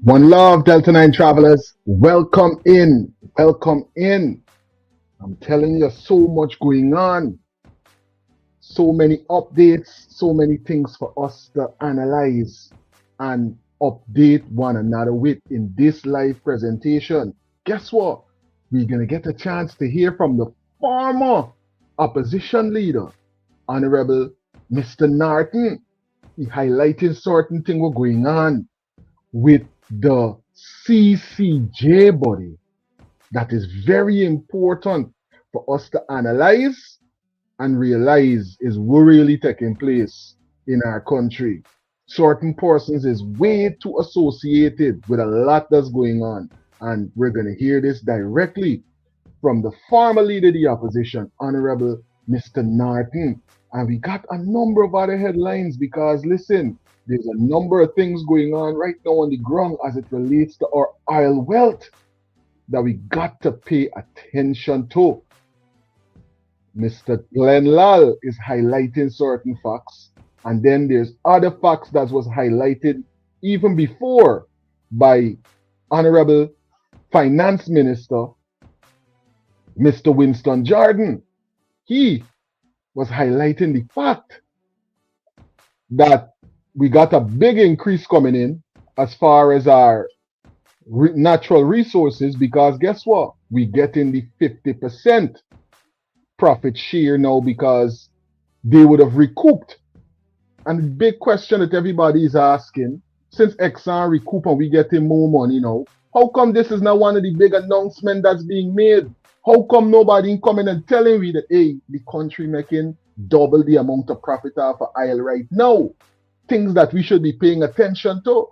One love, Delta9 travelers. Welcome in. Welcome in. I'm telling you, so much going on. So many updates, so many things for us to analyze and update one another with in this live presentation. Guess what? We're going to get a chance to hear from the former opposition leader, Honorable Mr. Norton. He highlighted certain things were going on with the CCJ body that is very important for us to analyze and realize is what really taking place in our country. Certain persons is way too associated with a lot that's going on. And we're going to hear this directly from the former leader of the opposition, Honorable Mr. Norton. And we got a number of other headlines because, listen, there's a number of things going on right now on the ground as it relates to our oil wealth that we got to pay attention to. Mr. Glenn Lal is highlighting certain facts, and then there's other facts that was highlighted even before by Honorable Finance Minister Mr. Winston Jordan. He was highlighting the fact that we got a big increase coming in as far as our natural resources because guess what? We get in the 50% profit share now because they would have recouped. And the big question that everybody is asking, since Exxon recoup and we getting more money now, how come this is not one of the big announcements that's being made? How come nobody coming and telling me that, hey, the country making double the amount of profit off of oil right now? Things that we should be paying attention to.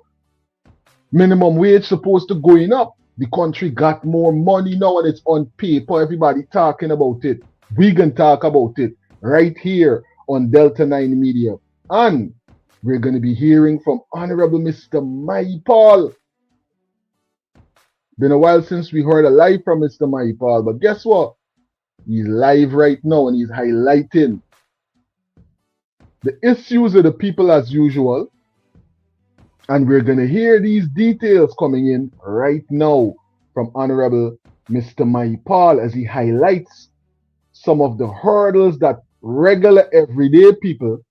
Minimum wage supposed to going up. The country got more money now and it's on paper. Everybody talking about it. We can talk about it right here on Delta9 Media. And we're going to be hearing from Honorable Mr. Maipal. Been a while since we heard a live from Mr. Maipal, but guess what? He's live right now and he's highlighting the issues of the people as usual. And we're going to hear these details coming in right now from Honorable Mr. Maipal as he highlights some of the hurdles that regular everyday people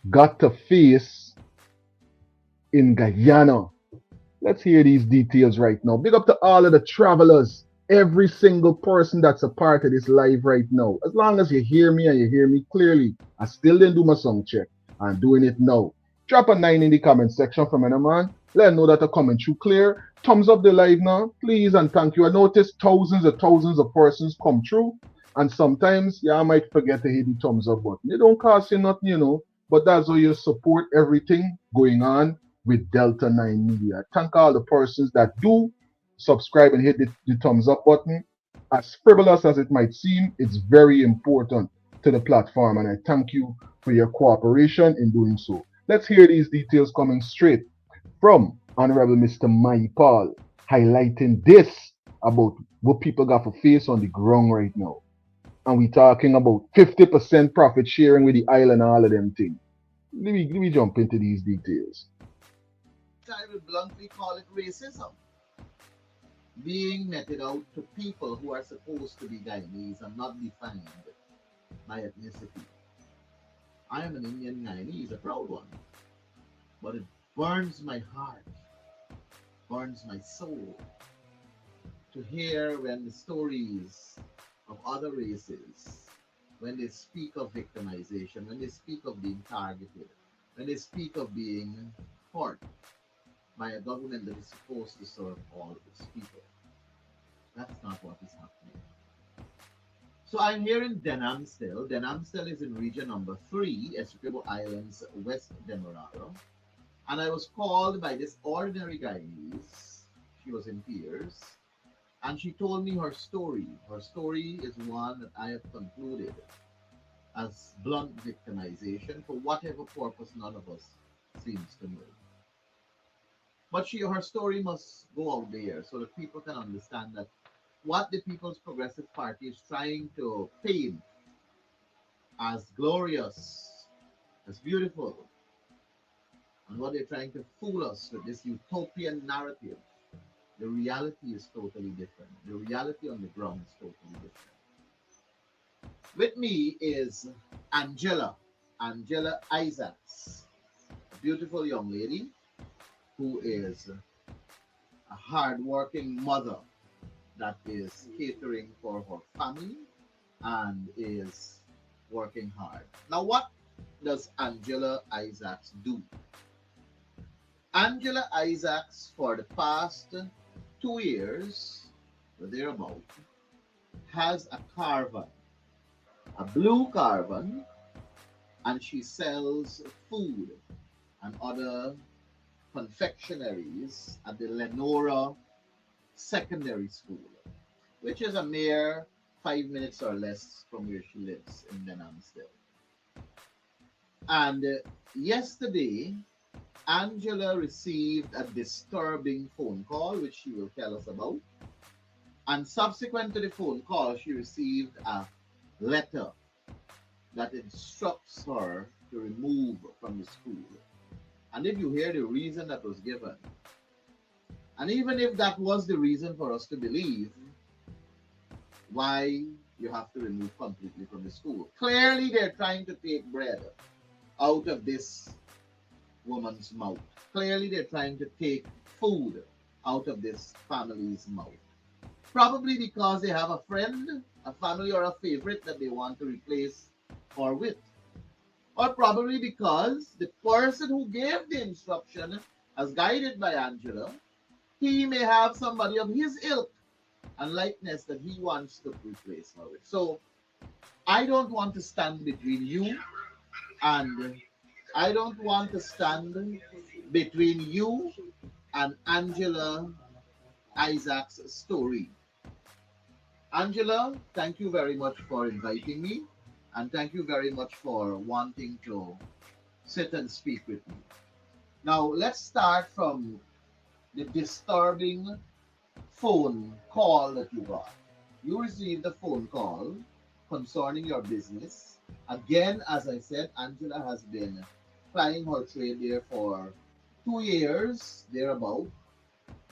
got to face in Guyana. Let's hear these details right now. Big up to all of the travelers, every single person that's a part of this live right now. As long as you hear me and you hear me clearly, I still didn't do my sound check. I'm doing it now. Drop a 9 in the comment section from any man. Let them know that the comment through clear. Thumbs up the live now, please and thank you. I noticed thousands of persons come through. And sometimes, I might forget to hit the thumbs up button. It don't cost you nothing, but that's how you support everything going on with Delta9 Media. Thank all the persons that do subscribe and hit the thumbs up button. As frivolous as it might seem, it's very important to the platform, and I thank you for your cooperation in doing so. Let's hear these details coming straight from Honorable Mr. Maipal, highlighting this about what people got for face on the ground right now. And we talking about 50% profit sharing with the island and all of them things. Let me jump into these details. I will bluntly call it racism being meted out to people who are supposed to be Guyanese and not defined by ethnicity. I am an Indian Guyanese, a proud one, but it burns my heart, burns my soul to hear when the stories of other races, when they speak of victimization, when they speak of being targeted, when they speak of being hurt by a government that is supposed to serve all of its people. That's not what is happening. So I'm here in Denham still. Denham still is in region number 3, Essequibo Islands, West Demerara. And I was called by this ordinary Guyanese. She was in tears. And she told me her story. Her story is one that I have concluded as blunt victimization for whatever purpose none of us seems to know. But her story must go out there so that people can understand that what the People's Progressive Party is trying to paint as glorious, as beautiful, and what they're trying to fool us with this utopian narrative, the reality is totally different. The reality on the ground is totally different. With me is Angela Isaacs, a beautiful young lady who is a hardworking mother that is catering for her family and is working hard. Now, what does Angela Isaacs do? Angela Isaacs, for the past 2 years, or thereabout, has a caravan, a blue caravan, and she sells food and other confectionaries at the Lenora Secondary School, which is a mere 5 minutes or less from where she lives in Denhamstill. And yesterday, Angela received a disturbing phone call, which she will tell us about. And subsequent to the phone call, she received a letter that instructs her to remove from the school. And if you hear the reason that was given, and even if that was the reason for us to believe why you have to remove completely from the school, clearly they're trying to take bread out of this woman's mouth. Clearly they're trying to take food out of this family's mouth. Probably because they have a friend, a family, or a favorite that they want to replace her with. Or probably because the person who gave the instruction, as guided by Angela, he may have somebody of his ilk and likeness that he wants to replace her with. So I don't want to stand between you and I don't want to stand between you and Angela Isaac's story. Angela, thank you very much for inviting me, and thank you very much for wanting to sit and speak with me. Now, let's start from the disturbing phone call that you got. You received a phone call concerning your business. Again, as I said, Angela has been plying her trade there for 2 years, thereabout.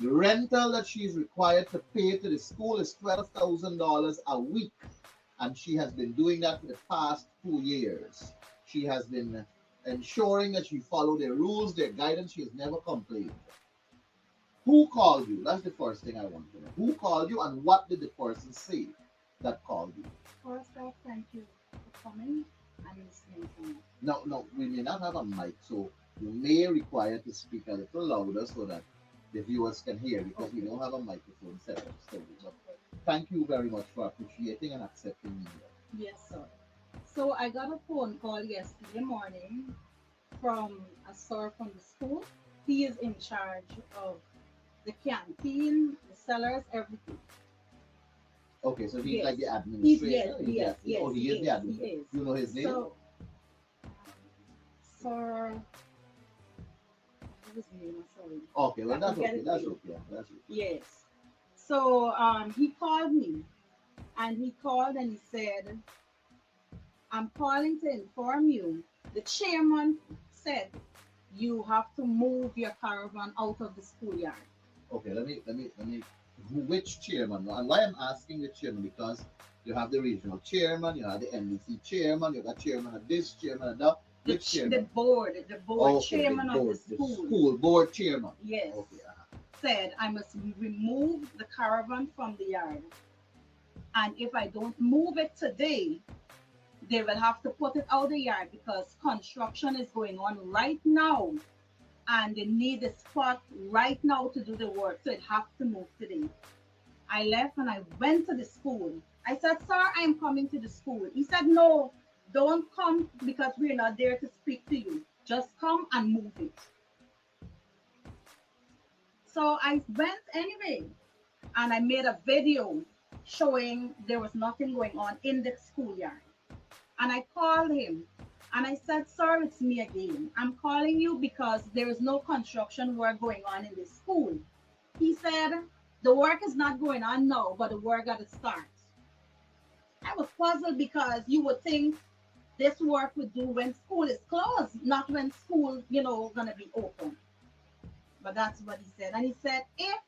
The rental that she is required to pay to the school is $12,000 a week, and she has been doing that for the past 2 years. She has been ensuring that she followed their rules, their guidance. She has never complained. Who called you? That's the first thing I want to know. Who called you, and what did the person say that called you? First off, thank you for coming and listening to me. No, no, we may not have a mic, so you may require to speak a little louder so that the viewers can hear, because we don't have a microphone set up still. But thank you very much for appreciating and accepting me here. Yes, sir. So I got a phone call yesterday morning from a sir from the school. He is in charge of the canteen, the cellars, everything. Okay, so he's Yes. like the He's administrator. yes, Oh, he is the he administrator. is. You know his name? So, sir, what was his name? I'm sorry. Okay, well I that's forget okay. his That's name. okay. That's okay. Yes. So he called me, and he called and he said, I'm calling to inform you. The chairman said you have to move your caravan out of the schoolyard. Okay, let me. Which chairman? And why I'm asking the chairman, because you have the regional chairman, you have the NDC chairman, you got chairman of this, chairman of that. The, Which the chairman? board, the board Okay, chairman of the the school, school board chairman. yes, Okay. said I must remove the caravan from the yard. And if I don't move it today, they will have to put it out the yard because construction is going on right now and they need the spot right now to do the work. So it have to move today. I left and I went to the school. I said, sir, I am coming to the school. He said, no, don't come because we're not there to speak to you. Just come and move it. So I went anyway and I made a video showing there was nothing going on in the schoolyard. And I called him and I said, sir, it's me again. I'm calling you because there is no construction work going on in this school. He said, the work is not going on now, but the work got to start. I was puzzled because you would think This work we do when school is closed, not when school, gonna be open. But that's what he said. And he said, if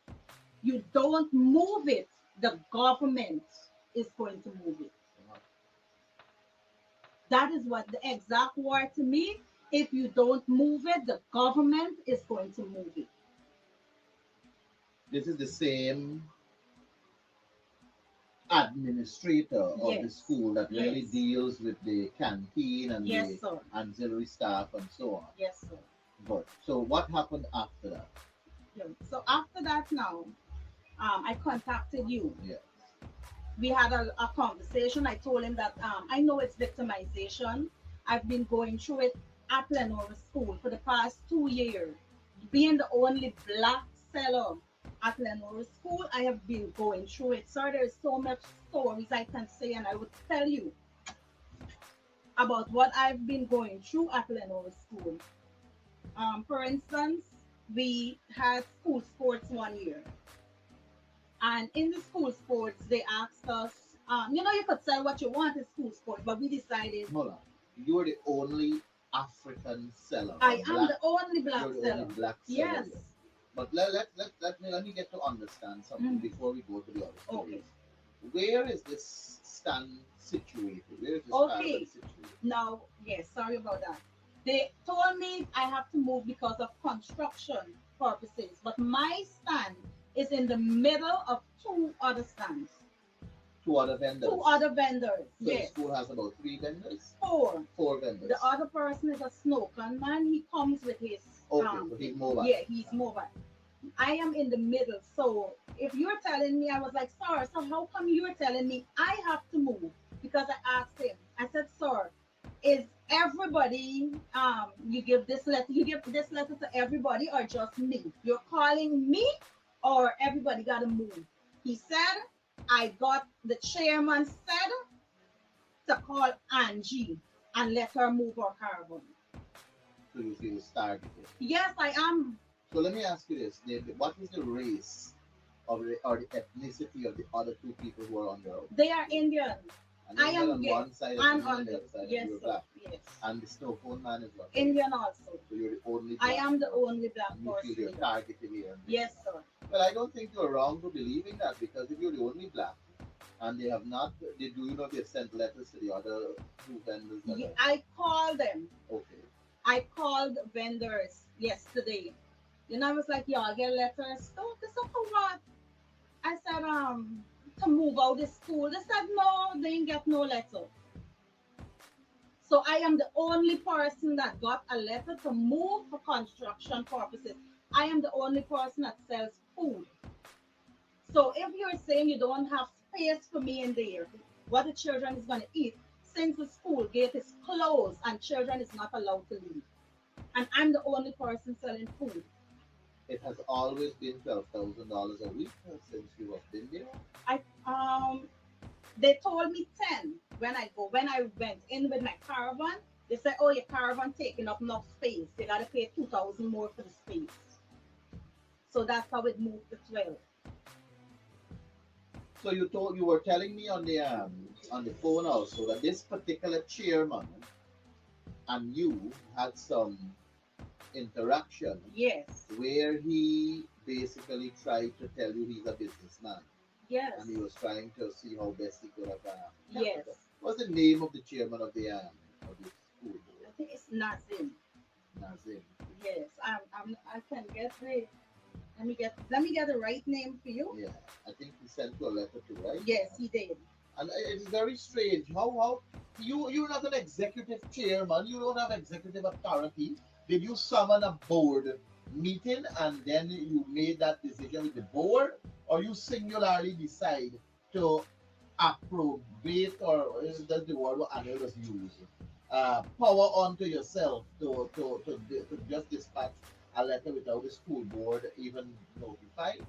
you don't move it, the government is going to move it. That is what the exact word to me. If you don't move it, the government is going to move it. This is the same administrator of the Yes. school that really Yes. deals with the canteen and Yes, the sir. auxiliary staff and so on. Yes, sir. But so what happened after that? Yeah. So after that now, I contacted you. Yeah. We had a conversation. I told him that I know it's victimization. I've been going through it at Lenora School for the past 2 years. Being the only black seller at Lenora School, I have been going through it. Sir, there's so much stories I can say, and I would tell you about what I've been going through at Lenora School. For instance, we had school sports one year. And in the school sports, they asked us, you could sell what you want in school sports, but we decided. Hold on. You're the only African seller. I am the only black you're the seller. only black seller. Yes. Here. But let me get to understand something before we go to the other stories. Okay. Where is this stand situated? Where is this Okay. stand situated? Now, yes, sorry about that. They told me I have to move because of construction purposes, but my stand is in the middle of two other stands. Two other vendors. Two other vendors. So yes. the school has about 3 vendors? Four. 4 vendors. The other person is a snowcan man. He comes with his. Okay, so he's mobile. Yeah, he's mobile. I am in the middle. So if you're telling me, I was like, sir, so how come you're telling me I have to move? Because I asked him. I said, sir, is everybody you give this letter to everybody or just me? You're calling me or everybody gotta move? He said, the chairman said to call Angie and let her move her caravan. So you feel targeted? Yes, I am. So let me ask you this, David. What is the race or the ethnicity of the other 2 people who are on the road? They are Indian. And I am on one side and and on the other side. yes, You're sir. black. Yes. And the snowphone man is what? Indian also. So you're the only black I am the person. only black And you person. feel you're targeted here. Yes, sir. Well, I don't think you're wrong to believing that, because if you're the only black and they have not, do you know they've sent letters to the other 2 vendors? Yeah, I called them. Okay. I called vendors yesterday. I was like, y'all get letters. Oh, this is for what? I said, to move out the school. They said, no, they didn't get no letter. So I am the only person that got a letter to move for construction purposes. I am the only person that sells food. So if you're saying you don't have space for me in there, what the children is going to eat, since the school gate is closed and children is not allowed to leave, and I'm the only person selling food. It has always been $12,000 a week since you have been there. They told me 10 when I went in with my caravan. They said, oh, your caravan taking up enough space. You gotta pay 2,000 more for the space. So that's how it moved to 12. So you were telling me on the phone also that this particular chairman and you had some interaction. Yes. Where he basically tried to tell you he's a businessman. Yes. And he was trying to see how best he could have. Yes. What's the name of the chairman of the school board? I think it's Nazim. Nazim. Yes. I can get the. Let me get the right name for you. Yeah, I think he sent you a letter to, right? Yes, he did. And it's very strange. How you're not an executive chairman. You don't have executive authority. Did you summon a board meeting and then you made that decision with the board, or you singularly decide to approbate, or is that the word what analysts use? Power onto yourself to just dispatch a letter without the school board even notified.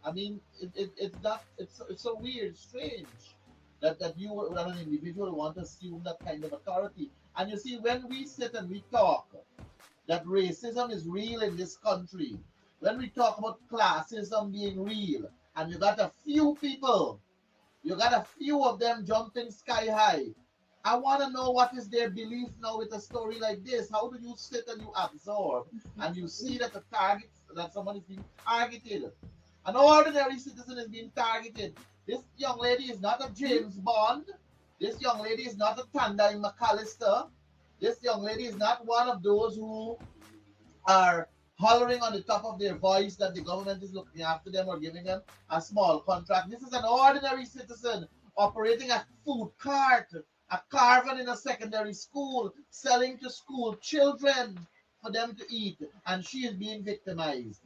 I mean, it's so weird, strange that you as an individual want to assume that kind of authority. And you see, when we sit and we talk that racism is real in this country, when we talk about classism being real, and you got a few people, you got a few of them jumping sky high I want to know what is their belief now with a story like this. How do you sit and you absorb and you see that the target, that someone is being targeted? An ordinary citizen is being targeted. This young lady is not a James Bond. This young lady is not a Tandai McAllister. This young lady is not one of those who are hollering on the top of their voice that the government is looking after them or giving them a small contract. This is an ordinary citizen operating a food cart, a caravan in a secondary school, selling to school children for them to eat, and she is being victimized.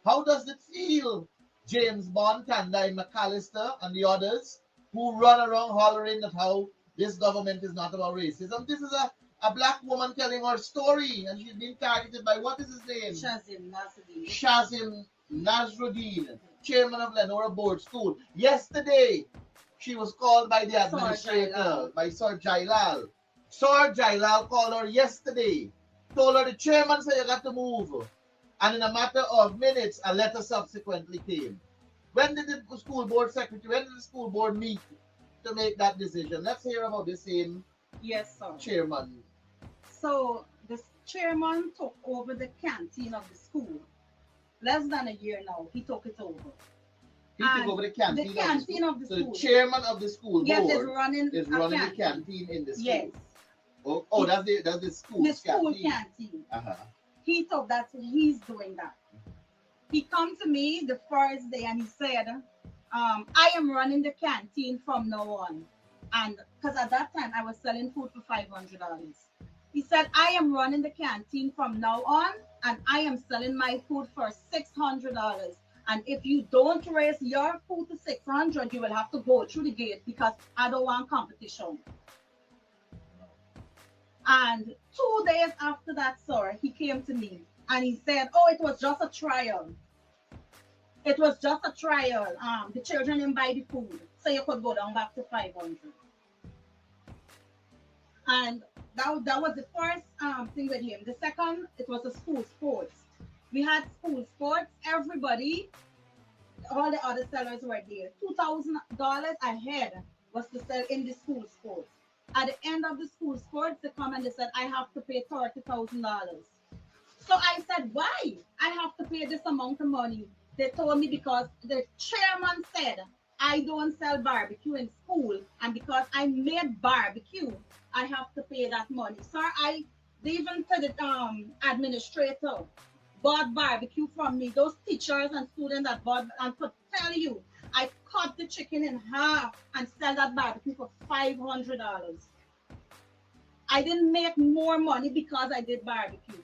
How does it feel, James Bond, Tandai McAllister, and the others who run around hollering at how this government is not about racism? This is a black woman telling her story, and she's being targeted by, what is his name? Shazim Nasruddin, chairman of Lenora Board School. Yesterday, she was called by the administrator, by Sir Jailal. Sir Jailal called her yesterday, told her the chairman said you got to move. And in a matter of minutes, a letter subsequently came. When did the school board secretary, when did the school board meet to make that decision? Let's hear about the same chairman. So the chairman took over the canteen of the school. Less than a year now, he took it over. He took over the canteen, of the school. So the chairman of the school board is running the canteen in the school. Yes. Oh, that's the school. The school canteen. He thought that he's doing that. He come to me the first day and he said, I am running the canteen from now on. And because at that time I was selling food for $500. He said, I am running the canteen from now on and I am selling my food for $600. And if you don't raise your food to $600, you will have to go through the gate because I don't want competition. And 2 days after that, sir, he came to me and he said, oh, it was just a trial. It was just a trial. The children didn't buy the food, so you could go down back to 500. And that was the first thing with him. The second, it was a school sports. We had school sports. Everybody, all the other sellers were there. $2,000 ahead was to sell in the school sports. At the end of the school sports, they come and they said, I have to pay $30,000. So I said, why? I have to pay this amount of money. They told me because the chairman said, I don't sell barbecue in school. And because I made barbecue, I have to pay that money. Sir, they even said the administrator bought barbecue from me. Those teachers and students that bought, and could tell you, I cut the chicken in half and sell that barbecue for $500. I didn't make more money because I did barbecue.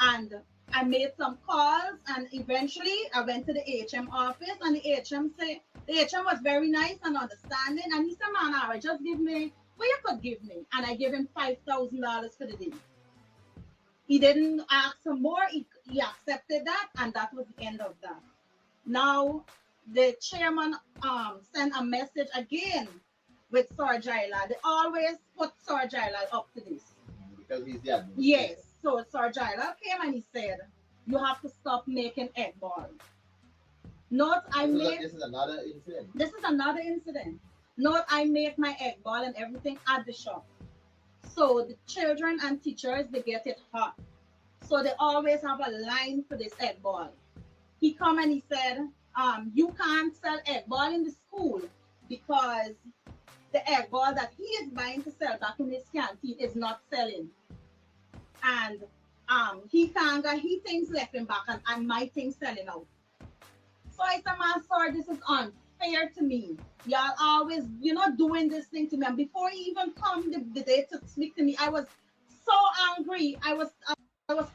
And I made some calls and eventually I went to the HM office and the HM was very nice and understanding. And he said, man, all right, just give me what you could give me. And I gave him $5,000 for the day. He didn't ask for more. He accepted that and that was the end of that. Now, the chairman sent a message again with Sir Jailal. They always put Sir Jailal up to this. Because he's the administrator. Yes. So Sir Jailal came and he said, you have to stop making egg balls. This is another incident. This is another incident. Note, I make my egg ball and everything at the shop. So the children and teachers, they get it hot. So they always have a line for this egg ball. He come and he said, you can't sell egg ball in the school because the egg ball that he is buying to sell back in his canteen is not selling. And he can't get his things left in back and my things selling out. So I said, man, sorry, this is unfair to me. Y'all always, doing this thing to me. And before he even come the day to speak to me, I was so angry. I was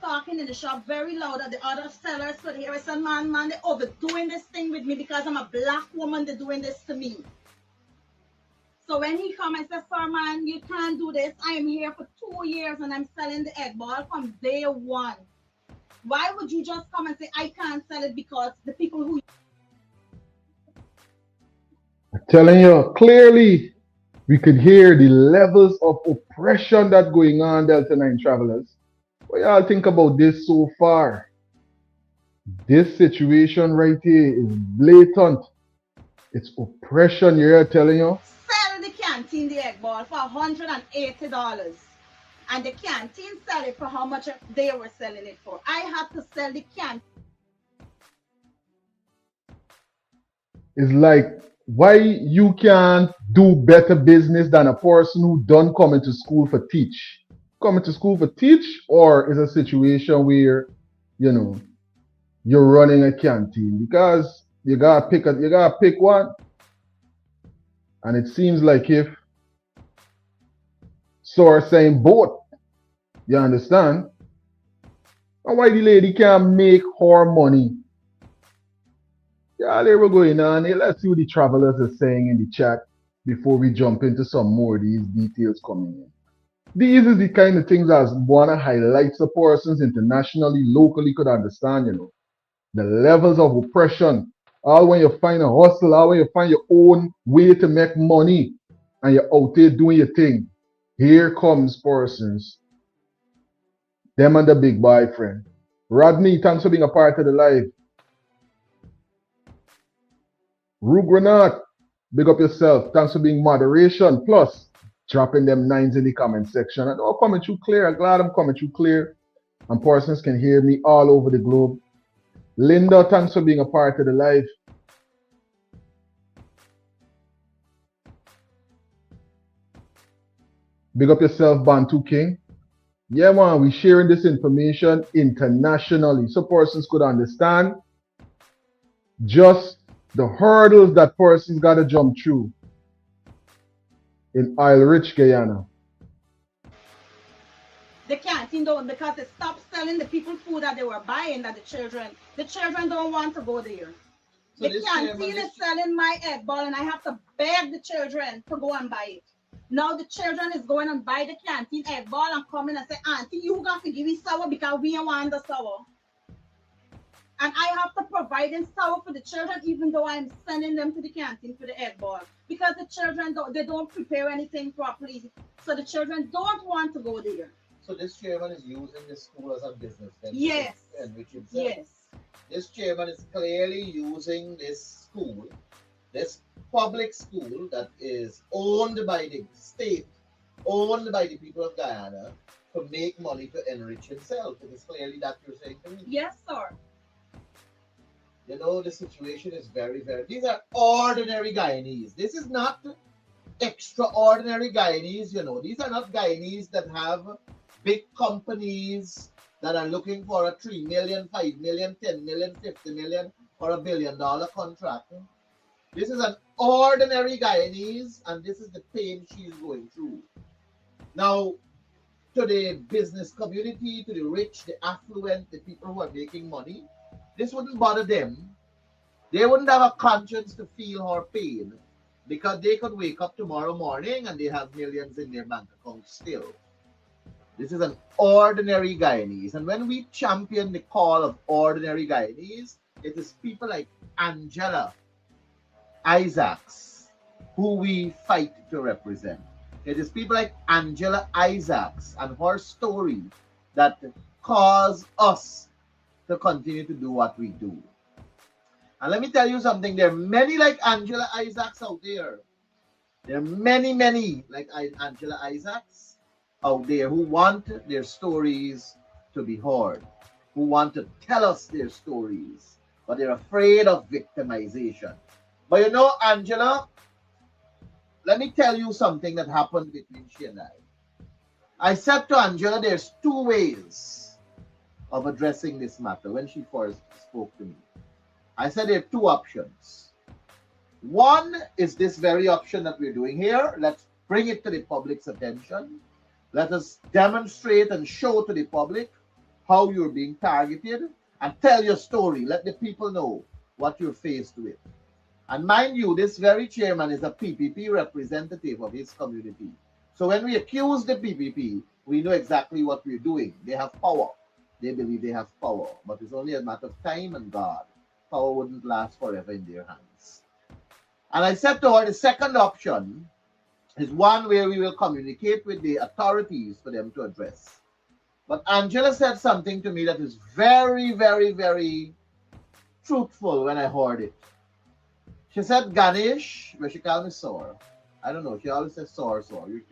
talking in the shop very loud that the other sellers could hear. I said, man, they're overdoing this thing with me because I'm a black woman. They're doing this to me. So when he come, I said, sir, man, you can't do this. I am here for 2 years and I'm selling the egg ball from day one. Why would you just come and say, I can't sell it because the people who... I'm telling you, clearly, we could hear the levels of oppression that's going on, Delta9 travelers. What y'all think about this so far? This situation right here is blatant. It's oppression, you're telling you. Sell the canteen the egg ball for $180. And the canteen sell it for how much they were selling it for. I had to sell the canteen. It's like, why you can't do better business than a person who done coming to school for teach? Coming to school for teach, or is a situation where, you know, you're running a canteen? Because you gotta pick one. And it seems like if source saying both, you understand? And why the lady can't make her money? Yeah, there we're going on. Let's see what the travelers are saying in the chat before we jump into some more of these details coming in. These is the kind of things I want to highlight so persons internationally, locally could understand, you know, the levels of oppression. All when you find a hustle, all when you find your own way to make money and you're out there doing your thing. Here comes persons. Them and the big boyfriend. Rodney, thanks for being a part of the live. Rue Granat, big up yourself. Thanks for being moderation. Plus, dropping them nines in the comment section. And all coming through clear. I'm glad I'm coming through clear. And persons can hear me all over the globe. Linda, thanks for being a part of the live. Big up yourself, Bantu King. Yeah, man, we sharing this information internationally so persons could understand just the hurdles that persons got to jump through in Isle Rich, Guyana. The canteen don't, because they stopped selling the people food that they were buying, that the children don't want to go there. So the canteen is selling my egg ball and I have to beg the children to go and buy it. Now the children is going and buy the canteen egg ball and coming and say, Auntie, you got to give me sour because we don't want the sour. And I have to provide them sour for the children, even though I'm sending them to the canteen for the egg ball. Because the children don't prepare anything properly. So the children don't want to go there. So this chairman is using the school as a business venture. Yes. Yes. This chairman is clearly using this school, this public school that is owned by the state, owned by the people of Guyana, to make money to enrich himself. It is clearly that you're saying to me. Yes, sir. You know, the situation is very, very... These are ordinary Guyanese. This is not extraordinary Guyanese, you know. These are not Guyanese that have big companies that are looking for a 3 million, 5 million, 10 million, 50 million, or $1 billion contract. This is an ordinary Guyanese, and this is the pain she's going through. Now, to the business community, to the rich, the affluent, the people who are making money, this wouldn't bother them. They wouldn't have a conscience to feel her pain because they could wake up tomorrow morning and they have millions in their bank account still. This is an ordinary Guyanese. And when we champion the call of ordinary Guyanese, it is people like Angela Isaacs who we fight to represent. It is people like Angela Isaacs and her story that cause us to continue to do what we do. And let me tell you something. There are many like Angela Isaacs out there. There are many, many like Angela Isaacs out there who want their stories to be heard, who want to tell us their stories, but they're afraid of victimization. But you know, Angela, let me tell you something that happened between she and I. I said to Angela, there's two ways of addressing this matter when she first spoke to me. I said there are two options. One is this very option that we're doing here. Let's bring it to the public's attention. Let us demonstrate and show to the public how you're being targeted and tell your story. Let the people know what you're faced with. And mind you, this very chairman is a PPP representative of his community. So when we accuse the PPP, we know exactly what we're doing. They have power. They believe they have power, but it's only a matter of time and God. Power wouldn't last forever in their hands. And I said to her, the second option is one where we will communicate with the authorities for them to address. But Angela said something to me that is very, very, very truthful when I heard it. She said, Ganesh, where she called me sir, I don't know. She always says sour. Something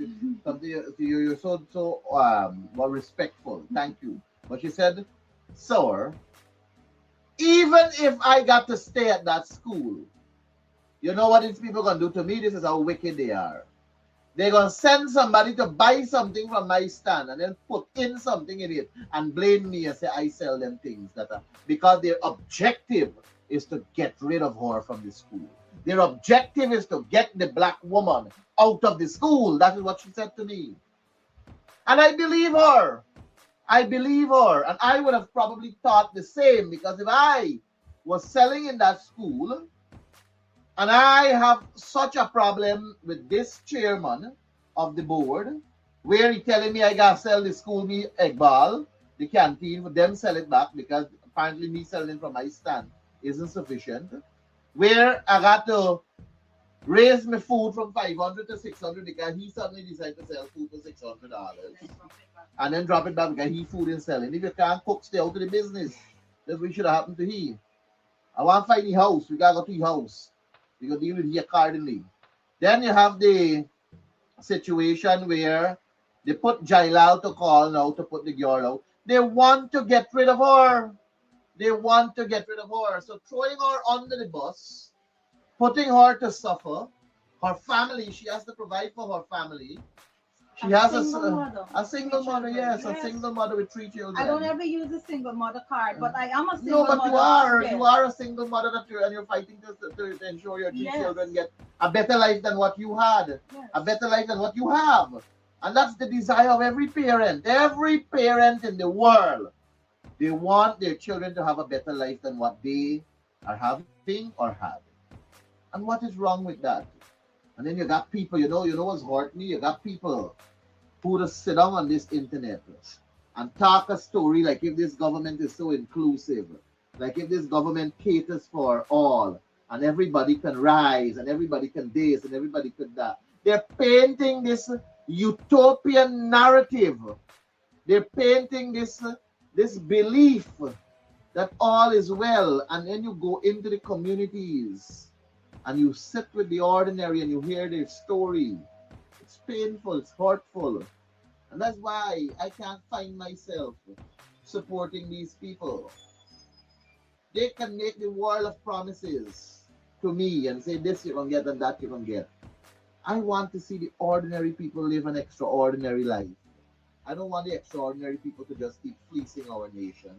you're so well respectful. Thank you. But she said sour. Even if I got to stay at that school, you know what these people gonna do to me? This is how wicked they are. They're gonna send somebody to buy something from my stand and then put in something in it and blame me and say I sell them things that are because their objective is to get rid of her from the school. Their objective is to get the black woman out of the school. That is what she said to me. And I believe her. I believe her. And I would have probably thought the same because if I was selling in that school, and I have such a problem with this chairman of the board, where he telling me I gotta sell the school me egg ball, the canteen, for them sell it back because apparently me selling from my stand isn't sufficient. Where I got to raise my food from 500 to 600 because he suddenly decided to sell food for $600 and then drop it back because he food is selling. If you can't cook, stay out of the business. That's what should have happened to him. I want to find the house. We gotta go to the house. We gotta deal with it accordingly. Then you have the situation where they put Jailal to call now to put the girl out. They want to get rid of her. They want to get rid of her. So throwing her under the bus, putting her to suffer, her family, she has to provide for her family. She has a single mother, yes, a single mother with 3 children. I don't ever use a single mother card, but I am a No, single but mother. you are a single mother that you're fighting to ensure your 3 children get a better life than what you had, a better life than what you have. And that's the desire of every parent in the world. They want their children to have a better life than what they are having or had. And what is wrong with that? And then you got people, you know what's hurt me? You got people who just sit down on this internet and talk a story like if this government is so inclusive, like if this government caters for all, and everybody can rise, and everybody can this, and everybody can that. They're painting this utopian narrative. They're painting this belief that all is well, and then you go into the communities and you sit with the ordinary and you hear their story. It's painful, it's hurtful. And that's why I can't find myself supporting these people. They can make the world of promises to me and say this you can get and that you can get. I want to see the ordinary people live an extraordinary life. I don't want the extraordinary people to just keep fleecing our nation.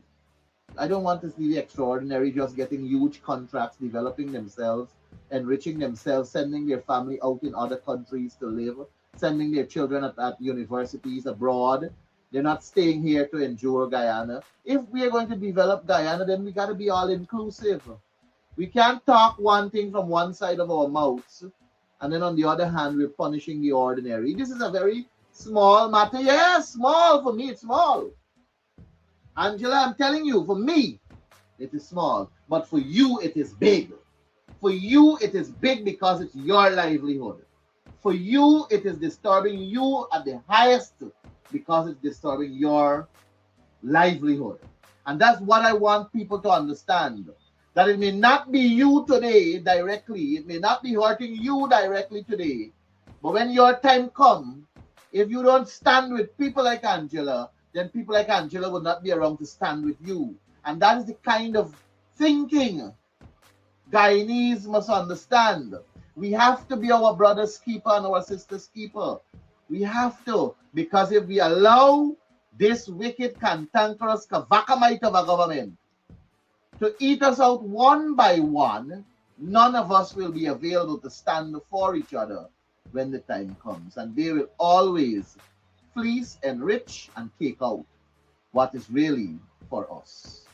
I don't want to see the extraordinary just getting huge contracts, developing themselves, enriching themselves, sending their family out in other countries to live, sending their children at universities abroad. They're not staying here to endure Guyana. If we are going to develop Guyana, then we got to be all inclusive. We can't talk one thing from one side of our mouths, and then on the other hand, we're punishing the ordinary. This is a very small matter. Yes, small. For me, it's small. Angela, I'm telling you, for me, it is small. But for you, it is big. For you, it is big because it's your livelihood. For you, it is disturbing you at the highest because it's disturbing your livelihood. And that's what I want people to understand. That it may not be you today directly. It may not be hurting you directly today. But when your time comes, if you don't stand with people like Angela, then people like Angela will not be around to stand with you. And that is the kind of thinking Guyanese must understand. We have to be our brother's keeper and our sister's keeper. We have to. Because if we allow this wicked, cantankerous, kavakamite of a government to eat us out one by one, none of us will be available to stand before each other when the time comes. And they will always fleece, enrich, and take out what is really for us.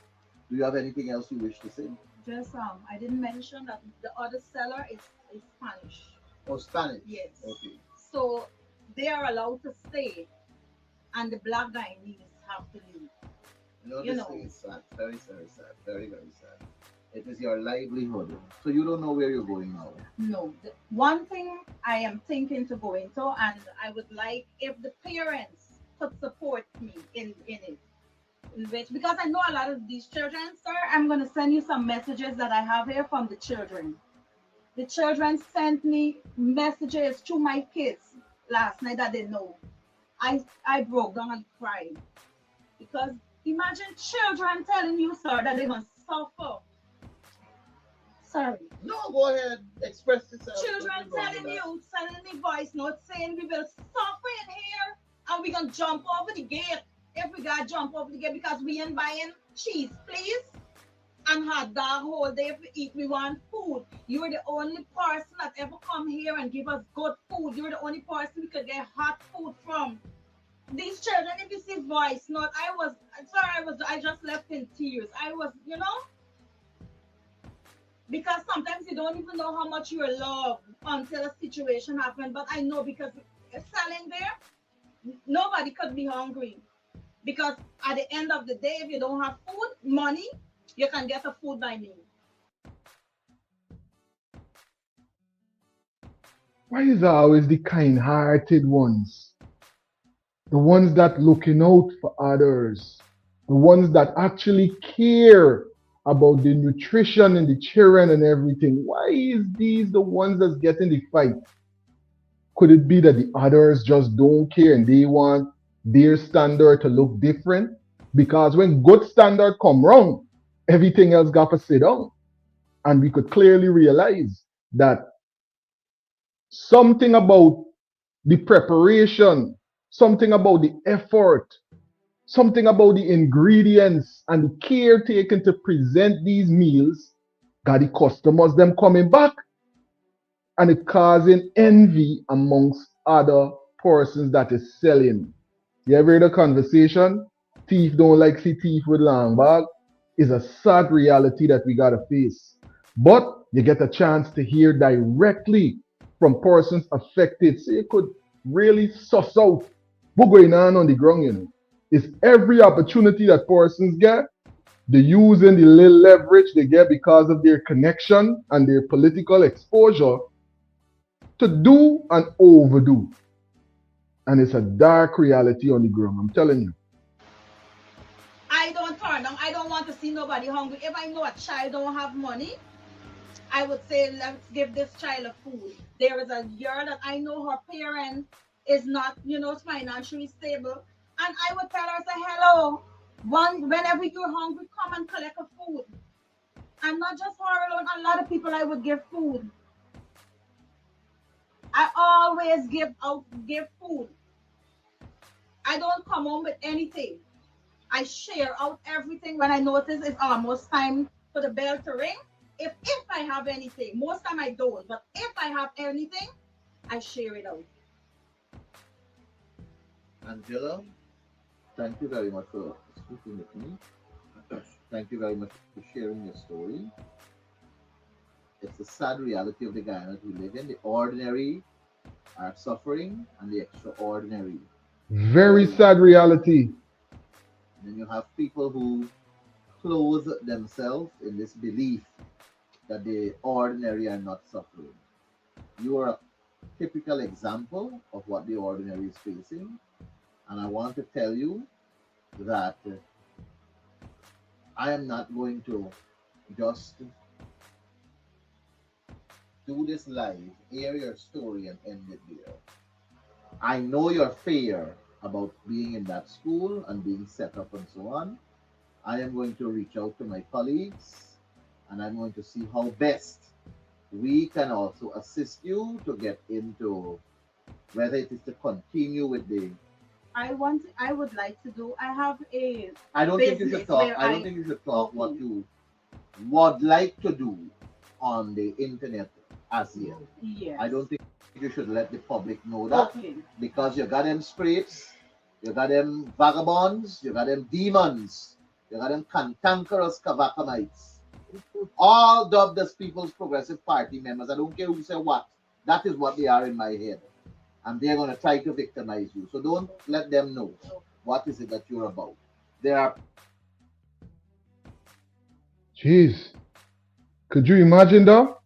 Do you have anything else you wish to say? Just I didn't mention that the other seller is Spanish. Oh, Spanish? Yes. Okay. So they are allowed to stay, and the black Guyanese have to leave. This thing is sad. Very, very sad. Very, very sad. It is your livelihood. So you don't know where you're going now. No. One thing I am thinking to go into, and I would like if the parents could support me in it. Because I know a lot of these children, sir, I'm going to send you some messages that I have here from the children. The children sent me messages to my kids last night that they know. I broke down and cried because imagine children telling you, sir, that they're gonna suffer. Sorry. No, go ahead. Express yourself. Children telling you, sending me voice notes saying we will suffer in here and we gonna jump over the gate. If we gotta jump over the gate because we ain't buying cheese, please. And hot dog whole day if we eat, we want food. You're the only person that ever come here and give us good food. You're the only person we could get hot food from. These children, if you see voice note, I just left in tears. I was, because sometimes you don't even know how much you're loved until a situation happens. But I know because selling there, nobody could be hungry. Because at the end of the day, if you don't have food, money, you can get a food by me. Why is it always the kind-hearted ones? The ones that looking out for others. The ones that actually care about the nutrition and the children and everything. Why is these the ones that's getting the fight? Could it be that the others just don't care and they want their standard to look different? Because when good standard come wrong, everything else got to sit down. And we could clearly realize that something about the preparation, something about the effort, something about the ingredients and the care taken to present these meals got the customers them coming back, and it causing envy amongst other persons that is selling. You ever heard a conversation? Thief don't like see thief with long bag. Is a sad reality that we gotta face. But you get a chance to hear directly from persons affected, so you could really suss out what's going on the ground, It's every opportunity that persons get, they're using the little leverage they get because of their connection and their political exposure to do and overdo. And it's a dark reality on the ground, I'm telling you. I don't turn down. I don't want to see nobody hungry. If I know a child don't have money, I would say, let's give this child a food. There is a girl that I know, her parents is not, financially stable. And I would tell her, say, hello, whenever you're hungry, come and collect a food. And not just her alone, a lot of people I would give food. I always give food. I don't come home with anything. I share out everything when I notice it's almost time for the bell to ring. If I have anything, most time I don't, but if I have anything, I share it out. Angela, thank you very much for speaking with me. Thank you very much for sharing your story. It's the sad reality of the Guyana we live in. The ordinary are suffering and the extraordinary. Very sad reality. And then you have people who clothe themselves in this belief that the ordinary are not suffering. You are a typical example of what the ordinary is facing. And I want to tell you that I am not going to just do this live, air your story and end it there. I know your fear about being in that school and being set up and so on. I am going to reach out to my colleagues and I'm going to see how best we can also assist you to get into whether it is to continue with the. I would like to do. I have a. I don't think you should talk. I don't think you should talk what you would like to do on the internet as yet. Yes. I don't think you should let the public know that because you got them scrapes, you got them vagabonds, you got them demons, you got them cantankerous Kavakamites. All dubbed as People's Progressive Party members. I don't care who say what. That is what they are in my head. And they're going to try to victimize you. So don't let them know what is it that you're about. There are. Jeez. Could you imagine that?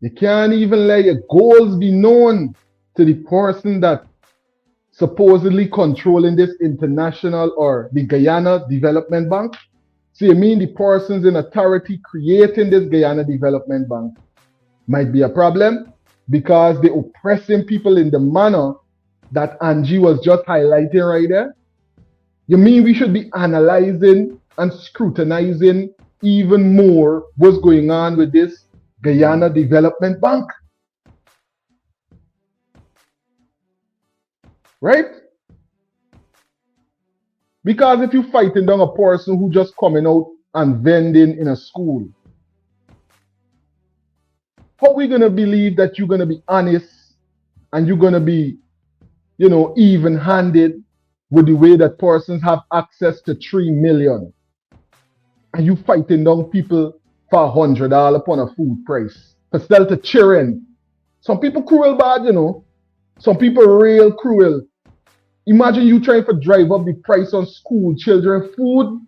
You can't even let your goals be known to the person that supposedly controlling this international or the Guyana Development Bank. So you mean the persons in authority creating this Guyana Development Bank might be a problem because they're oppressing people in the manner that Angie was just highlighting right there. You mean we should be analyzing and scrutinizing even more what's going on with this Guyana Development Bank? Right? Because if you're fighting down a person who just coming out and vending in a school, how are we going to believe that you're going to be honest and you're going to be, even-handed with the way that persons have access to 3 million? And you fighting down people for $100 upon a food price. For sell to children. Some people cruel bad, Some people real cruel. Imagine you trying to drive up the price on school children food.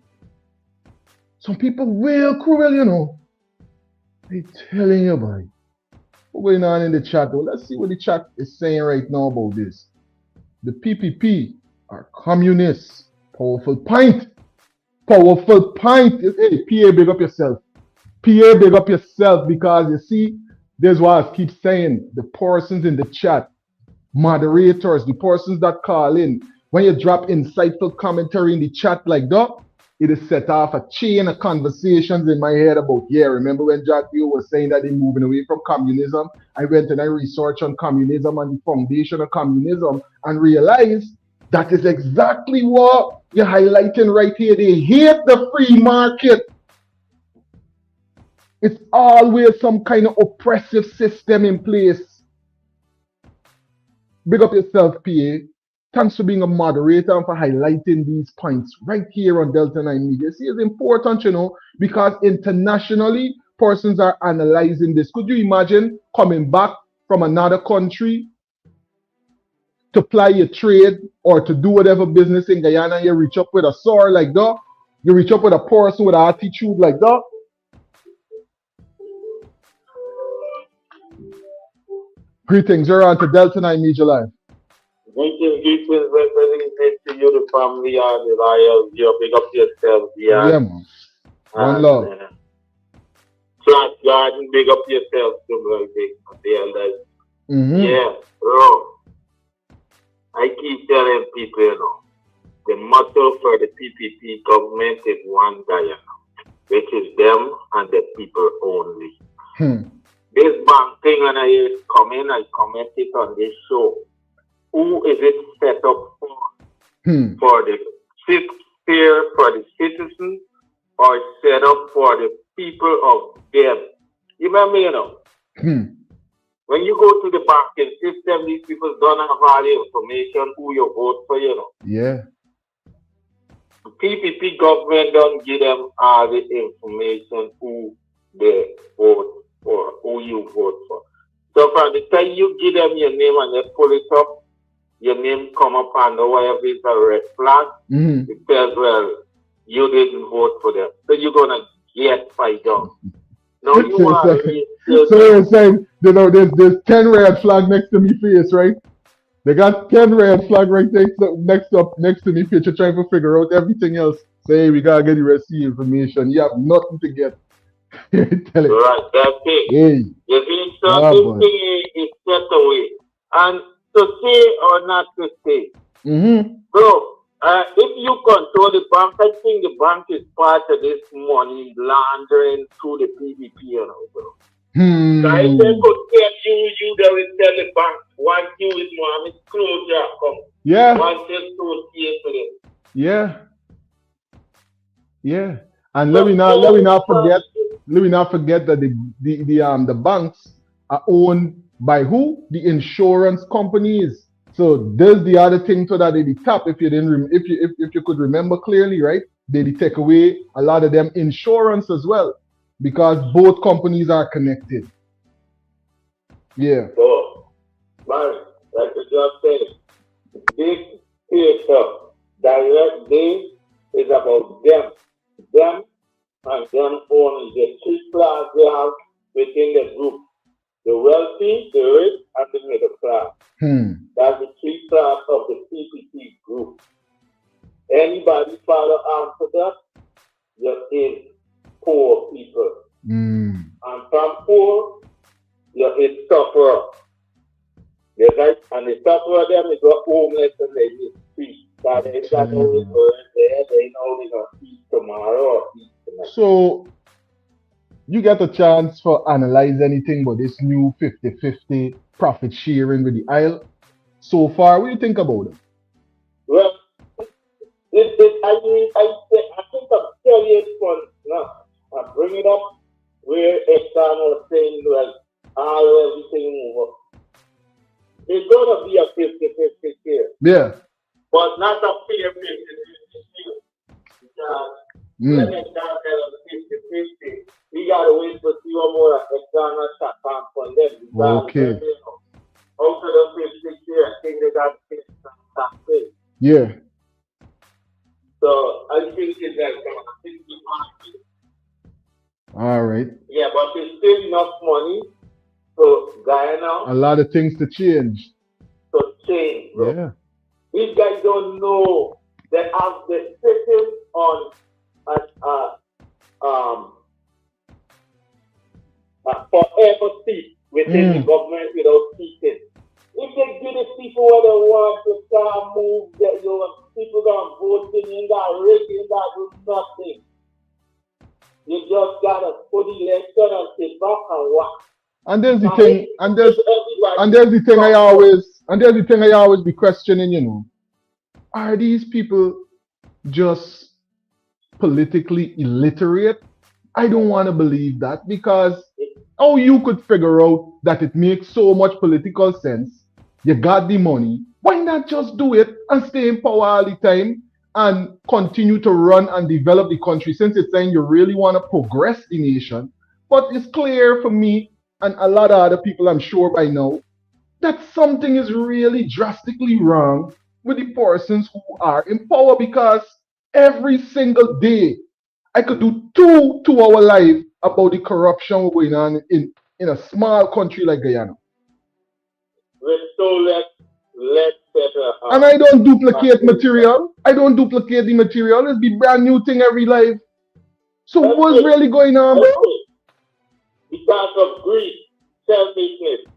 Some people real cruel, I'm telling you, boy. What's going on in the chat though? Let's see what the chat is saying right now about this. The PPP are communists. Powerful point. Powerful point. Hey, PA, big up yourself. PA, big up yourself, because you see, there's what I keep saying. The persons in the chat, moderators, the persons that call in, when you drop insightful commentary in the chat like that, it is set off a chain of conversations in my head about, remember when Jack View was saying that they're moving away from communism? I went and I researched on communism and the foundation of communism and realized that is exactly what you're highlighting right here. They hate the free market. It's always some kind of oppressive system in place. Big up yourself, PA. Thanks for being a moderator and for highlighting these points right here on Delta9 Media. See, it's important, because internationally, persons are analyzing this. Could you imagine coming back from another country to ply your trade or to do whatever business in Guyana? You reach up with a sword like that. You reach up with a person with an attitude like that. Greetings, you're on to Delta9 Media Live. Greetings to you, the family, and the liars. You big up yourself, Yeah, man. One love. Trust God and big up yourself, the elders. Yeah, bro. I keep telling people, the motto for the PPP government is one Guyana, which is them and the people only. This bank thing, and I commented on this show. Who is it set up for? For the sphere, for the citizens, or set up for the people of them? You remember, when you go to the banking system, these people don't have all the information who you vote for, Yeah. The PPP government don't give them all the information who they vote for, who you vote for. So from the time you give them your name and they pull it up, your name come up and whatever is a red flag, it says, well, you didn't vote for them. So you're going to get fired out. No, you want to... So you're saying, there's 10 red flag next to me face, right? They got 10 red flag right next to me face. You're trying to figure out everything else. Say, we got to get the rest of the information. You have nothing to get. Tell it. Right, that's it. Hey. You see, so this thing is set away. And to say or not to say. Bro, if you control the bank, I think the bank is part of this money laundering through the PPP, bro. So if they could get you, they will tell the bank, once you with Mohamed, close your account. Yeah. Once you close here for them. Yeah. Yeah. And let me not forget that the banks are owned by who? The insurance companies. So there's the other thing to that at the top. If you could remember clearly, right? They take away a lot of them insurance as well, because both companies are connected. Yeah. So, man, like you just said, this theater, direct day is about them and them only. The three class they have within the group. The wealthy, the rich, and the middle class. That's the three class of the PPP group. Anybody follow after that, you're in poor people. And from poor, it's suffer. Yes, right? And the suffer them is got homeless and they just speak. That is that always there, they know they're gonna eat tomorrow or eat tonight. So you get a chance for analyze anything but this new 50-50 profit sharing with the Isle. So far, what do you think about it? Well, I think I'm telling you for now. I bring it up where Exxon was saying, well, all everything over. It's going to be a 50-50 here. Yeah. But not a fair 50-50 here. Because when Exxon said 50-50, we got to wait for 3 or more Exxon shut down for them. Okay. Out of the 50 here, I think they got to pay. Yeah. So I think it's like 60 months. All right. Yeah, but there's still enough money for Guyana. A lot of things to change. Bro. Yeah. These guys don't know that as they're sitting on forever seat within the government without speaking. If they give the people what they want to start move, that people gonna vote in, you got rigging, you got do nothing. You just gotta put the election and sit back and watch. And there's the thing, and there's the thing I always be questioning, you know. Are these people just politically illiterate? I don't want to believe that, because how you could figure out that it makes so much political sense, you got the money, why not just do it and stay in power all the time and continue to run and develop the country, since it's saying you really want to progress the nation? But it's clear for me and a lot of other people, I'm sure by now, that something is really drastically wrong with the persons who are in power, because every single day I could do 2 2-hour live about the corruption going on in a small country like Guyana. And I don't duplicate material. I don't duplicate the material. It's the brand new thing every live. So what's really going on, bro? Because of greed, selfishness,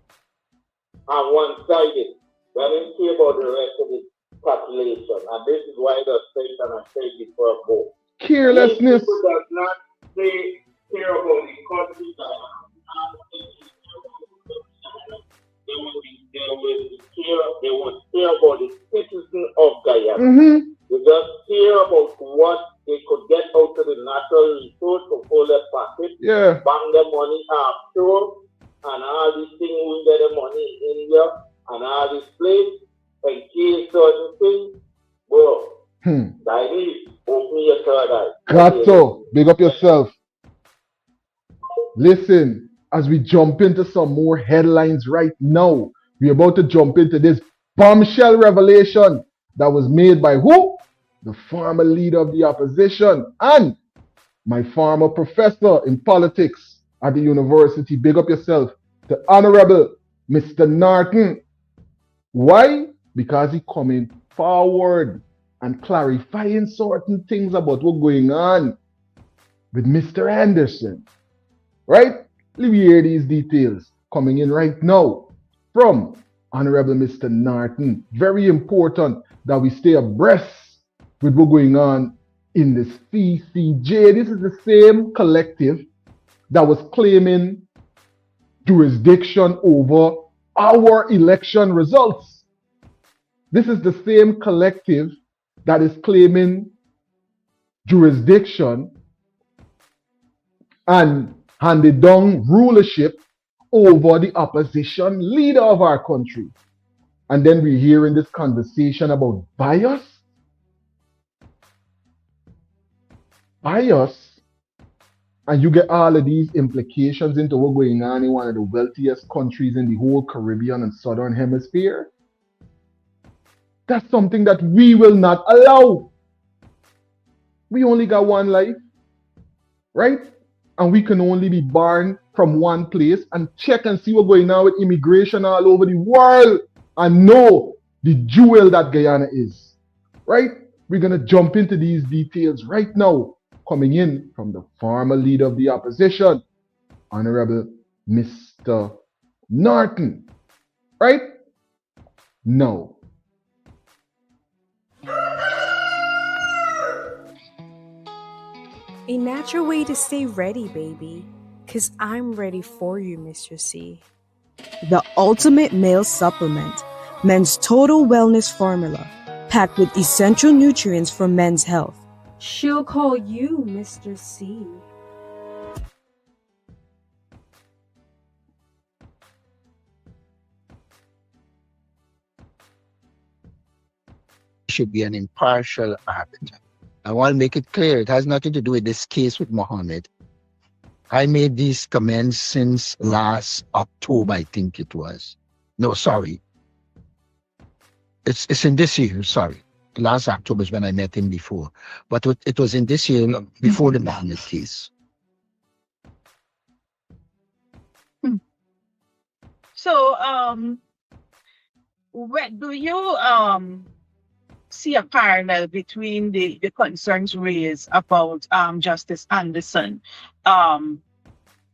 and one-sided. We don't care about the rest of the population. And this is why the state and I say before I go. Carelessness. People does not care about the country. They will care about the citizens of Guyana. They just care about what they could get out of the natural resource to hold their pocket, bank their money offshore, and all these things we get the money in India, and all this place, and kill certain things. Bro, that is, open your third eye. Got to. Big up yourself. Listen, as we jump into some more headlines right now, we're about to jump into this bombshell revelation that was made by who? The former leader of the opposition and my former professor in politics at the university. Big up yourself. The Honorable Mr. Norton. Why? Because he coming forward and clarifying certain things about what's going on with Mr. Anderson. Right? Let me hear these details coming in right now from Honorable Mr. Norton. Very important that we stay abreast with what's going on in the CCJ. This is the same collective that was claiming jurisdiction over our election results. This is the same collective that is claiming jurisdiction and handed down rulership over the opposition leader of our country. And then we're hearing this conversation about bias. And you get all of these implications into what's going on in one of the wealthiest countries in the whole Caribbean and Southern Hemisphere. That's something that we will not allow. We only got one life, right? And we can only be born from one place and check and see what's going on with immigration all over the world and know the jewel that Guyana is, right? We're going to jump into these details right now, coming in from the former leader of the opposition, Honorable Mr. Norton, right? No. A natural way to stay ready, baby. 'Cause I'm ready for you, Mr. C. The ultimate male supplement, men's total wellness formula, packed with essential nutrients for men's health. She'll call you Mr. C. Should be an impartial arbiter. I want to make it clear, it has nothing to do with this case with Mohamed. I made these comments since last October, I think it was. No, sorry. It's in this year, sorry. Last October is when I met him before. But it was in this year, before the Mohamed case. So, what do you see a parallel between the concerns raised about Justice Anderson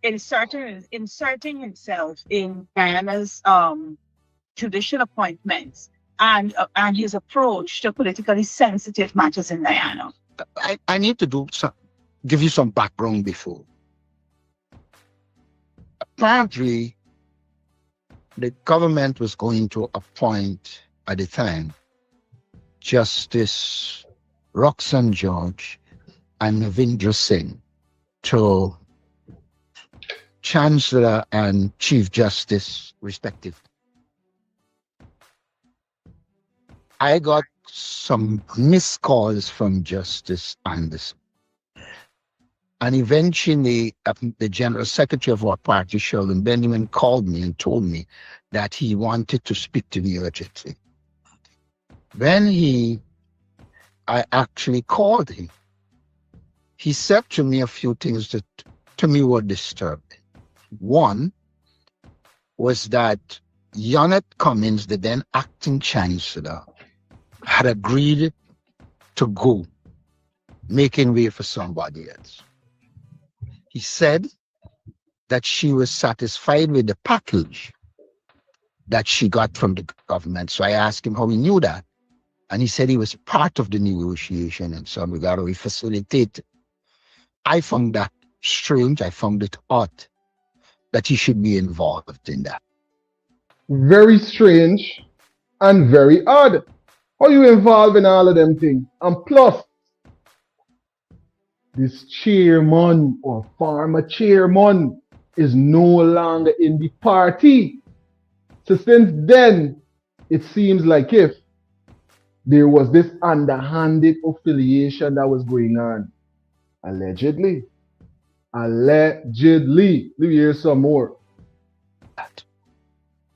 inserting himself in Guyana's judicial appointments and his approach to politically sensitive matters in Guyana? I need to give you some background before. Apparently, the government was going to appoint at the time Justice Roxanne George and Navindra Singh to Chancellor and Chief Justice, respectively. I got some missed calls from Justice Anderson. And eventually, the General Secretary of our party, Sheldon Benjamin, called me and told me that he wanted to speak to me urgently. When I actually called him, he said to me a few things that to me were disturbing. One was that Yonette Cummins, the then acting chancellor, had agreed to go, making way for somebody else. He said that she was satisfied with the package that she got from the government. So I asked him how he knew that. And he said he was part of the negotiation in some regard, or he facilitated. I found that strange. I found it odd that he should be involved in that. Very strange and very odd. How you involved in all of them things? And plus, this chairman or former chairman is no longer in the party. So since then, it seems like if there was this underhanded affiliation that was going on. Allegedly. Allegedly. Let me hear some more.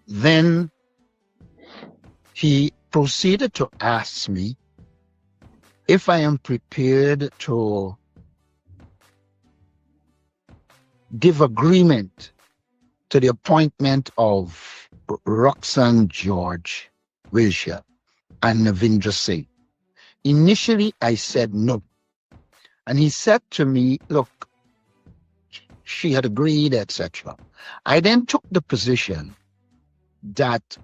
Then he proceeded to ask me if I am prepared to give agreement to the appointment of Roxanne George Wilshire and Navindra Singh. Initially, I said no. And he said to me, look, she had agreed, etc. I then took the position that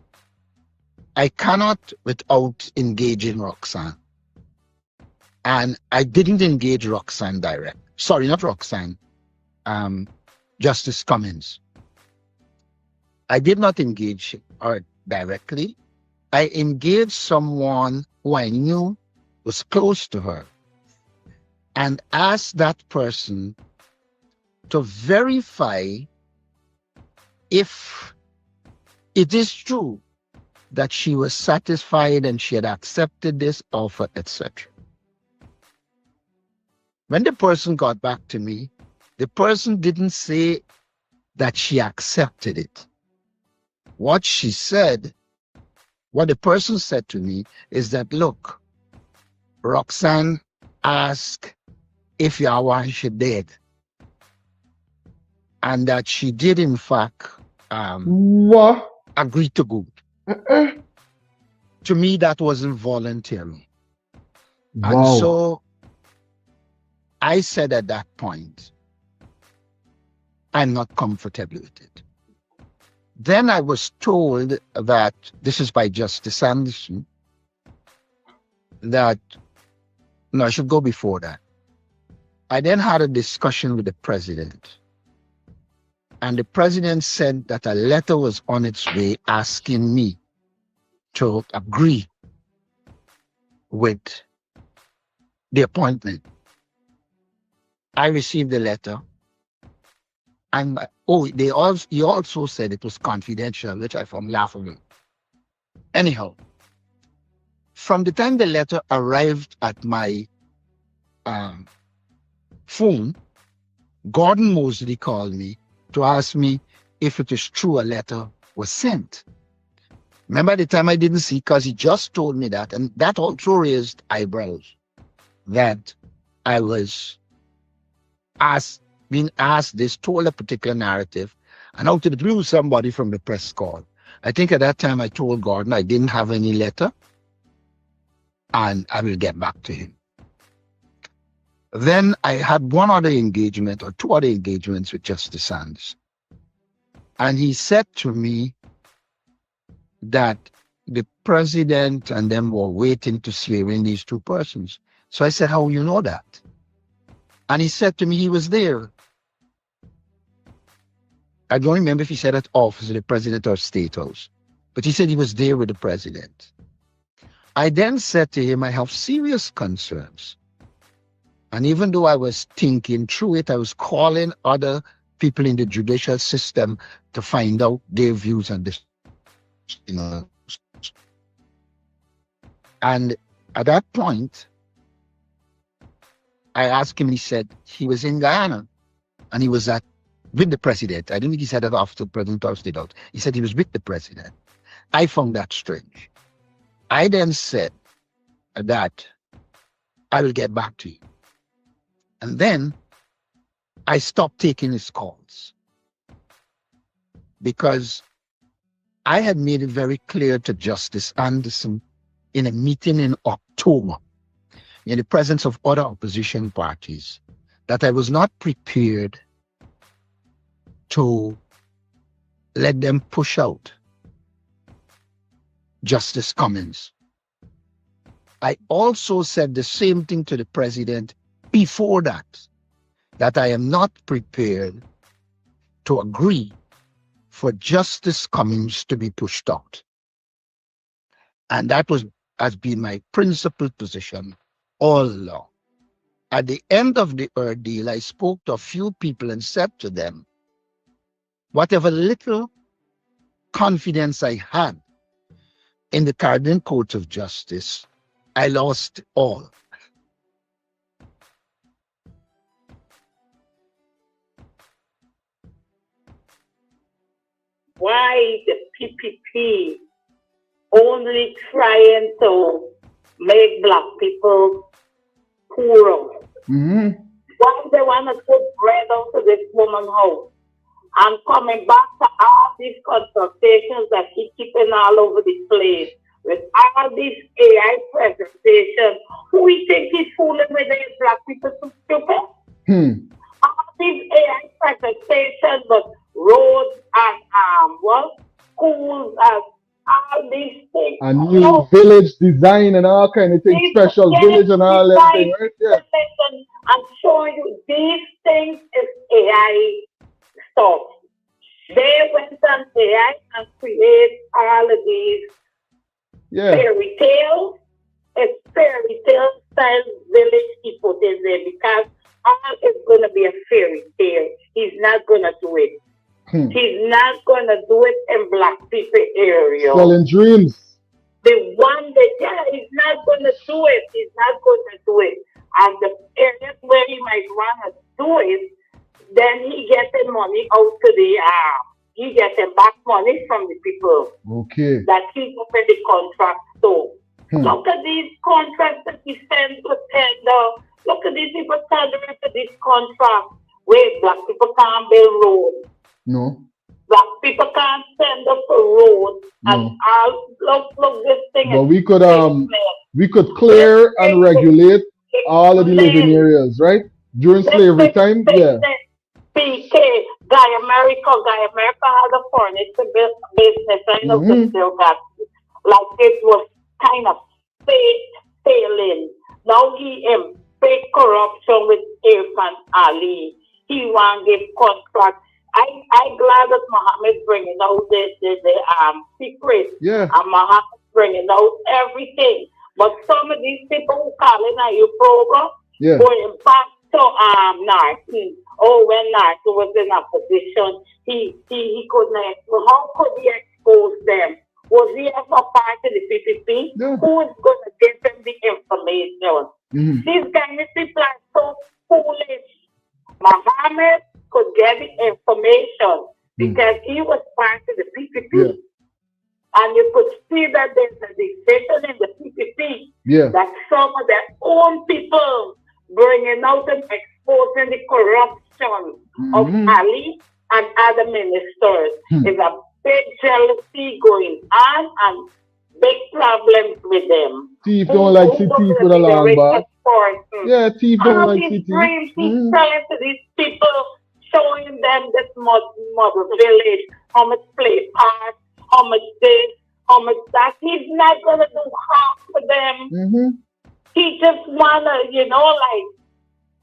I cannot without engaging Roxanne. And I didn't engage Roxanne direct. Sorry, not Roxanne. Justice Cummins. I did not engage her directly. I engaged someone who I knew was close to her and asked that person to verify if it is true that she was satisfied and she had accepted this offer, etc. When the person got back to me, the person didn't say that she accepted it. What the person said to me is that, look, Roxanne asked if Yawashi did, and that she did in fact agree to go. To me, that wasn't voluntary. Wow. And so I said at that point, I'm not comfortable with it. Then I was told that, this is by Justice Anderson, that, no, I should go before that. I then had a discussion with the president. And the president said that a letter was on its way asking me to agree with the appointment. I received the letter. And he also said it was confidential, which I found laughable. Anyhow, from the time the letter arrived at my phone, Gordon Mosley called me to ask me if it is true a letter was sent. Remember at the time I didn't see, because he just told me that, and that also raised eyebrows, that I was being asked this, told a particular narrative, and out of the blue somebody from the press called. I think at that time I told Gordon I didn't have any letter and I will get back to him. Then I had one other engagement or two other engagements with Justice Anderson. And he said to me that the president and them were waiting to swear in these two persons. So I said, how you know that? And he said to me he was there. I don't remember if he said at office of the president or State House, but he said he was there with the president. I then said to him, I have serious concerns. And even though I was thinking through it, I was calling other people in the judicial system to find out their views on this. And at that point, I asked him, and he said he was in Guyana and he was with the president. I don't think he said that after President or State House. He said he was with the president. I found that strange. I then said that I will get back to you. And then I stopped taking his calls because I had made it very clear to Justice Anderson in a meeting in October, in the presence of other opposition parties, that I was not prepared to let them push out Justice Cummins. I also said the same thing to the president before that I am not prepared to agree for Justice Cummins to be pushed out. And that has been my principal position all along. At the end of the ordeal, I spoke to a few people and said to them, whatever little confidence I had in the Caribbean Court of Justice, I lost all. Why the PPP only trying to make black people poorer? Why they want to put bread out to this woman's house? I'm coming back to all these consultations that keep keeping all over the place with all these AI presentations. Who we think is fooling with these black people so stupid? All these AI presentations, but roads and schools and all these things. A new village design and all kind of things, special village and all that thing, right? Yeah. I'm showing you these things is AI stuff. They went on AI and create all of these fairy tales. It's fairy tale style village he put in there because all is going to be a fairy tale. He's not going to do it. He's not going to do it in black people area. Selling dreams. The one that, he's not going to do it. He's not going to do it. And the areas where he might want to do it, then he getting money out to the, he getting back money from the people. Okay. That he opened the contract to. Look at these contracts that he sent to tender. Look at these people tendering for this contract where black people can't build roads. No. Black people can't send up a road and all look this thing. But we could clear and regulate all of the living areas, right? During slavery time, PK, America had a furniture business. I know they still got it. Like it was kind of failing. Now he big corruption with Irfan Ali. He want to give contract. I glad that Mohamed bringing out the secret. Yeah. And Mohamed bringing out everything. But some of these people who calling on your program, going back to Narcy. Oh, when Narcy was in a position, he couldn't. How could he expose them? Was he ever part of the PPP? Yeah. Who is going to give them the information? These guys people are so foolish. Mohamed could get the information because he was part of the PPP. Yeah. And you could see that there's a decision in the PPP that some of their own people bringing out and exposing the corruption of Ali and other ministers. There's a big jealousy going on and big problems with them. Thief don't like see thief with a long back. Yeah, thief don't like see thief. He's telling to these people, showing them this model village, how much play part, how much this, how much that. He's not going to do half for them. He just want to,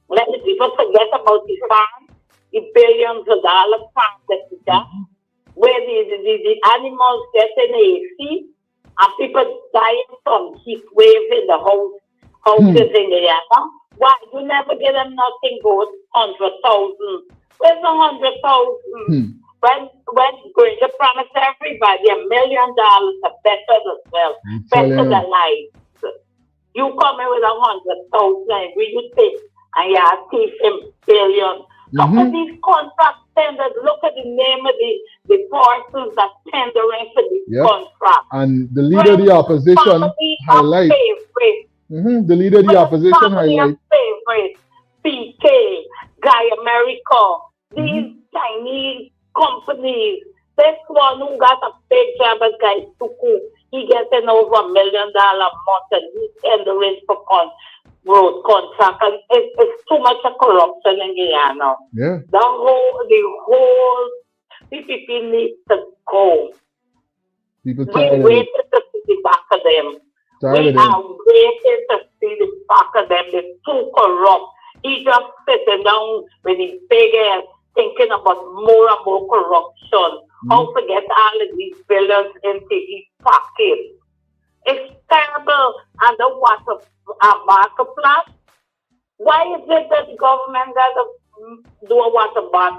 let the people forget about the farm, the billions of dollar farm that he got, where the animals get in AC, and people dying from heat waves in the houses in Guyana. Why? You never get them nothing good, 100,000. Where's the 100,000? When Granger promised everybody $1 million are better as well, better than life. You come in with 100,000, will you take and you are teaching billions? Look at these contract tenders. Look at the name of the persons that tendering for this contract. And the leader of the opposition highlight. The leader of the opposition highlight. Favorite. PK, Guy America, these Chinese companies. This one who got a big job as Guy Tuku, he getting over $1 million a month and he's tendering for road contract. And it's too much of corruption in Guyana. Yeah. The whole PPP needs to go. People We're waiting to see the back of them. We are waiting to see the back of them. They're too corrupt. He just sitting down with his big ass thinking about more and more corruption. How to get all of these billions into his pocket. It's terrible. And the water plan. Why is it that the government got to do a water plan?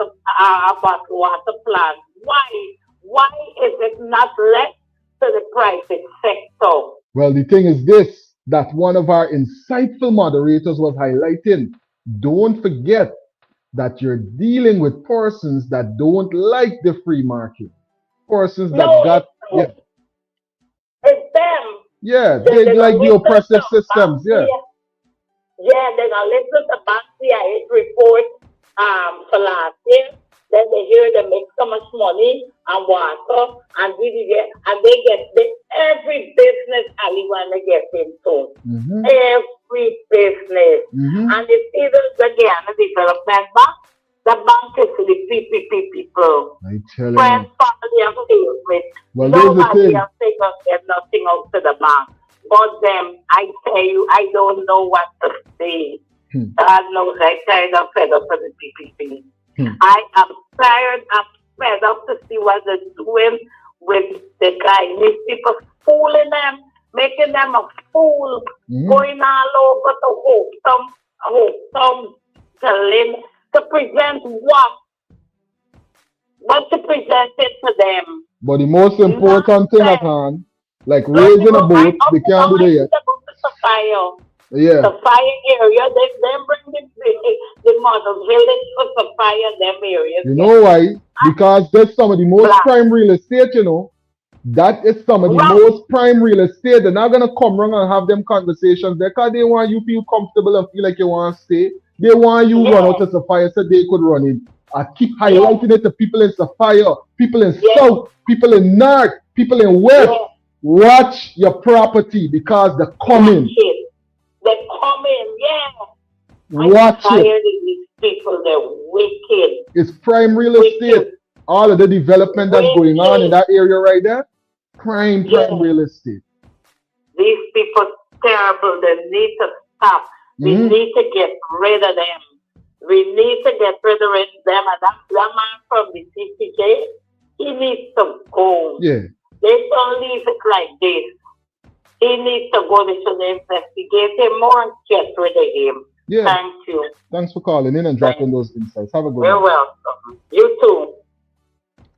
Why is it not left to the private sector? Well, the thing is this, that one of our insightful moderators was highlighting. Don't forget that you're dealing with persons that don't like the free market. Persons that it's them. Yeah, they like the oppressive systems. Yeah. Yeah, then I listen to back CIA report for last year. Then they hear they make so much money and water and they get every business anyone they get into. Every business. And it's either the Guyana Development Bank, the bank is for the PPP people. I tell you. Friends, family, and favorite. Well, nobody else they don't get nothing out to the bank. But them, I tell you, I don't know what to say. God knows I kind of fed up with the PPP. I am tired. I'm fed up to see what they're doing with the guy. These people fooling them, making them a fool, going all over to hope to present what? What to present it to them. But the most important thing at hand, like raising a boat, they can't do that yet. Yeah. The fire area, they bring the model village for the fire them areas. You know why? Because that's some of the most prime real estate, you know. That is some of the most prime real estate. They're not going to come around and have them conversations there because they want you to feel comfortable and feel like you want to stay. They want you run out of Sapphire so they could run in. I keep highlighting it to people in Sapphire, people in South, people in North, people in West. Watch your property because they're coming. They're coming, Watch it. people, they're wicked. It's prime real estate. All of the development that's going on in that area right there, prime real estate. These people terrible. They need to stop. We need to get rid of them. We need to get rid of them. And that man from the CCJ, he needs to go. Yeah. They don't leave it like this. He needs to go. They should investigate him more and get rid of him. Yeah. Thank you. Thanks for calling in and dropping those insights. Have a good one. You're welcome. You too.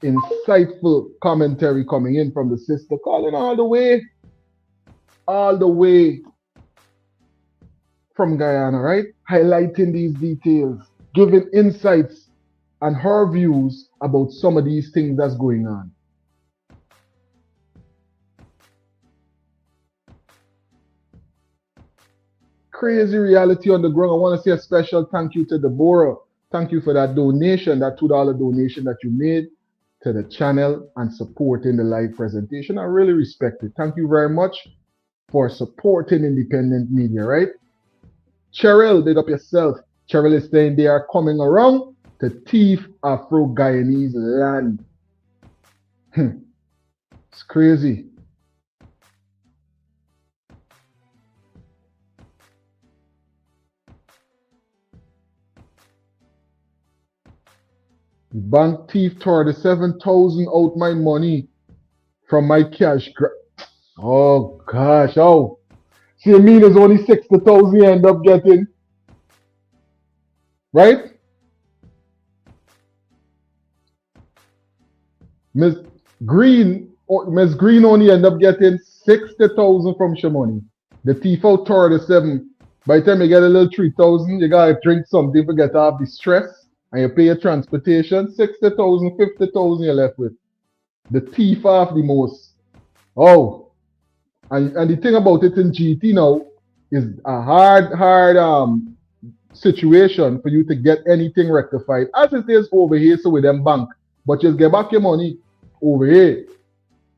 Insightful commentary coming in from the sister, calling all the way from Guyana, right? Highlighting these details, giving insights and her views about some of these things that's going on. Crazy reality on the ground. I want to say a special thank you to Deborah. Thank you for that donation, that $2 donation that you made to the channel and supporting the live presentation. I really respect it. Thank you very much for supporting independent media, right? Cheryl, big up yourself. Cheryl is saying they are coming around to thief Afro-Guyanese land. It's crazy. Bank thief tore the 7,000 out my money from my cash. Oh gosh, oh. See, you mean it's only 60,000 you end up getting? Right? Miss Green only end up getting 60,000 from your money. The thief out tore the 7. By the time you get a little 3,000, you gotta drink something to get off the stress. And you pay your transportation, 60,000, 50,000 you're left with. The thief off the most. Oh. And the thing about it in GT now is a hard situation for you to get anything rectified. As it is over here, so with them bank. But just get back your money over here.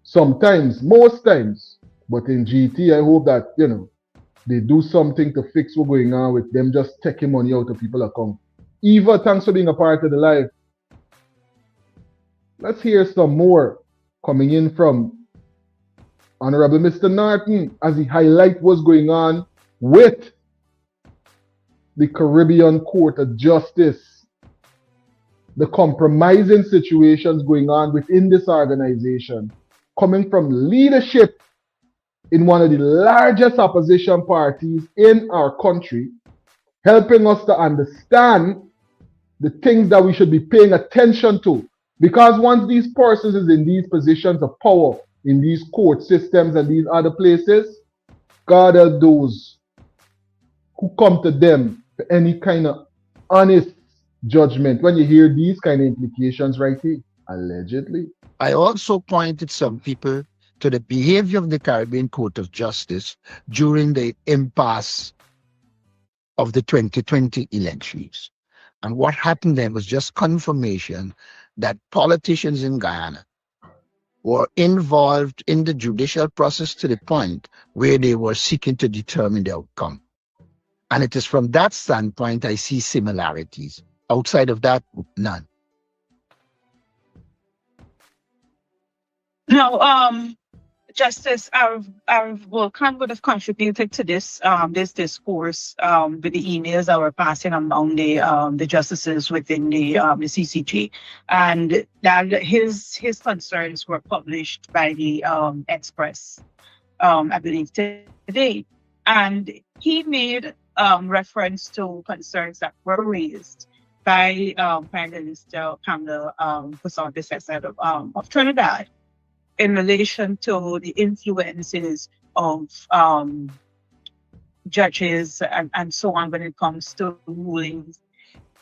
Sometimes, most times. But in GT, I hope that, you know, they do something to fix what's going on with them just taking money out of people's account. Eva, thanks for being a part of the live. Let's hear some more coming in from Honorable Mr. Norton as he highlights what's going on with the Caribbean Court of Justice, the compromising situations going on within this organization, coming from leadership in one of the largest opposition parties in our country, helping us to understand the things that we should be paying attention to. Because once these persons is in these positions of power, in these court systems and these other places, God help those who come to them for any kind of honest judgment. When you hear these kind of implications right here, allegedly. I also pointed some people to the behavior of the Caribbean Court of Justice during the impasse of the 2020 elections. And what happened then was just confirmation that politicians in Guyana were involved in the judicial process to the point where they were seeking to determine the outcome. And it is from that standpoint I see similarities. Outside of that, none. Now, Justice, our Vulcan would have contributed to this this discourse with the emails that were passing among the justices within the CCG, and that his concerns were published by the Express, I believe today, and he made reference to concerns that were raised by Prime Minister Pamela Kusonde of Trinidad, in relation to the influences of judges and so on when it comes to rulings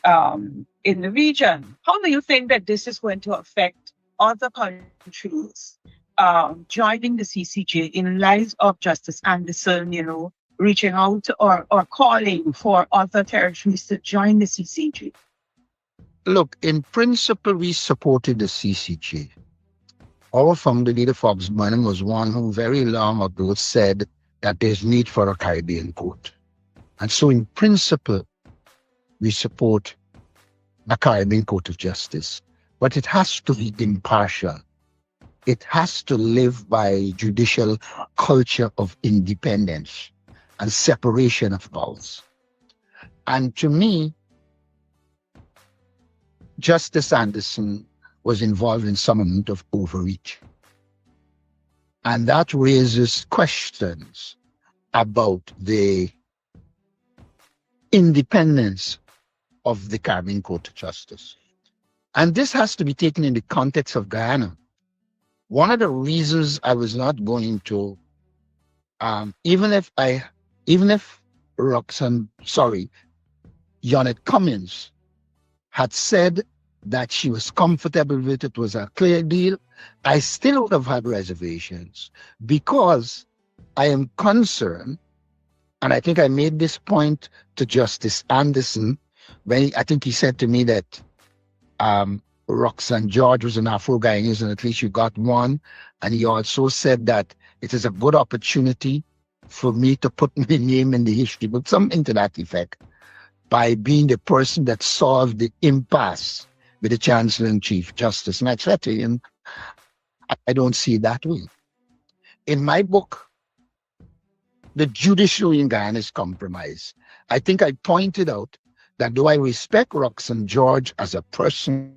in the region. How do you think that this is going to affect other countries joining the CCJ in light of Justice Anderson, you know, reaching out or calling for other territories to join the CCJ? Look, in principle, we supported the CCJ. Our founder, Leader Forbes Burnham, was one who very long ago said that there's need for a Caribbean court. And so in principle, we support a Caribbean Court of Justice, but it has to be impartial. It has to live by judicial culture of independence and separation of powers. And to me, Justice Anderson was involved in some amount of overreach. And that raises questions about the independence of the Caribbean Court of Justice. And this has to be taken in the context of Guyana. One of the reasons I was not going to, even if Janet Cummins had said that she was comfortable with it, was a clear deal, I still would have had reservations, because I am concerned, and I think I made this point to Justice Anderson when I think he said to me that Roxanne George was an Afro-Guyanese and at least you got one. And he also said that it is a good opportunity for me to put my name in the history book, something to that effect, by being the person that solved the impasse with the Chancellor and Chief Justice. And I said to him, I don't see it that way. In my book, The Judiciary in Guyana is Compromised, I think I pointed out that though I respect Roxanne George as a person,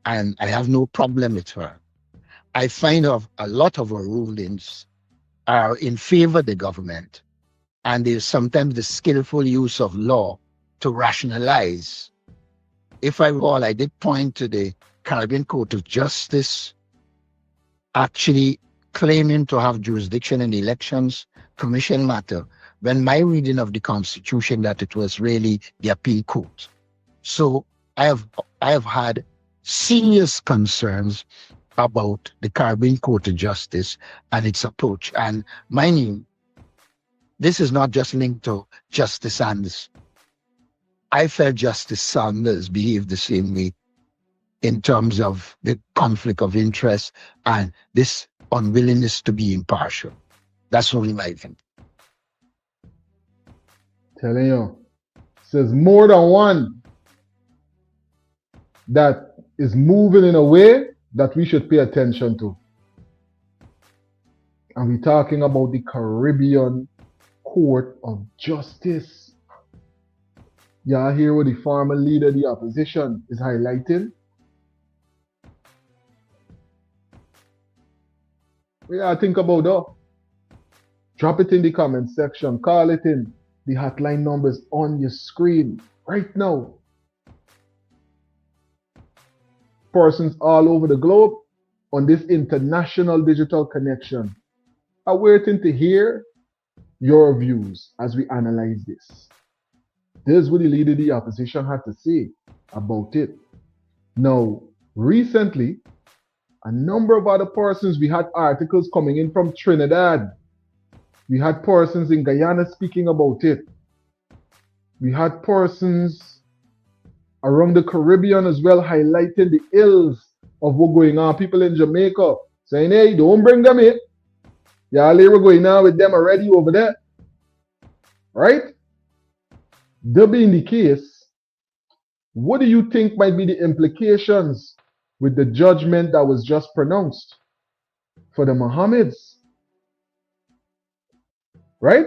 and I have no problem with her, I find a lot of her rulings are in favor of the government. And there's sometimes the skillful use of law to rationalize. If I recall, I did point to the Caribbean Court of Justice actually claiming to have jurisdiction in the elections commission matter, when my reading of the Constitution that it was really the appeal court. So I have had serious concerns about the Caribbean Court of Justice and its approach. And mind you, this is not just linked to Justice Sanders. I felt Justice Sanders behaved the same way in terms of the conflict of interest and this unwillingness to be impartial. That's only my thing. Telling you, there's more than one that is moving in a way that we should pay attention to. And we're talking about the Caribbean Court of Justice. Y'all hear what the former leader of the opposition is highlighting? What y'all think about that? Drop it in the comment section. Call it in. The hotline numbers on your screen right now. Persons all over the globe on this international digital connection are waiting to hear your views as we analyze this. This is what the leader of the opposition had to say about it. Now, recently, a number of other persons, we had articles coming in from Trinidad. We had persons in Guyana speaking about it. We had persons around the Caribbean as well highlighting the ills of what's going on. People in Jamaica saying, hey, don't bring them in. Y'all were going on with them already over there. Right? That being the case, what do you think might be the implications with the judgment that was just pronounced for the Mohammeds? Right?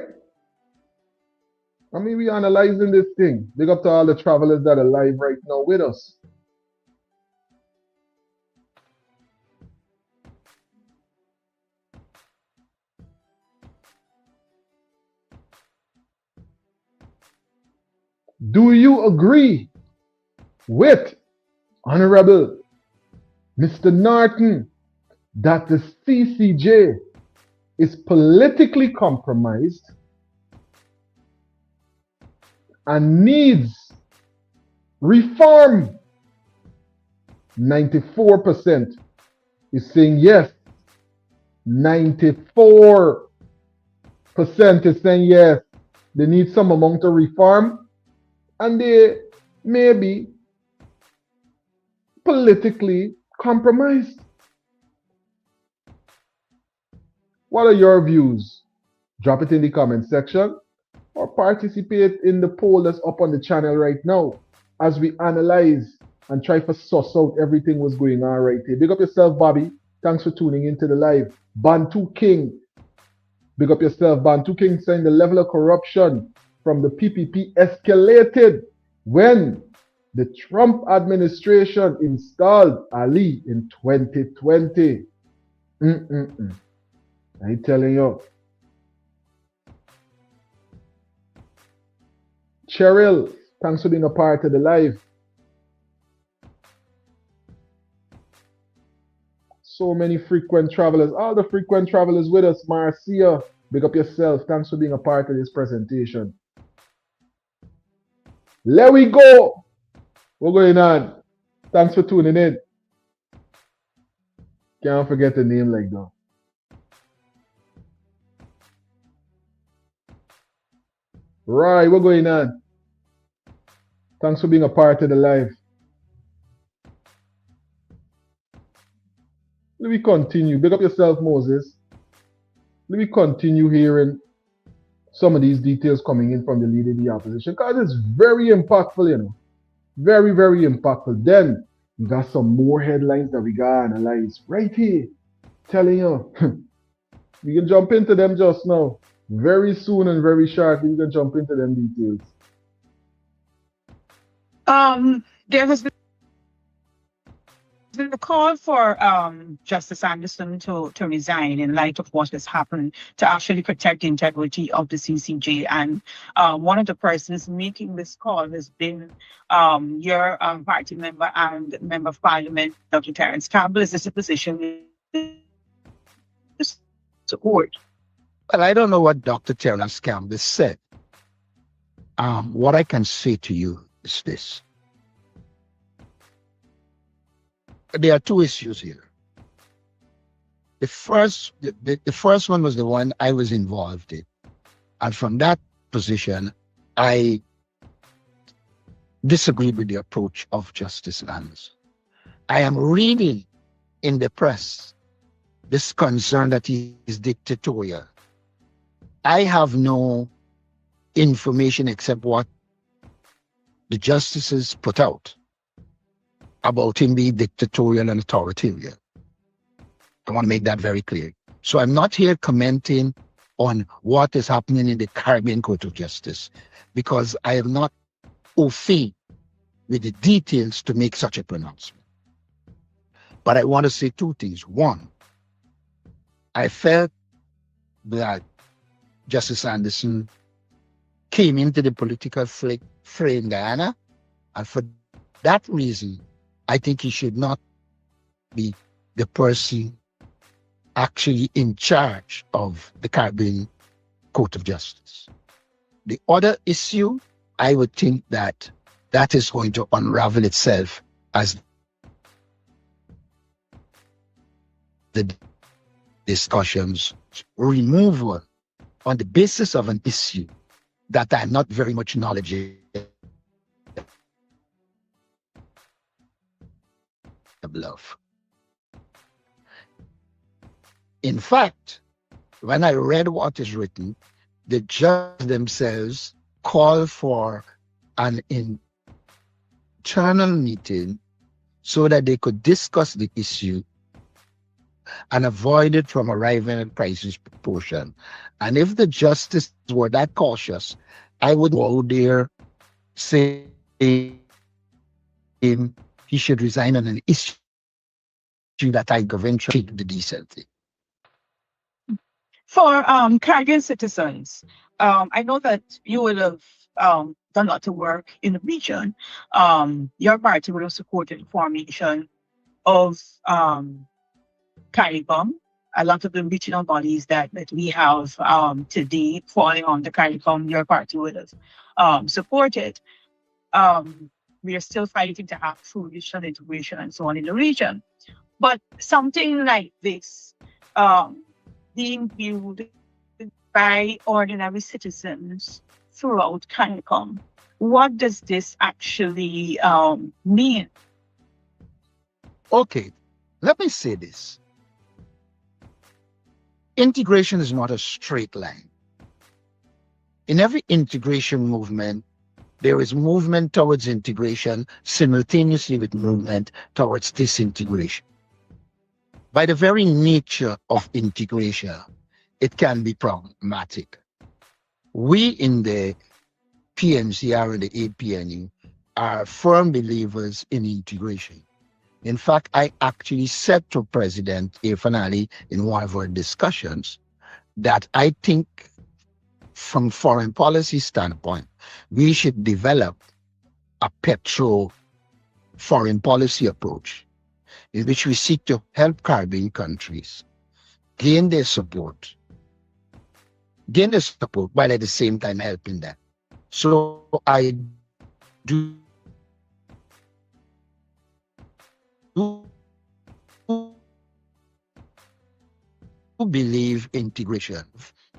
I mean, we're analyzing this thing. Big up to all the travelers that are live right now with us. Do you agree with Honorable Mr. Norton that the CCJ is politically compromised and needs reform? 94% is saying yes. 94% is saying yes. They need some amount of reform and they may be politically compromised. What are your views? Drop it in the comment section or participate in the poll that's up on the channel right now as we analyze and try to suss out everything was going on right here. Big up yourself, Bobby. Thanks for tuning into the live. Bantu King. Big up yourself, Bantu King, saying the level of corruption from the PPP escalated when the Trump administration installed Ali in 2020. I telling you. Cheryl, thanks for being a part of the live. So many frequent travelers. All the frequent travelers with us. Marcia, big up yourself. Thanks for being a part of this presentation. Let we go. What's going on? Thanks for tuning in. Can't forget the name like that. Right, what's going on? Thanks for being a part of the live. Let me continue. Big up yourself, Moses. Let me continue hearing some of these details coming in from the leader of the opposition, because it's very impactful, you know. Very, very impactful. Then we got some more headlines that we got to analyze right here. Telling you. We can jump into them just now. Very soon and very shortly, we can jump into them details. There has been a call for Justice Anderson to resign in light of what has happened, to actually protect the integrity of the CCJ. And one of the persons making this call has been your party member and member of parliament, Dr. Terence Campbell. Is this a position support? Well, I don't know what Dr. Terence Campbell said. What I can say to you is this. There are two issues here. The first one was the one I was involved in. And from that position, I disagree with the approach of Justice Anderson. I am reading in the press this concern that he is dictatorial. I have no information except what the justices put out about him being dictatorial and authoritarian. I want to make that very clear. So I'm not here commenting on what is happening in the Caribbean Court of Justice, because I am not au fait with the details to make such a pronouncement. But I want to say two things. One, I felt that Justice Anderson came into the political fray in Guyana, and for that reason, I think he should not be the person actually in charge of the Caribbean Court of Justice. The other issue, I would think that that is going to unravel itself as the discussions removal on the basis of an issue that I'm not very much knowledgeable of. In fact, when I read what is written, the judges themselves call for an internal meeting so that they could discuss the issue and avoid it from arriving at crisis proportion. And if the justices were that cautious, I would go there saying he should resign on an issue that I eventually the decency. For Caribbean citizens, I know that you will have done a lot of work in the region. Your party will have supported the formation of CARICOM, a lot of the regional bodies that we have today falling on the CARICOM, your party would have supported. We are still fighting to have full regional integration and so on in the region. But something like this being viewed by ordinary citizens throughout CARICOM, what does this actually mean? Okay, let me say this. Integration is not a straight line. In every integration movement, there is movement towards integration simultaneously with movement towards disintegration. By the very nature of integration, it can be problematic. We in the PNCR and the APNU are firm believers in integration. In fact, I actually said to President Irfan Ali in one of our discussions that I think from foreign policy standpoint, we should develop a petro foreign policy approach in which we seek to help Caribbean countries gain their support while at the same time helping them. So I do believe integration,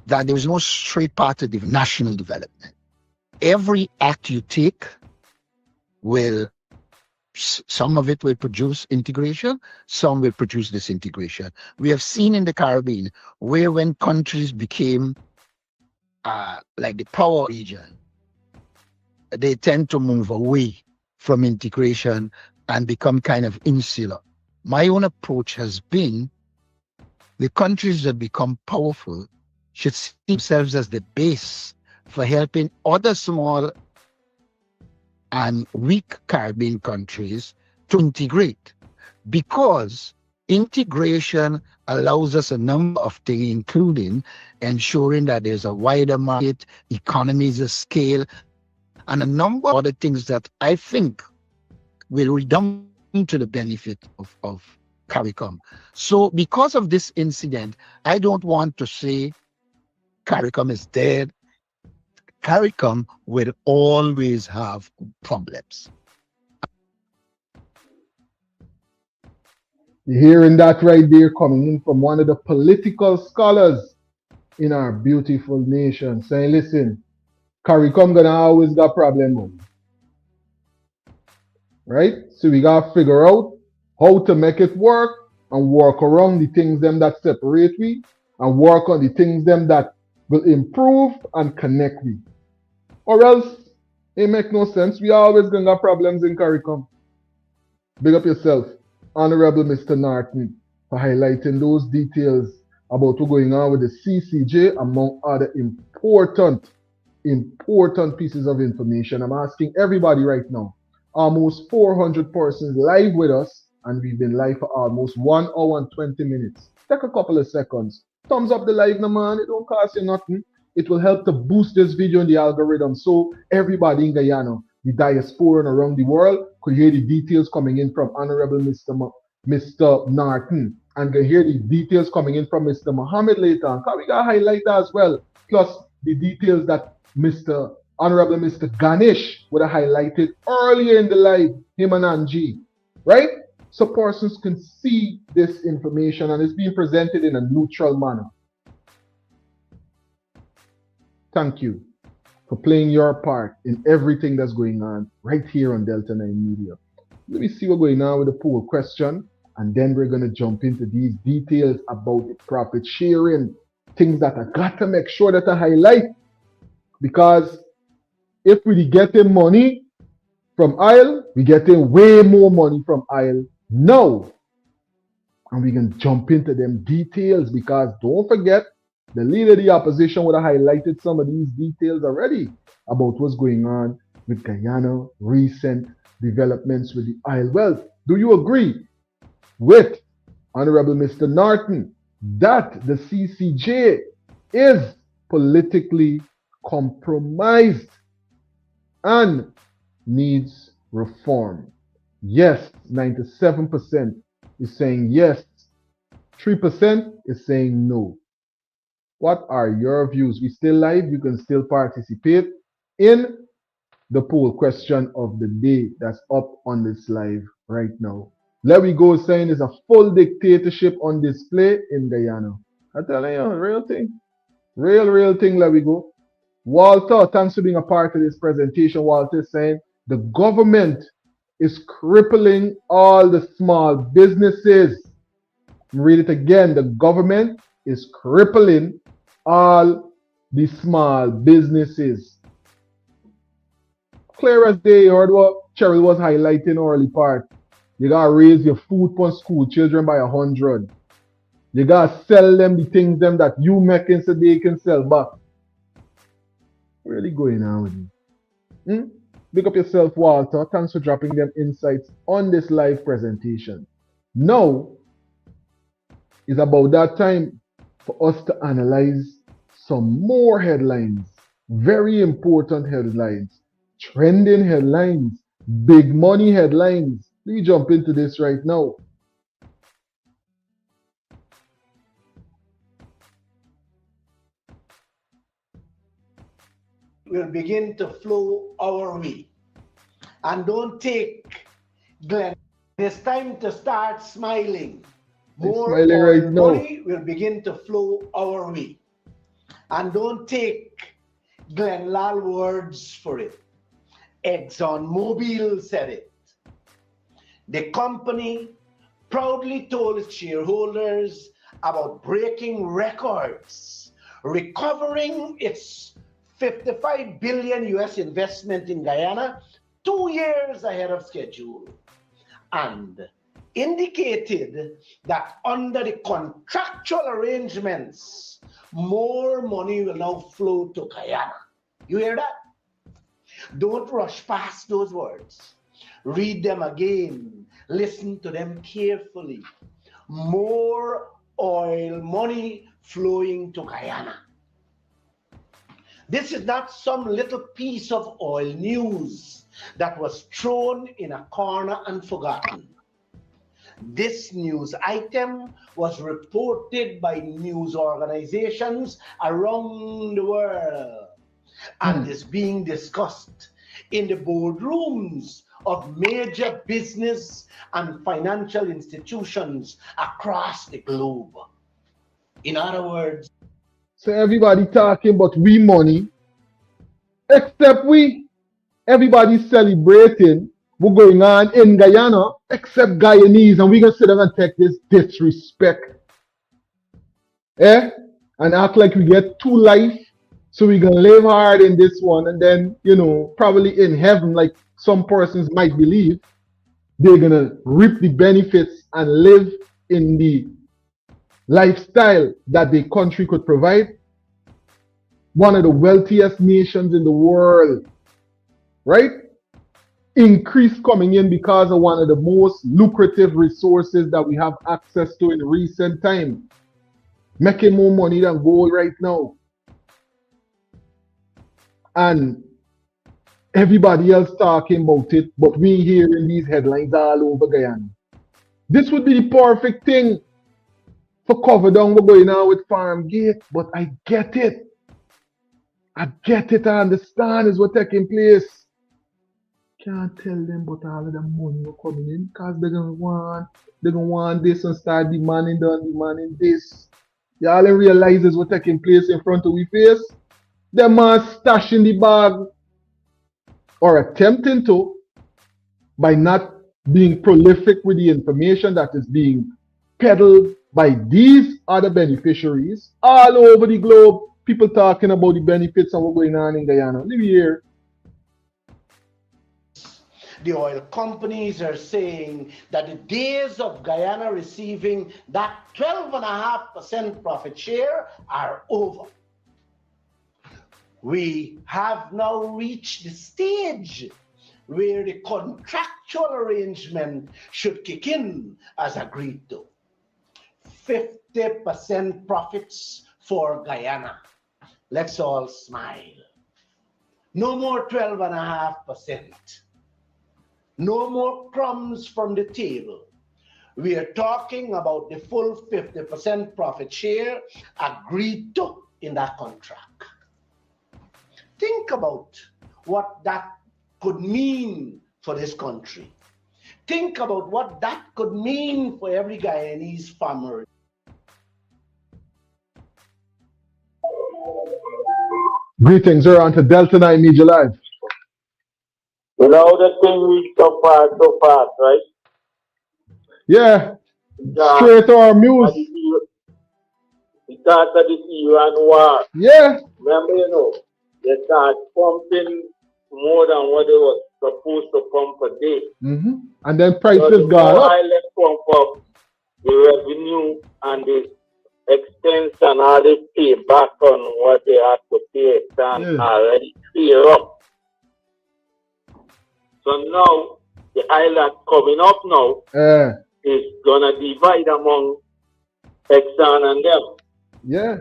that there is no straight path to national development. Every act you take some of it will produce integration, some will produce disintegration. We have seen in the Caribbean where when countries became like the power region, they tend to move away from integration and become kind of insular. My own approach has been the countries that become powerful should see themselves as the base for helping other small and weak Caribbean countries to integrate, because integration allows us a number of things, including ensuring that there's a wider market, economies of scale, and a number of other things that I think will redound to the benefit of CARICOM. So because of this incident, I don't want to say CARICOM is dead. CARICOM will always have problems. You're hearing that right there coming in from one of the political scholars in our beautiful nation, saying, listen, CARICOM gonna always got problem. Right? So we gotta figure out how to make it work and work around the things them that separate we and work on the things them that will improve and connect we. Or else it make no sense. We always gonna have problems in CARICOM. Big up yourself, Honorable Mr. Norton, for highlighting those details about what's going on with the CCJ, among other important pieces of information. I'm asking everybody right now, almost 400 persons live with us, and we've been live for almost 1 hour and 20 minutes. Take a couple of seconds. Thumbs up the live, no man. It don't cost you nothing. It will help to boost this video in the algorithm so everybody in Guyana, the diaspora and around the world could hear the details coming in from Honorable Mr. Norton, and can hear the details coming in from Mr. Mohamed later on. We got to highlight that as well. Plus the details that Honorable Mr. Ganesh would have highlighted earlier in the live, him and Angie, right? So persons can see this information and it's being presented in a neutral manner. Thank you for playing your part in everything that's going on right here on Delta9 Media. Let me see what's going on with the poll question, and then we're going to jump into these details about the profit sharing, things that I got to make sure that I highlight. Because if we getting money from oil, we getting way more money from oil now. And we can jump into them details, because don't forget, the leader of the opposition would have highlighted some of these details already about what's going on with Guyana, recent developments with the oil wealth. Do you agree with Honorable Mr. Norton that the CCJ is politically compromised and needs reform? Yes, 97% is saying yes. 3% is saying no. What are your views? We still live. You can still participate in the poll question of the day that's up on this live right now. Let me go saying there's a full dictatorship on display in Guyana. I tell you, real thing. Real thing, let me go. Walter, thanks for being a part of this presentation. Walter is saying the government is crippling all the small businesses. Read it again. The government is crippling all the small businesses. Clear as day, you heard what Cheryl was highlighting early part. You gotta raise your food for school children by 100. You gotta sell them the things them that you making so they can sell back. Really going on with you. Pick up yourself, Walter. Thanks for dropping them insights on this live presentation. Now is about that time for us to analyze some more headlines. Very important headlines. Trending headlines. Big money headlines. Let me jump into this right now. Will begin to flow our way. And don't take Glenn. It's time to start smiling. More right money will begin to flow our way. And don't take Glenn Lal words for it. ExxonMobil said it. The company proudly told its shareholders about breaking records, recovering its 55 billion US investment in Guyana 2 years ahead of schedule, and indicated that under the contractual arrangements, more money will now flow to Guyana. You hear that? Don't rush past those words. Read them again. Listen to them carefully. More oil money flowing to Guyana. This is not some little piece of oil news that was thrown in a corner and forgotten. This news item was reported by news organizations around the world and is being discussed in the boardrooms of major business and financial institutions across the globe. In other words, so everybody talking about we money, except we. Everybody's celebrating what's going on in Guyana, except Guyanese, and we're gonna sit down and take this disrespect. And act like we get 2 life, so we're gonna live hard in this one, and then, probably in heaven, like some persons might believe, they're gonna reap the benefits and live in the lifestyle that the country could provide. One of the wealthiest nations in the world, right? Increase coming in because of one of the most lucrative resources that we have access to in recent time. Making more money than gold right now. And everybody else talking about it, but we hearing these headlines all over Guyana. This would be the perfect thing for cover down what's going on with Farm Gate, but I get it. I understand is what's taking place. Can't tell them but all of the money are coming in because they're gonna want this and start demanding this. Y'all realize what's taking place in front of we face? Them are stashing the bag or attempting to by not being prolific with the information that is being peddled by these other beneficiaries all over the globe. People talking about the benefits of what's going on in Guyana. Live here. The oil companies are saying that the days of Guyana receiving that 12.5% profit share are over. We have now reached the stage where the contractual arrangement should kick in as agreed to. 50% profits for Guyana. Let's all smile. No more 12.5%. No more crumbs from the table. We are talking about the full 50% profit share agreed to in that contract. Think about what that could mean for this country. Think about what that could mean for every Guyanese farmer. Greetings, we're on to Delta9 Media Live. You know the thing we so fast, right? Yeah. Straight to our muse. We start of the Iran war. Yeah. Remember, you know, they start pumping more than what they was supposed to pump a day. And then prices so gone up. Island pump up the revenue and the expense and how they pay back on what they have to pay and already clear up. So now the island coming up now is gonna divide among Exxon and them. Yeah.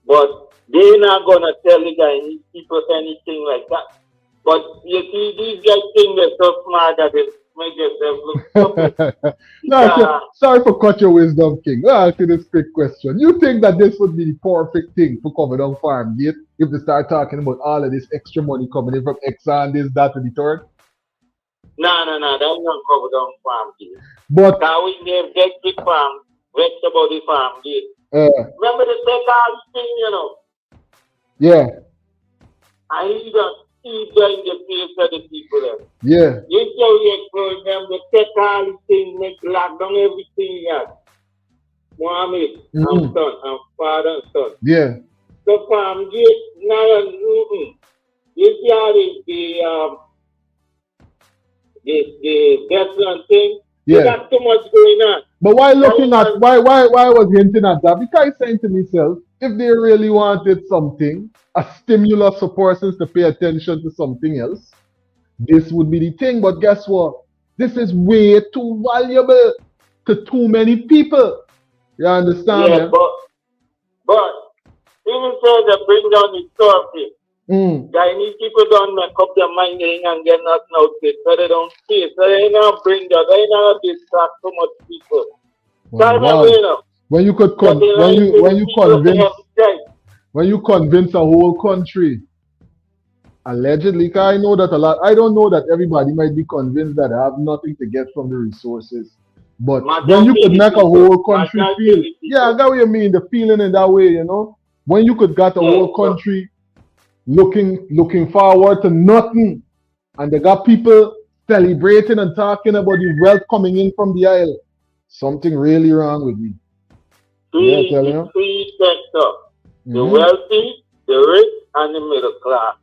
But they're not gonna tell the Guyanese people anything like that. But you see, these guys think they're so smart that they make yourself look stupid. Sorry for cut your wisdom, King. I'll ask you this quick question. You think that this would be the perfect thing for coming on farm gate if they start talking about all of this extra money coming in from Exxon, this, that, and the third? No, that's not covered on farm gate. But now we name get farm, vegetable the farm gate. Remember the take thing, you know? Yeah. I either see them in the face of the people there. Yeah. You tell you expose them, the take thing, make lock down everything else. Mohamed, and son, and father and son. Yeah. The farm gate, now, you see how the veteran thing? Yeah. Got too much going on. But why looking at why I was hinting at that? Because I saying to myself, if they really wanted something, a stimulus for persons to pay attention to something else, this would be the thing. But guess what? This is way too valuable to too many people. You understand? Yeah, but even so they bring down the story. Guyanese people don't make up their mind and get nothing out of it, so they don't pay. So they not bring that, they not distract so much people. Wow. When you could when you convince a whole country, allegedly, because I know that a lot. I don't know that everybody might be convinced that they have nothing to get from the resources. But when you could make a whole country feel, I got what you mean, the feeling in that way, you know. When you could get a whole country looking forward to nothing, and they got people celebrating and talking about the wealth coming in from the isle. Something really wrong with me. Three sectors. The wealthy, the rich, and the middle class.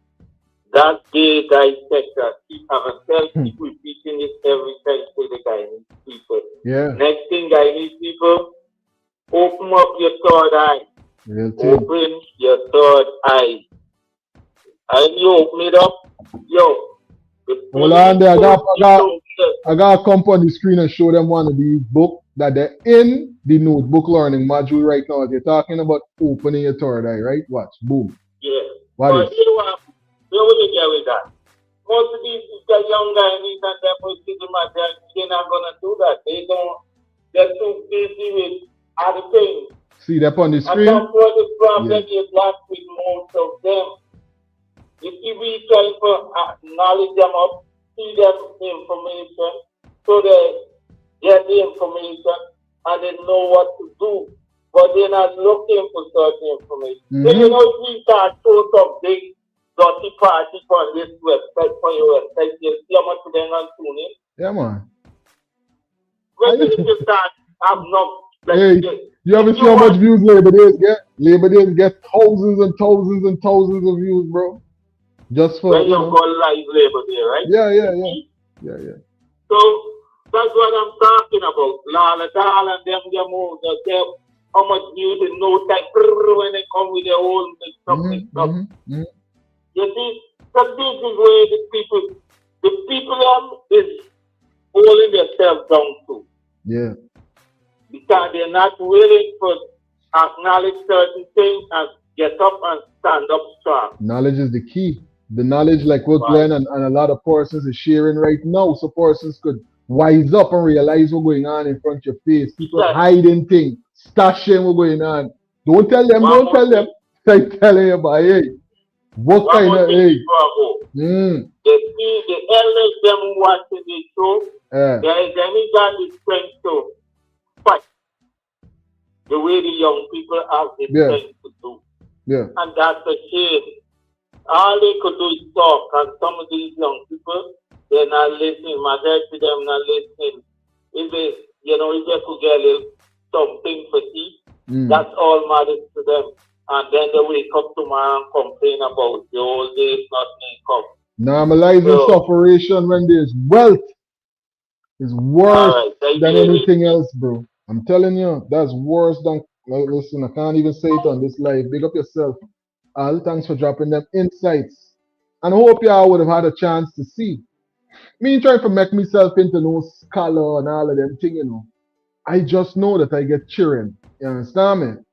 That's the guy sector. Keep repeating this every time to the Guyanese people. Yeah. Next thing, Guyanese people, open up your third eye. Open your third eye. And you open it up, hold on there. I got to come on the screen and show them one of these books that they're in the notebook learning module right now. They're talking about opening your third eye, right? Watch. Boom. Yeah. What is? Where would you get with that? Most of these young Guyanese and them will see the matter, they're not going to do that. They're too busy with other things. See that on the screen? And that's what the problem is like with most of them. You see, we try to acknowledge them up, see them information, so they get the information and they know what to do. But they're not looking for certain information. So you know, if we start show some big dirty party on this website, for your website, you'll see how much they're going to tune in. Yeah, man. When you start have no you ever see how much views Labor Days get? Labor Days get thousands and thousands and thousands of views, bro. Just for when you go live Labor Day, right? Yeah. So that's what I'm talking about. Lala Dal and them move how much views in no time when they come with their own stuff. You see, so this is where the people is holding themselves down too. Yeah. Because they're not willing to acknowledge certain things and get up and stand up strong. Knowledge is the key. The knowledge, like what Glenn and a lot of persons is sharing right now, so persons could wise up and realize what's going on in front of your face. People hiding things, stashing what's going on. Don't tell them. I'm telling you, but hey, what kind of hey? The elders them watching the show. There is any got the strength to fight the way the young people have the strength to do. Yeah. And that's a shame. All they could do is talk, and some of these young people, they're not listening. Majority of them not listening. If they could get a little something for tea, That's all matters to them. And then they wake up tomorrow and complain about the whole day not income. Normalizing sufferation when there's wealth is worse than anything else, bro. I'm telling you, that's worse than. Listen, I can't even say it on this live. Big up yourself. Thanks for dropping them insights. And I hope y'all would have had a chance to see. Me trying to make myself into no scholar and all of them thing, I just know that I get cheering. You understand me?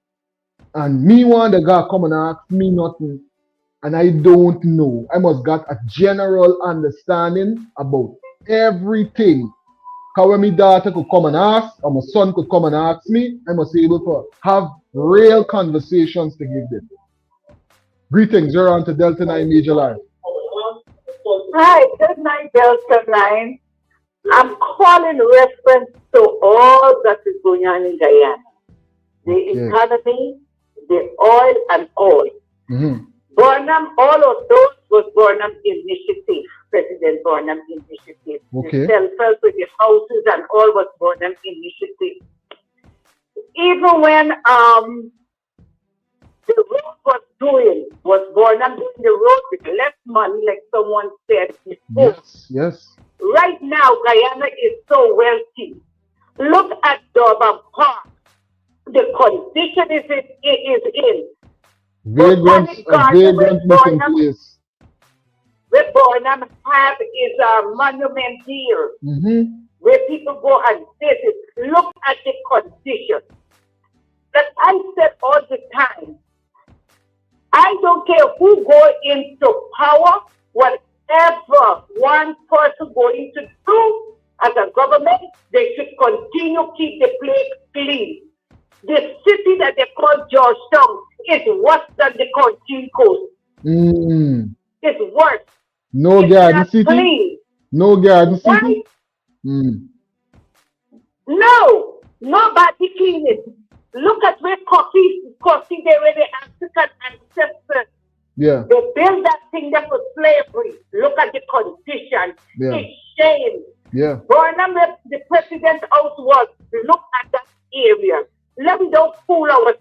And me want the guy come and ask me nothing, and I don't know. I must got a general understanding about everything. How when my daughter could come and ask, or my son could come and ask me, I must be able to have real conversations to give them. Greetings, you're on to Delta9 Media Live. Hi, good night, Delta9. I'm calling reference to all that is going on in Guyana. The economy, the oil and all. Burnham, all of those was Burnham Initiative, President Burnham Initiative. The self-help with the houses and all was Burnham Initiative. Even when the road was Burnham doing the road with less money, like someone said before. Yes. Right now, Guyana is so wealthy. Look at Durban Park. The condition it is in. Vagrant missing place. Where Burnham have is a monument here. Where people go and visit. Look at the condition. That I said all the time. I don't care who go into power, whatever one person going to do as a government, they should continue keep the place clean. The city that they call Georgetown is worse than the Conchine Coast. It's worse. No garden city? Clean. No garden city? No, nobody clean it. Look at where coffee they were the African ancestors. Yeah. They built that thing there for slavery. Look at the condition. Yeah. It's shame. Yeah. Burnham, the president's house was, look at that area. Let me don't fool ourselves.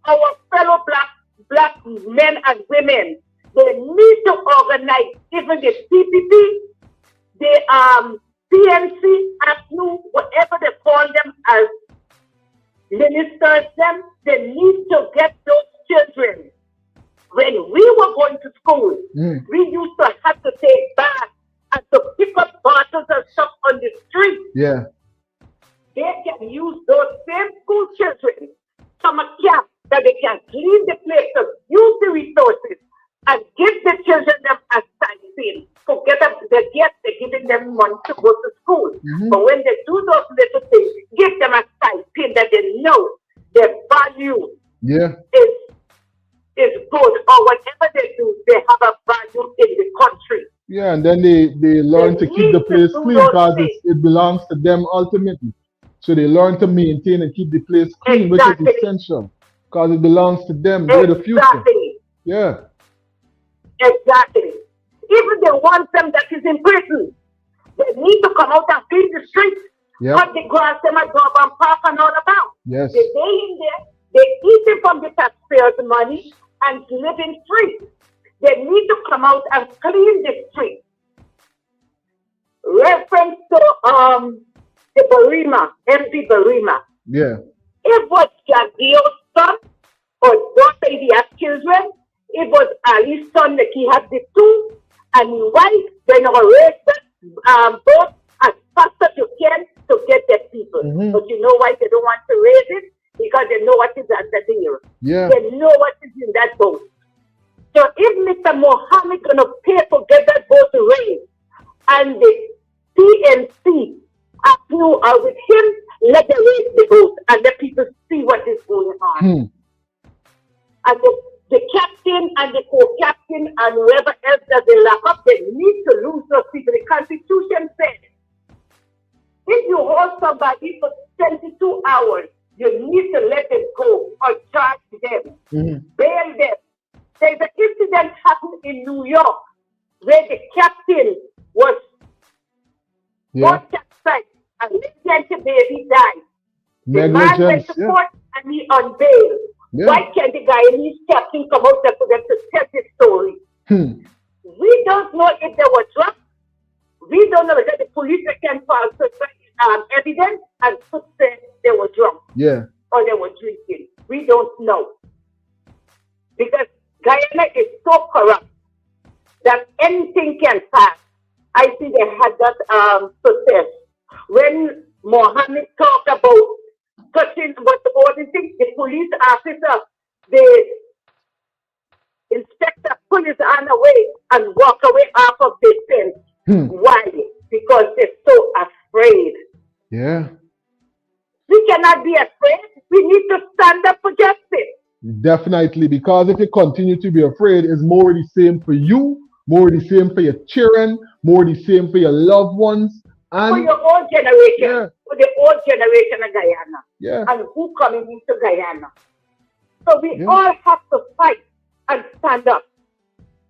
Our fellow black men and women, they need to organize even the PPP, the PNC, APNU, whatever they call them as ministers, they need to get those children. When we were going to school, we used to have to take baths and to pick up bottles and stuff on the street. Yeah. They can use those same school children, summer camp, that they can clean the places, use the resources, and give the children them a stipend. Forget about the gifts, they're giving them money to go to school. But when they do those little things, give them a stipend that they know their value is good, or whatever they do, they have a value in the country. Yeah, and then they learn to keep the place clean because it belongs to them ultimately. So they learn to maintain and keep the place clean, which is essential because it belongs to them. They're the future. Yeah. Exactly. Even the ones them that is in prison, they need to come out and clean the streets, cut the grass, them at Durban Park and all about. Yes. They in there, they eating from the taxpayers' money and living free. They need to come out and clean the streets. Reference to the Barima, MV Barima. Yeah. It was Jagio's son or daughter he had children. It was Ali's son that he had the two, and his wife, they now raised them both as fast as you can to get their people. But you know why they don't want to raise it? Because they know what is under there. Yeah. They know what is in that boat. So if Mr. Mohamed gonna pay to get that boat raised, and the PNC are with him, let them raise the boat and let people see what is going on. And the captain and the co-captain and whoever else that they lock up, they need to lose those people. The Constitution says, if you hold somebody for 22 hours, you need to let them go or charge them, bail them. There's an incident happened in New York where the captain was capsized and the baby died. The man went to court and he on bail. Yeah. Why can't the Guyanese captain come out there for them to tell his story? We don't know if they were drunk. We don't know whether the police can falsify evidence and put say they were drunk. Yeah. Or they were drinking. We don't know. Because Guyana is so corrupt that anything can pass. I see they had that success. When Mohamed talked about touching about all the things, the police officer, the inspector pull his hand away and walk away off of the fence. Why? Because they're so afraid. Yeah. We cannot be afraid. We need to stand up for justice. Definitely, because if you continue to be afraid, it's more the same for you, more the same for your children, more the same for your loved ones. And for your own generation, for the old generation of Guyana. Yeah. And who coming into Guyana. So we all have to fight and stand up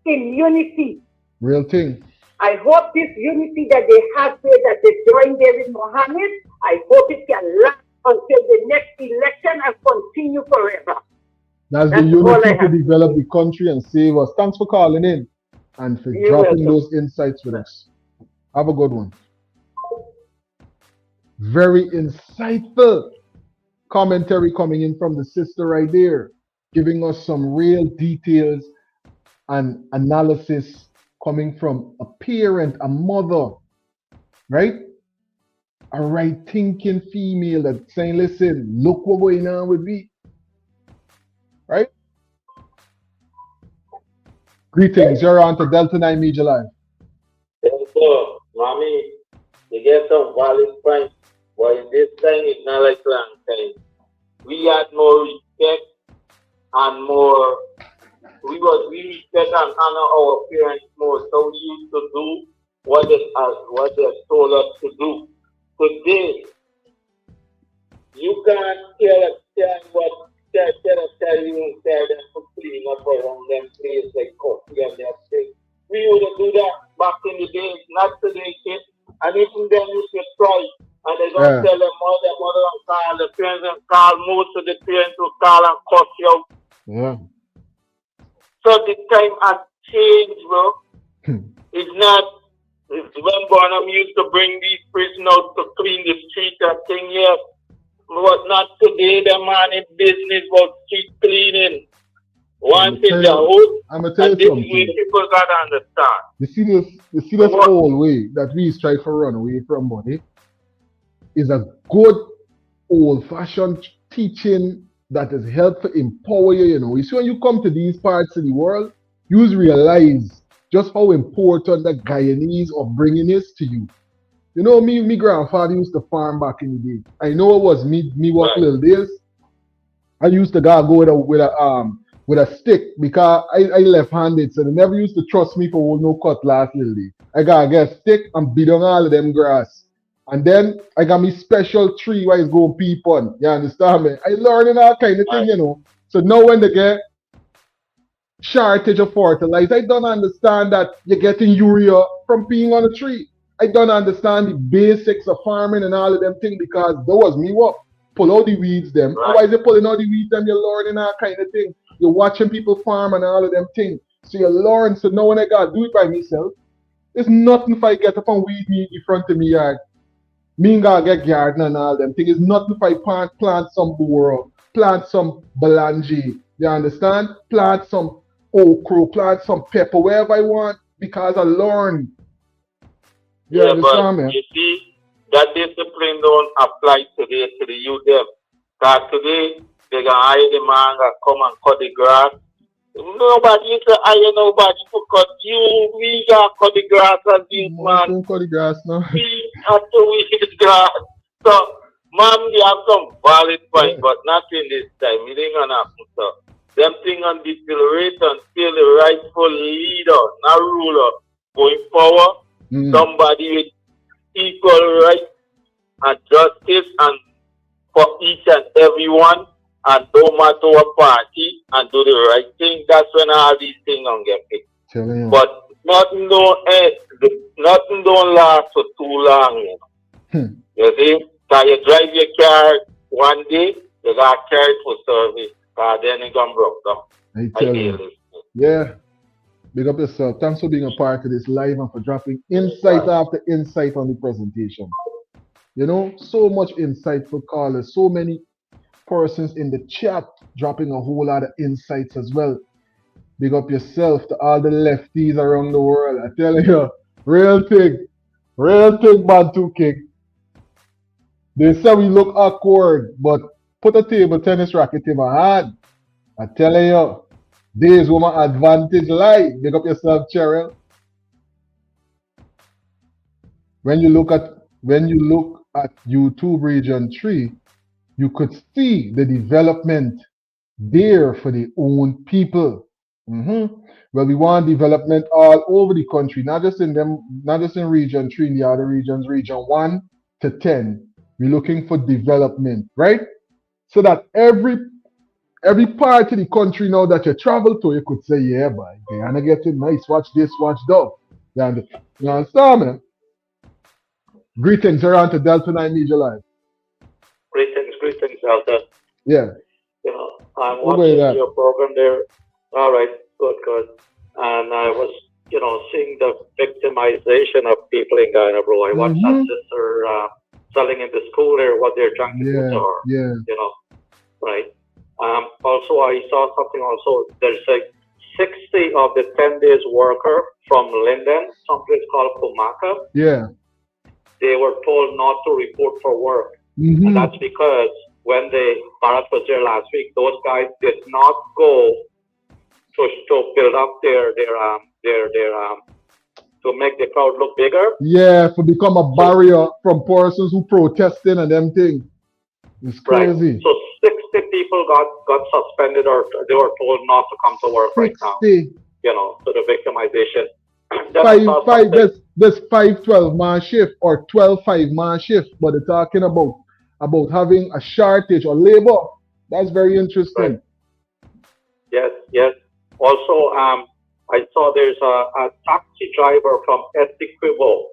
in unity. Real thing. I hope this unity that they have there, that they join there with Mohamed, I hope it can last until the next election and continue forever. That's the unity to develop the country and save us. Thanks for calling in and for dropping those insights with us. Have a good one. Very insightful commentary coming in from the sister right there, giving us some real details and analysis coming from a parent, a mother, right? A right thinking female that's saying, listen, look what's going on with me. Right? Greetings, you're on to Delta9 Media Live. So, mommy, you get some valid points, but in this time it's not like long time. We had more respect and more, we respect and honor our parents more, so we used to do what they told us to do. Today, you can't tell what tell you and tell them to clean up around them places like coffee and that thing. We would do that back in the days, not today, kid. And even then you should try. And they don't tell their mother and call the parents and call most of the parents will call and cuss you out. Yeah. So the time has changed, bro. It's not when Bonham used to bring these prisoners out to clean the street and thing, yes. But not today, the man in business about street cleaning. One thing the hood, I'm tell and you this something. way people gotta understand. You see this old way that we strive to run away from money is a good old-fashioned teaching that has helped to empower you, you know. You see, when you come to these parts of the world, you realize just how important the Guyanese upbringing is to you. You know, me grandfather used to farm back in the day. I know it was me work little days. I used to go with a stick because I left-handed, so they never used to trust me for hold no cutlass little day. I gotta get a stick and beat on all of them grass. And then I got me special tree where it's going peep on. You understand me? I learning all kind of thing, you know. So now when they get shortage of fertilizer, I don't understand that you're getting urea from being on a tree. I don't understand the basics of farming and all of them things because that was me what pull out the weeds them. Why is it pulling out the weeds them? You're learning all kind of thing. You're watching people farm and all of them things. So you learn. So now when I gotta do it by myself, there's nothing if I get up and weed me in front of me yard. Me and gotta get garden and all them things. It's nothing if I plant some burro, plant some belangi. You understand? Plant some okra, plant some pepper, wherever I want because I learn. You understand, man? You see, that discipline don't apply today to the youth them. Because today, they can hire the man that come and cut the grass. Nobody used to hire nobody to cut you. We got cut the grass and this man. Don't cut the grass now. We have to weed the grass. So, mom, they have some valid points, but not in this time. It ain't gonna happen, so. Them thing on decelerate until the rightful leader, not ruler, going forward. Somebody with equal rights and justice and for each and everyone and no matter what party and do the right thing. That's when all these things don't get fixed. But nothing don't last for too long, you know. You see, can you drive your car one day, They got carried for service. Then it got broke down. I tell you. Yeah. Big up yourself. Thanks for being a part of this live and for dropping insight after insight on the presentation. You know, so much insightful callers, so many persons in the chat dropping a whole lot of insights as well. Big up yourself to all the lefties around the world. I tell you, real thing, Bantu King. They say we look awkward, but put a table tennis racket in my hand. I tell you, there's where my advantage lie. Big up yourself, Cheryl. When you look at YouTube Region 3, you could see the development there for the own people. Well, we want development all over the country, not just in Region 3, in the other regions, Region 1 to 10. We're looking for development, right? So that every part of the country now that you travel to, you could say, yeah, boy, Guyana getting nice, watch this, watch that. You understand, man? Greetings, you're on to Delta9 Media Live. Greetings, Delta. Yeah. You know, I'm watching your program there. All right, good. And I was, you know, seeing the victimization of people in Guyana, bro. I watched that sister selling in the school there what their junk foods are. Yeah. You know, right. Also, I saw something also. There's like 60 of the 10 days worker from Linden, someplace called Kumaka. Yeah. They were told not to report for work. And that's because when Bharat was there last week, those guys did not go to build up their to make the crowd look bigger. Yeah, to become a barrier from persons who protesting and them things. It's crazy. Right. So 60 people got suspended or they were told not to come to work 60. Right now. You know, so the victimization. There's 5 12-man shift or 12 5-man shift, but they're talking about having a shortage or labor. That's very interesting. Right. Yes. Also, I saw there's a taxi driver from Essequibo.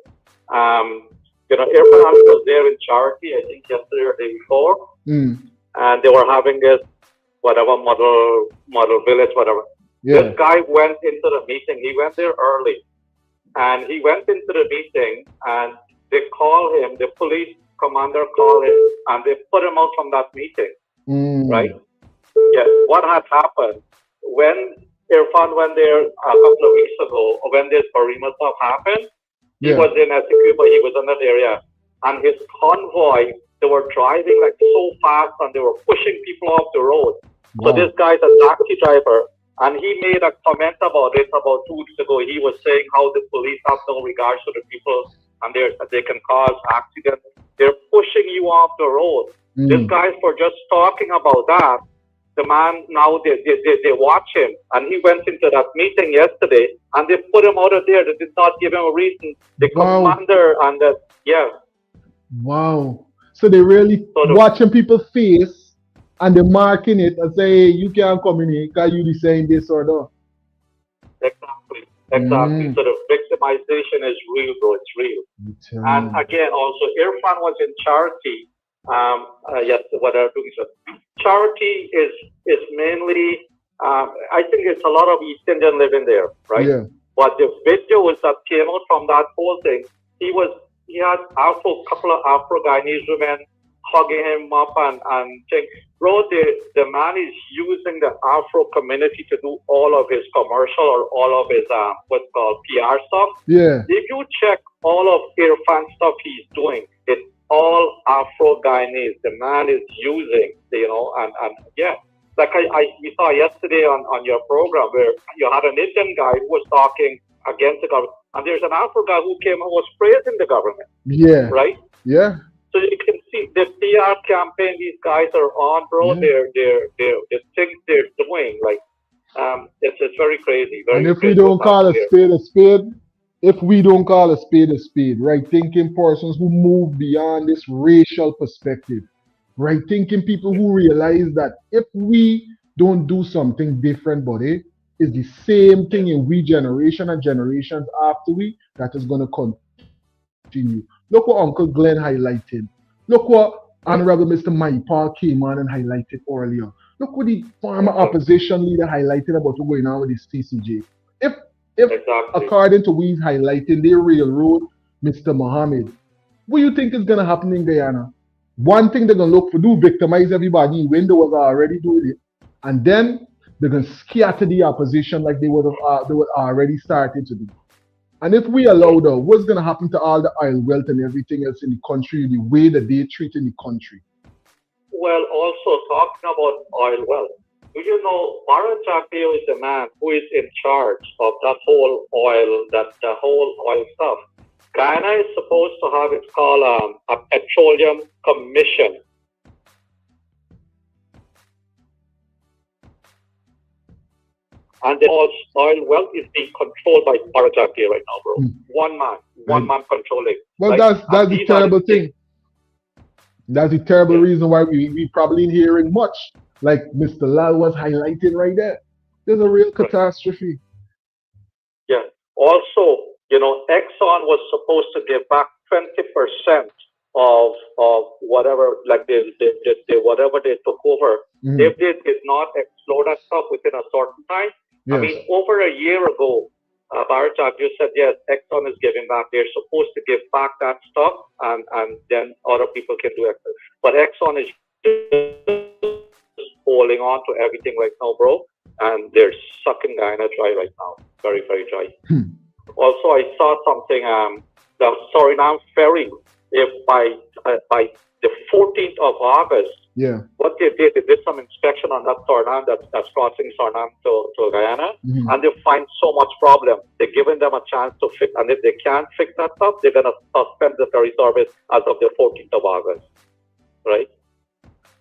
You know, Irfan was there in Charity, I think yesterday or the day before, and they were having this whatever model village, whatever. Yeah. This guy went into the meeting. He went there early, and he went into the meeting, and they called him. The police commander called him, and they put him out from that meeting. Right? Yes. What had happened when Irfan went there a couple of weeks ago, when this Barima stuff happened? He was in Essequibo. He was in that area, and his convoy. They were driving like so fast, and they were pushing people off the road. Wow. So this guy's a taxi driver. And he made a comment about it about 2 weeks ago. He was saying how the police have no regards to the people and they can cause accidents. They're pushing you off the road. This guy, for just talking about that, the man now they watch him. And he went into that meeting yesterday and they put him out of there. They did not give him a reason. The commander and Wow. So they really watching people's face. And they're marking it and say, hey, you can't come in here because you saying this or that. Exactly. So the victimization is real, bro. It's real. And again, also, Irfan was in Charity. Yes, what they're doing. So Charity is mainly, I think it's a lot of East Indian living there, right? Yeah. But the videos that came out from that whole thing, he had a couple of Afro-Guyanese women hugging him up and saying, bro, the man is using the Afro community to do all of his commercial or all of his what's called PR stuff. Yeah. If you check all of Irfan stuff he's doing, it's all Afro Guyanese. The man is using, you know, and yeah. Like we saw yesterday on your program where you had an Indian guy who was talking against the government, and there's an Afro guy who came and was praising the government. Yeah. Right? Yeah. So you can see the PR campaign these guys are on, bro. Yeah. The things they're doing, like it's very crazy. And if we don't call a spade a spade, right? Thinking persons who move beyond this racial perspective, right? Thinking people who realize that if we don't do something different, buddy, it's the same thing in we generation and generations after we that is going to continue. Look what Uncle Glenn highlighted. Look what Honorable Mr. Maipal came on and highlighted earlier. Look what the former opposition leader highlighted about what's going on with the CCJ. If according to what he's highlighting, they railroad Mr. Mohamed, what do you think is going to happen in Guyana? One thing they're going to look for, do victimize everybody when they was already doing it. And then they're going to scatter the opposition like they were already started to do. And if we allow that, what's going to happen to all the oil wealth and everything else in the country, the way that they treat in the country? Well, also talking about oil wealth, do you know Barima is the man who is in charge of that whole oil stuff? Guyana is supposed to have, it's called a petroleum commission. And the oil wealth is being controlled by Barima right now, bro. One man controlling. Well, that's the terrible thing. That's the terrible reason why we probably ain't hearing much, like Mr. Lal was highlighting right there. There's a real catastrophe. Yeah. Also, you know, Exxon was supposed to give back 20% of whatever, like whatever they took over. If they did not explore that stuff within a certain time, I mean, over a year ago, Barima said, yes, Exxon is giving back. They're supposed to give back that stuff, and then other people can do it. But Exxon is just holding on to everything right now, bro, and they're sucking Guyana dry right now. Very, very dry. Also, I saw something, the Suriname ferry, if by the 14th of August, what they did some inspection on that Suriname that's crossing Suriname to Guyana, and they find so much problem. They're giving them a chance to fix, and if they can't fix that stuff, they're going to suspend the ferry service as of the 14th of August, right?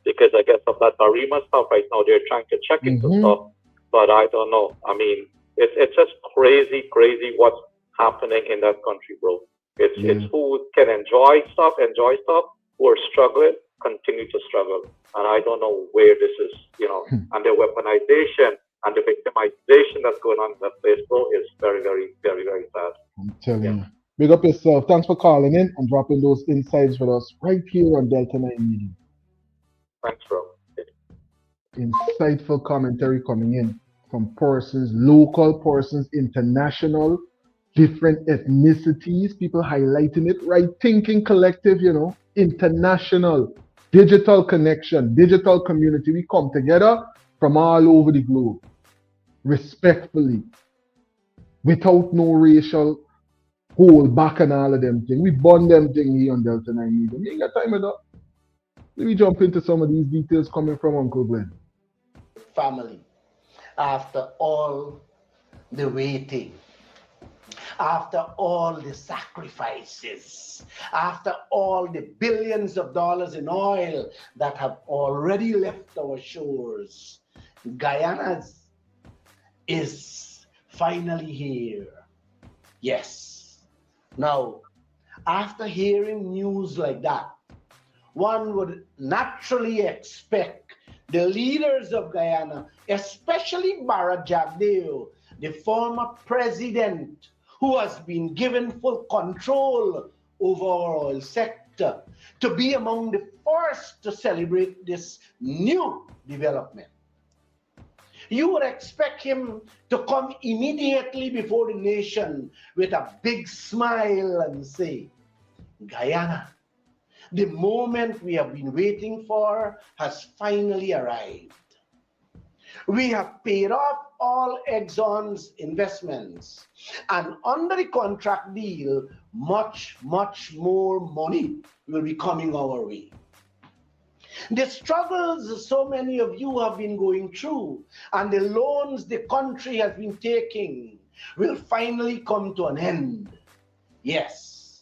Because I guess of that Barima stuff right now, they're trying to check into stuff, but I don't know. I mean, it's just crazy what's happening in that country, bro. It's who can enjoy stuff, who are struggling, continue to struggle. And I don't know where this is, you know, and the weaponization and the victimization that's going on in that place, bro, is very, very, very, very sad. I'm telling you. Big up yourself. Thanks for calling in and dropping those insights with us right here on Delta9 Media. Thanks, bro. Insightful commentary coming in from persons, local persons, international, different ethnicities, people highlighting it, right thinking collective, you know, international, digital connection, digital community. We come together from all over the globe, respectfully, without no racial hold back and all of them things. We bond them things here on Delta9 Media. We ain't got time enough. Let me jump into some of these details coming from Uncle Glenn. Family, after all the waiting, after all the sacrifices, after all the billions of dollars in oil that have already left our shores, Guyana is finally here. Yes. Now, after hearing news like that, one would naturally expect the leaders of Guyana, especially Barima, the former president who has been given full control over our oil sector, to be among the first to celebrate this new development. You would expect him to come immediately before the nation with a big smile and say, Guyana, the moment we have been waiting for has finally arrived. We have paid off all Exxon's investments, and under the contract deal, much more money will be coming our way. The struggles so many of you have been going through and the loans the country has been taking will finally come to an end. Yes.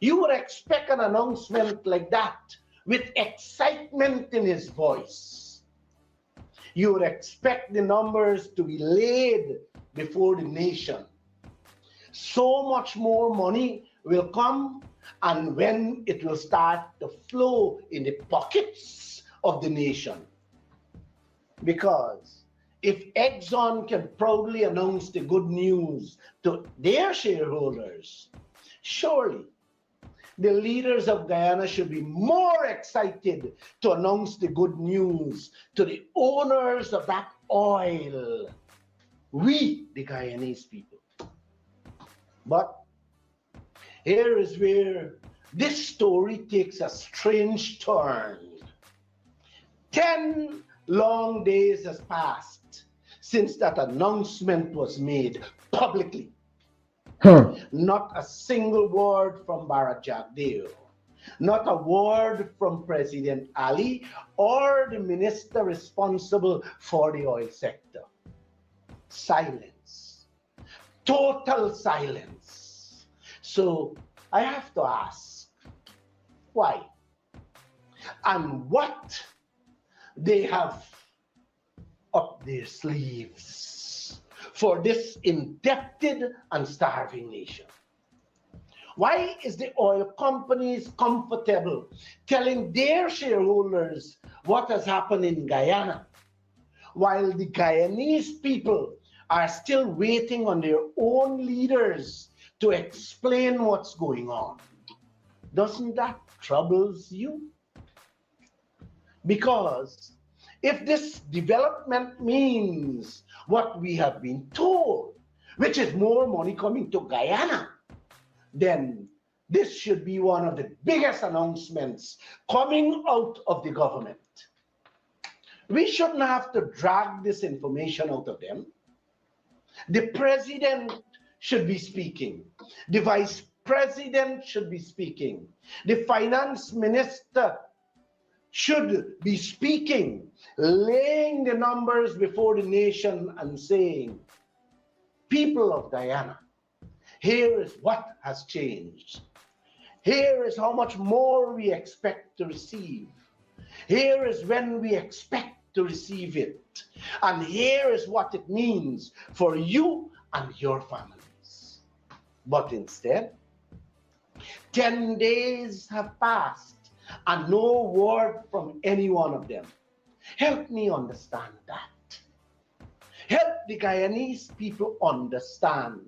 You would expect an announcement like that with excitement in his voice. You would expect the numbers to be laid before the nation. So much more money will come, and when it will start to flow in the pockets of the nation. Because if Exxon can proudly announce the good news to their shareholders, surely the leaders of Guyana should be more excited to announce the good news to the owners of that oil. We, the Guyanese people. But here is where this story takes a strange turn. 10 long days has passed since that announcement was made publicly. Not a single word from Barra Jagdeo, not a word from President Ali or the minister responsible for the oil sector. Silence, total silence. So I have to ask, why? And what they have up their sleeves for this indebted and starving nation. Why is the oil companies comfortable telling their shareholders what has happened in Guyana, while the Guyanese people are still waiting on their own leaders to explain what's going on? Doesn't that troubles you? Because if this development means what we have been told, which is more money coming to Guyana, then this should be one of the biggest announcements coming out of the government. We shouldn't have to drag this information out of them. The president should be speaking. The vice president should be speaking. The finance minister should be speaking, laying the numbers before the nation and saying, people of Guyana, here is what has changed. Here is how much more we expect to receive. Here is when we expect to receive it. And here is what it means for you and your families. But instead, 10 days have passed and no word from any one of them. Help me understand that. Help the Guyanese people understand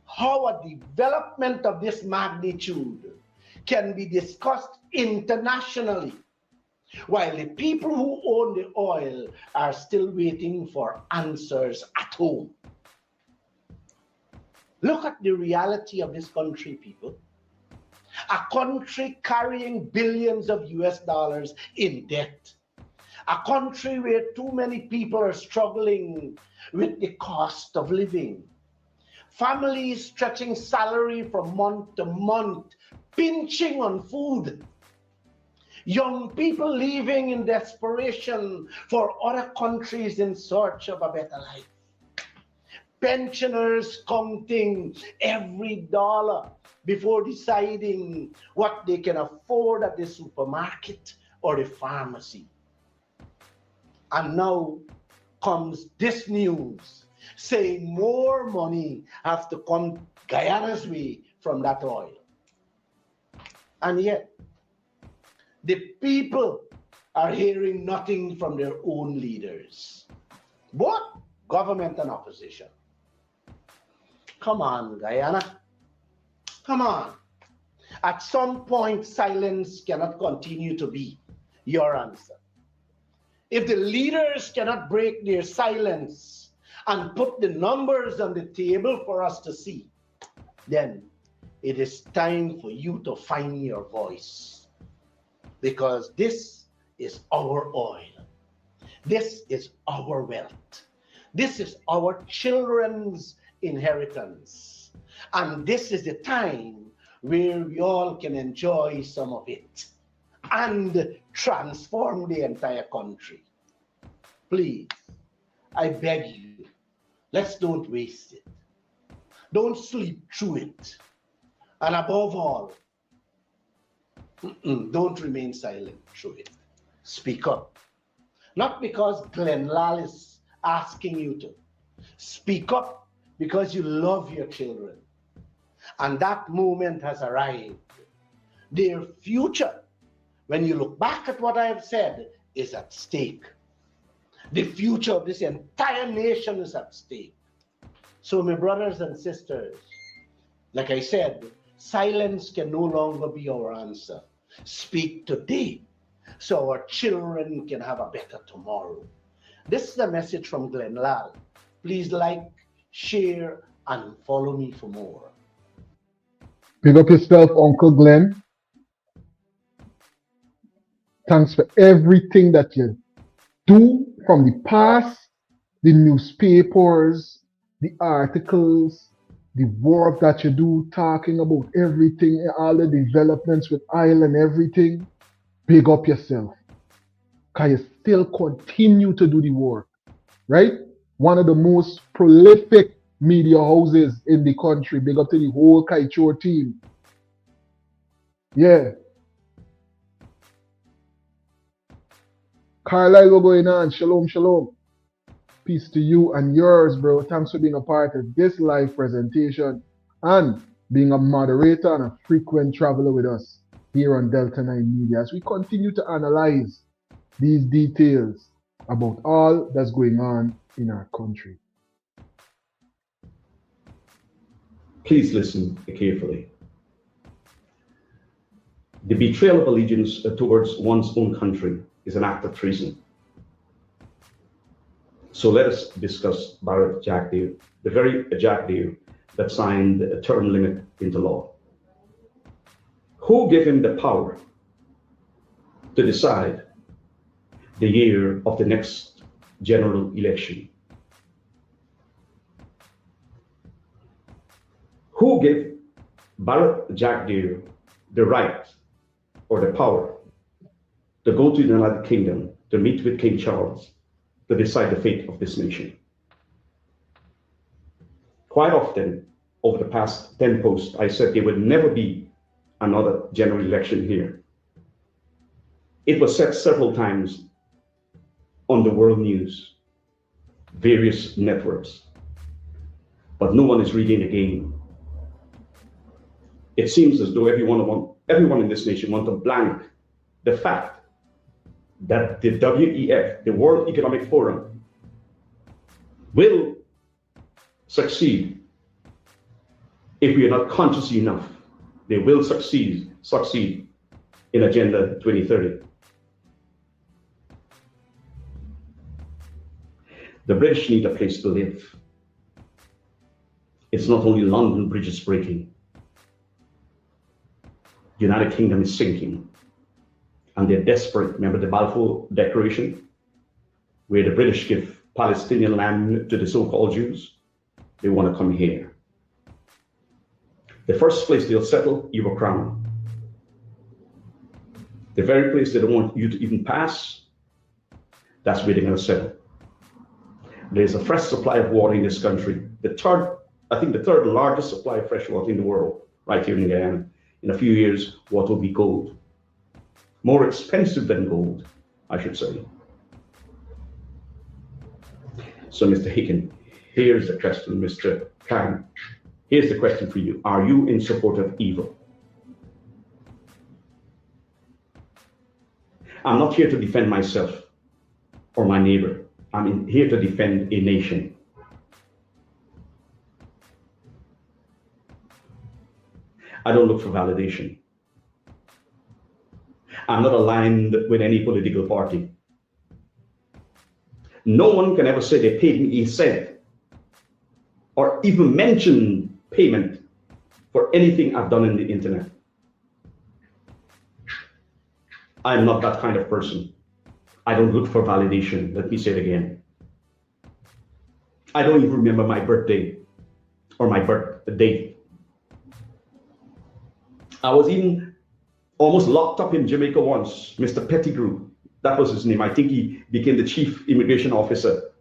how a development of this magnitude can be discussed internationally, while the people who own the oil are still waiting for answers at home. Look at the reality of this country, people. A country carrying billions of US dollars in debt. A country where too many people are struggling with the cost of living. Families stretching salary from month to month, pinching on food. Young people leaving in desperation for other countries in search of a better life. Pensioners counting every dollar before deciding what they can afford at the supermarket or the pharmacy. And now comes this news saying more money has to come Guyana's way from that oil. And yet, the people are hearing nothing from their own leaders, both government and opposition. Come on, Guyana. Come on. At some point, silence cannot continue to be your answer. If the leaders cannot break their silence and put the numbers on the table for us to see, then it is time for you to find your voice. Because this is our oil. This is our wealth. This is our children's inheritance. And this is the time where we all can enjoy some of it and transform the entire country. Please, I beg you, let's don't waste it. Don't sleep through it. And above all, don't remain silent through it. Speak up. Not because Glenn Lal is asking you to. Speak up because you love your children. And that moment has arrived. Their future, when you look back at what I have said, is at stake. The future of this entire nation is at stake. So my brothers and sisters, like I said, Silence can no longer be our answer. Speak today so our children can have a better tomorrow. This is a message from Glenn Lal. Please like, share, and follow me for more. Pick up yourself, Uncle Glenn. Thanks for everything that you do from the past, the newspapers, the articles, the work that you do, talking about everything, all the developments with Isle and everything. Big up yourself. Because you still continue to do the work, right? One of the most prolific media houses in the country. Big up to the whole Kaichor team. Yeah. Carlisle, what's going on? Shalom, shalom. Peace to you and yours, bro. Thanks for being a part of this live presentation and being a moderator and a frequent traveler with us here on Delta9 Media as we continue to analyze these details about all that's going on in our country. Please listen carefully. The betrayal of allegiance towards one's own country is an act of treason. So let us discuss Bharat Jagdev, the very Jagdev that signed a term limit into law. Who gave him the power to decide the year of the next general election? Who gave Bharat Jagdev the right or the power to go to the United Kingdom to meet with King Charles to decide the fate of this nation? Quite often, over the past 10 posts, I said there would never be another general election here. It was said several times on the world news, various networks, but no one is reading the game. It seems as though everyone in this nation wants to blank the fact that the WEF, the World Economic Forum, will succeed if we are not conscious enough. They will succeed in Agenda 2030. The British need a place to live. It's not only London Bridge is breaking. The United Kingdom is sinking. And they're desperate. Remember the Balfour Declaration, where the British give Palestinian land to the so-called Jews? They want to come here. The first place they'll settle, your crown. The very place they don't want you to even pass, that's where they're going to settle. There's a fresh supply of water in this country. The third largest supply of fresh water in the world, right here in Guyana. In a few years, water will be gold. More expensive than gold, I should say. So, Mr. Hicken, here's the question, Mr. Khan. Here's the question for you. Are you in support of evil? I'm not here to defend myself or my neighbor. I'm here to defend a nation. I don't look for validation. I'm not aligned with any political party. No one can ever say they paid me a cent or even mention payment for anything I've done on the internet. I'm not that kind of person. I don't look for validation. Let me say it again. I don't even remember my birthday or my birth date. I was even almost locked up in Jamaica once. Mr. Pettigrew, that was his name. I think he became the chief immigration officer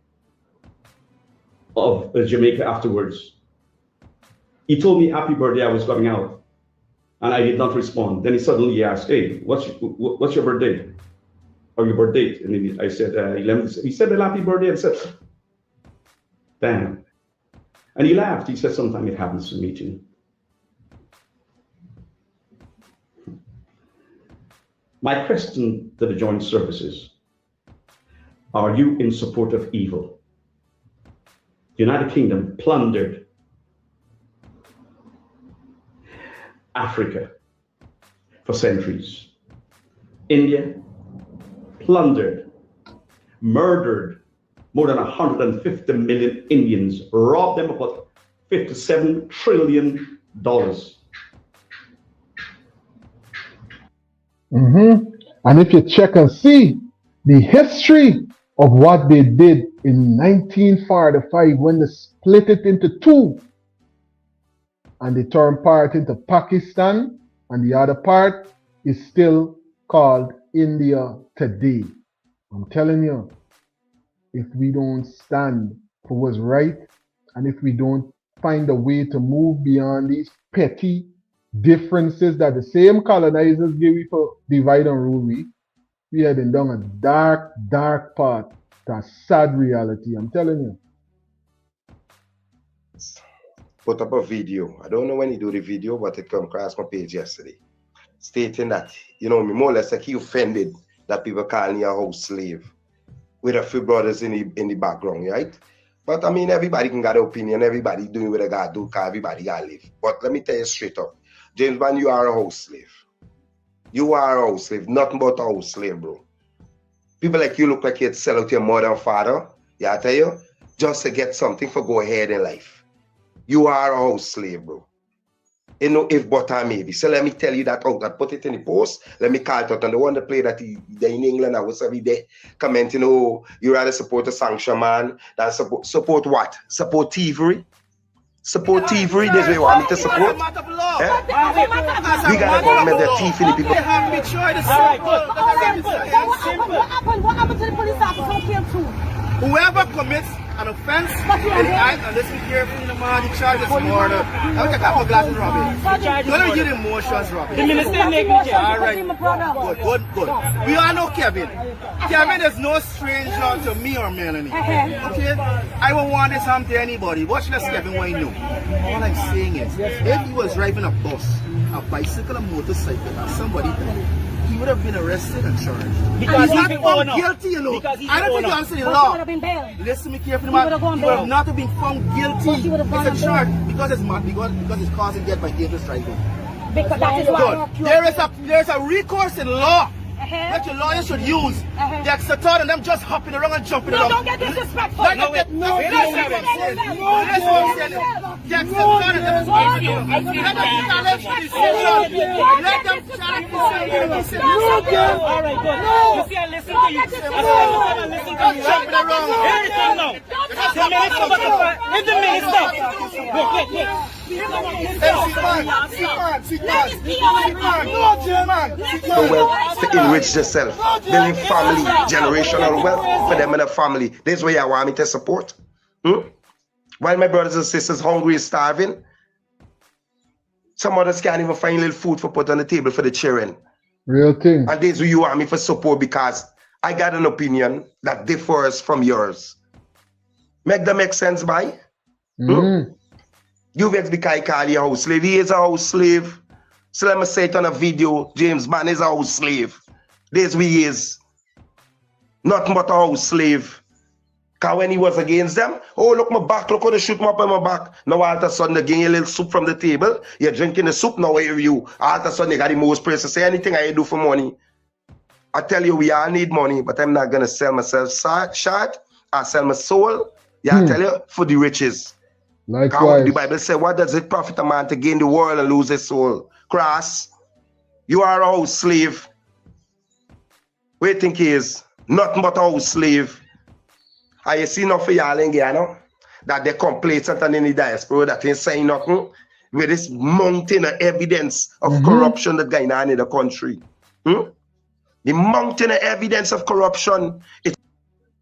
of Jamaica afterwards. He told me happy birthday, I was coming out, and I did not respond. Then he suddenly asked, hey, what's your birthday? Or your birth date? And then I said, 11th. He said, happy birthday. I said, damn. And he laughed. He said, sometimes it happens to me too. My question to the joint services, are you in support of evil? The United Kingdom plundered Africa for centuries. India plundered, murdered more than 150 million Indians, robbed them of about $57 trillion. And if you check and see the history of what they did in 1945 when they split it into two and they turned part into Pakistan and the other part is still called India today. I'm telling you, if we don't stand for what's right and if we don't find a way to move beyond these petty differences that the same colonizers gave we for divide and rule, we heading down a dark, dark path. That's sad reality, I'm telling you. Put up a video. I don't know when you do the video, but it came across my page yesterday, stating that, you know, me more or less like he offended that people call me a house slave with a few brothers in the background, right? But I mean, everybody can got an opinion. Everybody doing what they got to do because everybody got to live. But let me tell you straight up, James Man, you are a house slave. You are a house slave, nothing but a house slave, bro. People like you look like you'd sell out your mother and father, yeah, I tell you, just to get something for go ahead in life. You are a house slave, bro. You know, if but I maybe. So let me tell you that out. I put it in the post. Let me call it out. And the one that play that they in England, I was every day commenting, oh, you rather support a sanction man than support what? Support thievery? Support thievery? That's what you want me to support? We got a government that thief in the people. What happened to the police officer who came through? Whoever commits an offense in act, and listen carefully, the man, the charge is murder. I'll take out my glasses, Robbie. Don't let me get emotions, Robbie. The minister negligent. All right. Good. We all know Kevin. Kevin is no stranger to me or Melanie. Okay? I won't want this harm to anybody. Watch this, Kevin, what you know. All I'm saying is, if he was driving a bus, a bicycle, a motorcycle, or somebody died, he would have been arrested and charged. Because he's not found guilty, you know. I don't think you understand the law. Listen to me carefully, man. He would have not been found guilty. It's a charge because it's causing death by dangerous driving. Because that is why there is a recourse in law that your lawyer should use. The exeter and them just hopping around and jumping around. Don't get disrespectful. That's what I'm saying. The exeter and them let them challenge the decision. Let them challenge the decision. All right, good. You see, I listen to you. I listen to you. Jumping around. Everything now. If the minister. Look. The wealth to enrich yourself, building family, generational wealth for them and a family. This is where you want me to support. While my brothers and sisters hungry and starving, some others can't even find little food for put on the table for the children. Real thing. And this is where you want me for support because I got an opinion that differs from yours. Make that make sense, bye? You vex because I call you a house slave. He is a house slave. So let me say it on a video. James Man is a house slave. This we is. Nothing but a house slave. Because when he was against them, oh, look my back, look how they shoot me up on my back. Now all of a sudden they give you a little soup from the table. You're drinking the soup, now where you? All of a sudden you got the most praise to say anything I do for money. I tell you, we all need money, but I'm not going to sell myself short. I sell my soul, I tell you, for the riches. Likewise. The Bible says, what does it profit a man to gain the world and lose his soul? Cross, you are a house slave. What do you think he is? Nothing but a house slave. And you see enough for y'all in Guyana that they complacent and in the diaspora that ain't saying nothing with this mountain of evidence of corruption that going on in the country. The mountain of evidence of corruption.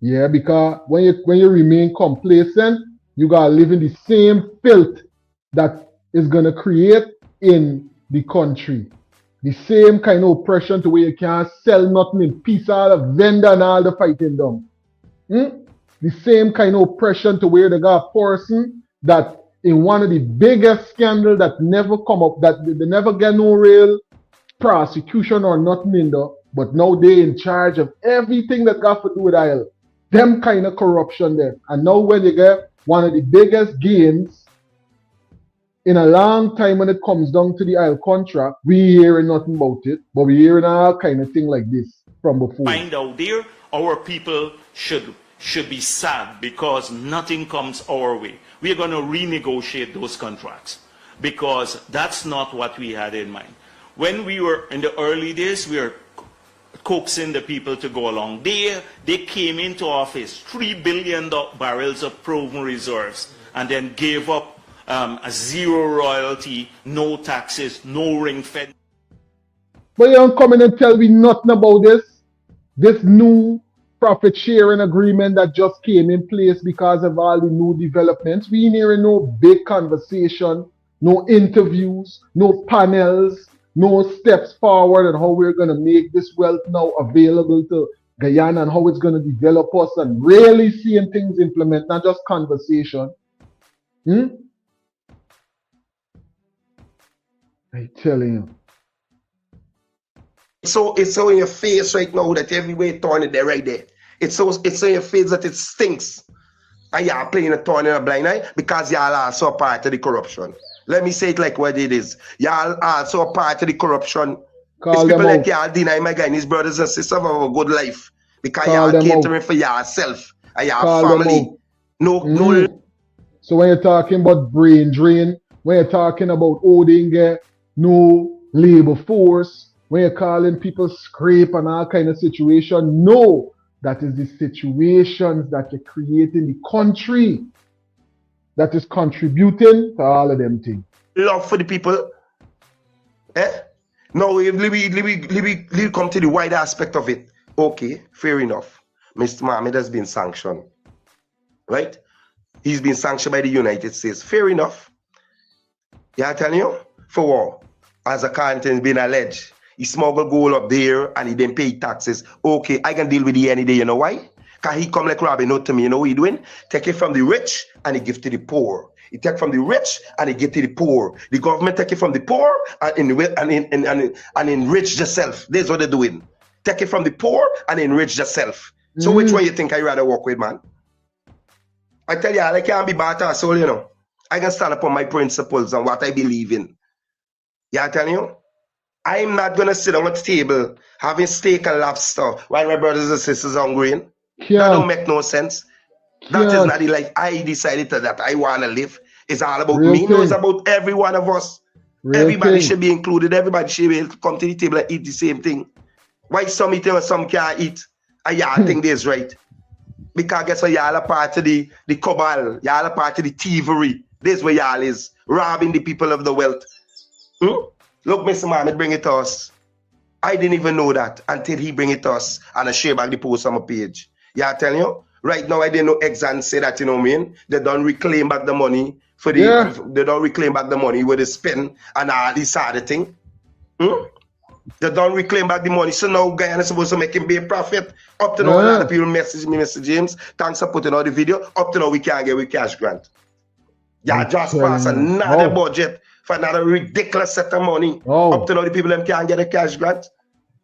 Yeah, because when you remain complacent, you gotta live in the same filth that is gonna create in the country. The same kind of oppression to where you can't sell nothing in peace, all the vendor and all the fighting them. The same kind of oppression to where they got a person that in one of the biggest scandals that never come up, that they never get no real prosecution or nothing in there, but now they in charge of everything that got to do with oil. Them kind of corruption there. And now when you get one of the biggest gains in a long time when it comes down to the oil contract, we hearing nothing about it, but we hearing all kind of thing like this from before. Find out there, our people should be sad because nothing comes our way. We are going to renegotiate those contracts because that's not what we had in mind. When we were in the early days, we were coaxing the people to go along. They came into office, 3 billion barrels of proven reserves, and then gave up a zero royalty, no taxes, no ring fence. But you don't come in and tell me nothing about this new profit sharing agreement that just came in place because of all the new developments. We ain't hearing no big conversation, no interviews, no panels, no steps forward on how we're going to make this wealth now available to Guyana and how it's going to develop us and really seeing things implement, not just conversation. I telling you. So it's so in your face right now that everywhere turning there right there. It's so in your face that it stinks. And y'all playing a turn in a blind eye because y'all also a part of the corruption. Let me say it like what it is. Y'all also a part of the corruption. It's people like y'all deny my Guyanese brothers and sisters of a good life. Because y'all catering for yourself and your family. No. So when you're talking about brain drain, when you're talking about holding no labor force, when you're calling people scrape and all kind of situation, no, that is the situations that you're creating the country that is contributing to all of them things. Love for the people. No, let me come to the wider aspect of it. Okay, fair enough. Mr. Mohamed has been sanctioned. Right? He's been sanctioned by the United States. Fair enough. Yeah, I tell you, for what? As a content been alleged, he smuggled gold up there and he didn't pay taxes. Okay, I can deal with he any day. You know why? Because he come like Aubrey Norton to me. You know what he doing? Take it from the rich and he give to the poor. He take from the rich and he give to the poor. The government take it from the poor and enrich yourself. That's what they're doing. Take it from the poor and enrich yourself. So which one you think I rather work with, man? I tell you, I can't be bought or sold, you know. I can stand up on my principles and what I believe in. Yeah, I tell you, I'm not going to sit on a table having steak and lobster while my brothers and sisters are hungry. That don't make no sense. That is not the life I decided that I want to live. It's all about me. No, it's about every one of us. Everybody should be included. Everybody should be able to come to the table and eat the same thing. Why some eat and some can't eat? And y'all think this right? Because guess what? Y'all are part of the cabal. Y'all are part of the thievery. This is where y'all is. Robbing the people of the wealth. Look, Mr. Mohamed, bring it to us. I didn't even know that until he bring it to us and I share back the post on my page. Yeah, I tell you, right now I didn't know Exxon say that, you know what I mean? They don't reclaim back the money for the they don't reclaim back the money where they spend and all this other thing. They don't reclaim back the money. So now Guyana is supposed to make him be a profit. Up to now, a lot of people message me, Mr. James. Thanks for putting out the video. Up to now, we can't get with cash grant. Yeah, just pass another budget for another ridiculous set of money. Up to now, the people them can't get a cash grant.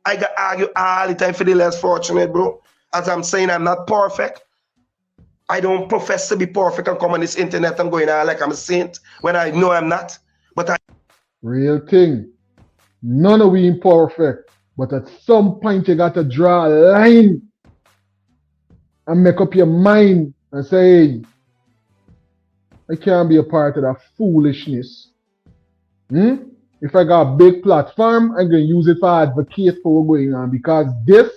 I got argue all the time for the less fortunate, bro. As I'm saying, I'm not perfect. I don't profess to be perfect and come on this internet and going out like I'm a saint when I know I'm not. But I real thing. None of we imperfect. But at some point you got to draw a line and make up your mind and say, hey, I can't be a part of that foolishness. If I got a big platform, I'm going to use it for advocate for what's going on, because this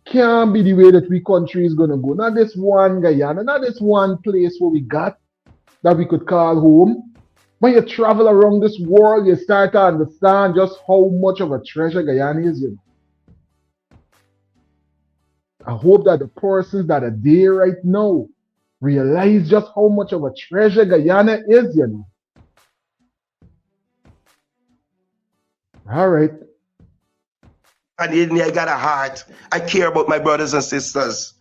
can't be the way that we country is going to go. Not this one Guyana, not this one place where we got that we could call home. When you travel around this world, you start to understand just how much of a treasure Guyana is, you know. I hope that the persons that are there right now realize just how much of a treasure Guyana is, you know. All right. And I got a heart. I care about my brothers and sisters.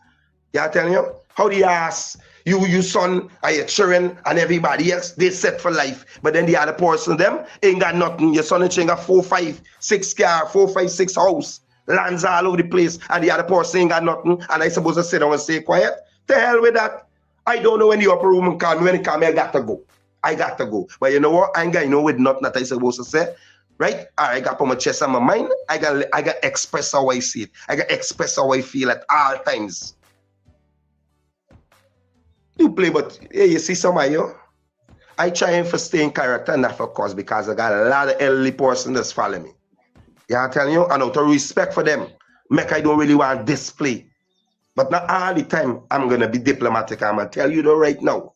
Yeah, I tell you, how do you ask you son, and your children, and everybody else, they set for life. But then the other person, them, ain't got nothing. Your son and children got 4, 5, 6 car, 4, 5, 6 house, lands all over the place, and the other person ain't got nothing, and I supposed to sit down and stay quiet? The hell with that. I don't know when the upper room come, when it come, I got to go. I got to go. But you know what? I ain't got with nothing that I supposed to say. Right? I got put my chest on my mind. I got express how I see it. I got express how I feel at all times. You play, but hey, you see somebody, yo? I try for stay in character, not for cause, because I got a lot of elderly person that's follow me. Yeah, I'm telling you, and out of respect for them, make I don't really want to display. But not all the time I'm gonna be diplomatic. I'm gonna tell you though right now.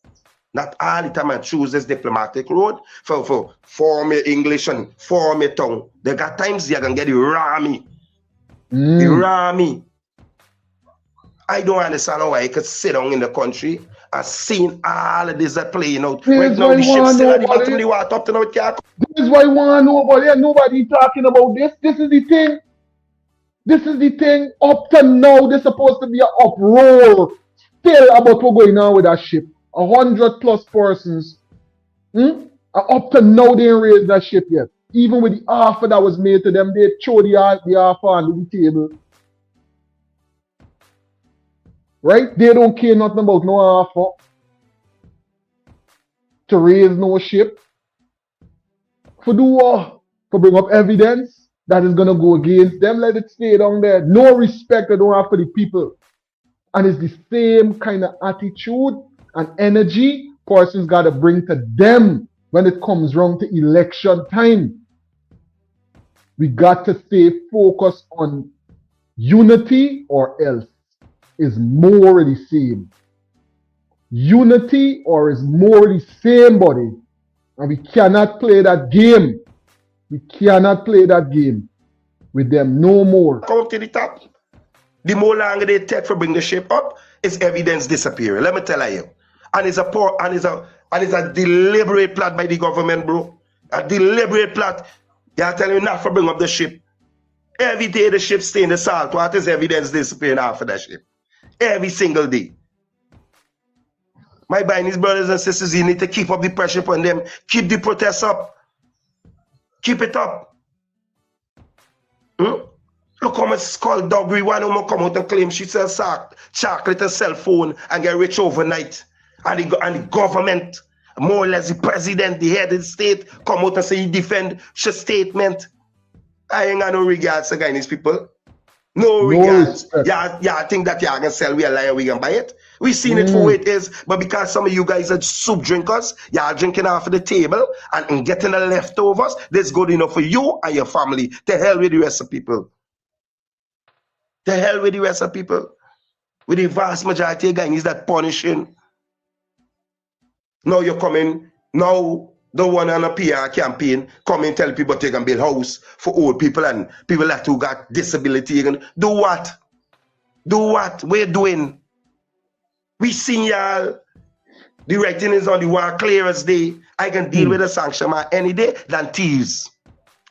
Not all the time I choose this diplomatic road for me English and for me tongue. They got times you're gonna get the rammy. The rammy. I don't understand how I could sit down in the country and seen all of this that playing out. Right now, the ship still at the bottom of the water up to now it can't. This is why we want nobody. Nobody talking about this. This is the thing. This is the thing. Up to now, there's supposed to be an uproar still about what's going on with that ship. 100+ persons. Up to now, they ain't raised that ship yet. Even with the offer that was made to them, they throw the offer on the table. Right? They don't care nothing about no offer to raise no ship. For do what? For bring up evidence that is going to go against them. Let it stay down there. No respect they don't have for the people. And it's the same kind of attitude and energy persons got to bring to them when it comes round to election time. We got to stay focused on unity or else is more of the same. Unity or is more of the same, buddy. And we cannot play that game. We cannot play that game with them no more. Come up to the top. The more longer they take for bring the ship up, it's evidence disappearing. Let me tell you. And it's a deliberate plot by the government, bro. A deliberate plot. They are telling you not for bring up the ship. Every day the ship stay in the salt. What is evidence disappearing after that ship? Every single day. My Guyanese brothers and sisters, you need to keep up the pressure upon them. Keep the protests up. Keep it up. Look how much skullduggery one woman come out and claim she sells chocolate and cell phone and get rich overnight. And the government, more or less the president, the head of the state, come out and say he defend your statement. I ain't got no regards to Guyanese people. No regards. Yeah, think that y'all can sell we a liar, we can buy it. We seen it for what it is, but because some of you guys are soup drinkers, y'all drinking off of the table and getting the leftovers, that's good enough for you and your family. To hell with the rest of people. To hell with the rest of people. With the vast majority of Guyanese that punishing. Now you're coming, now the one on a PR campaign, come and tell people they can build house for old people and people that who got disability. Do what? Do what? We're doing. We see y'all. The writing is on the wall clear as day. I can deal with a sanction man any day than thieves.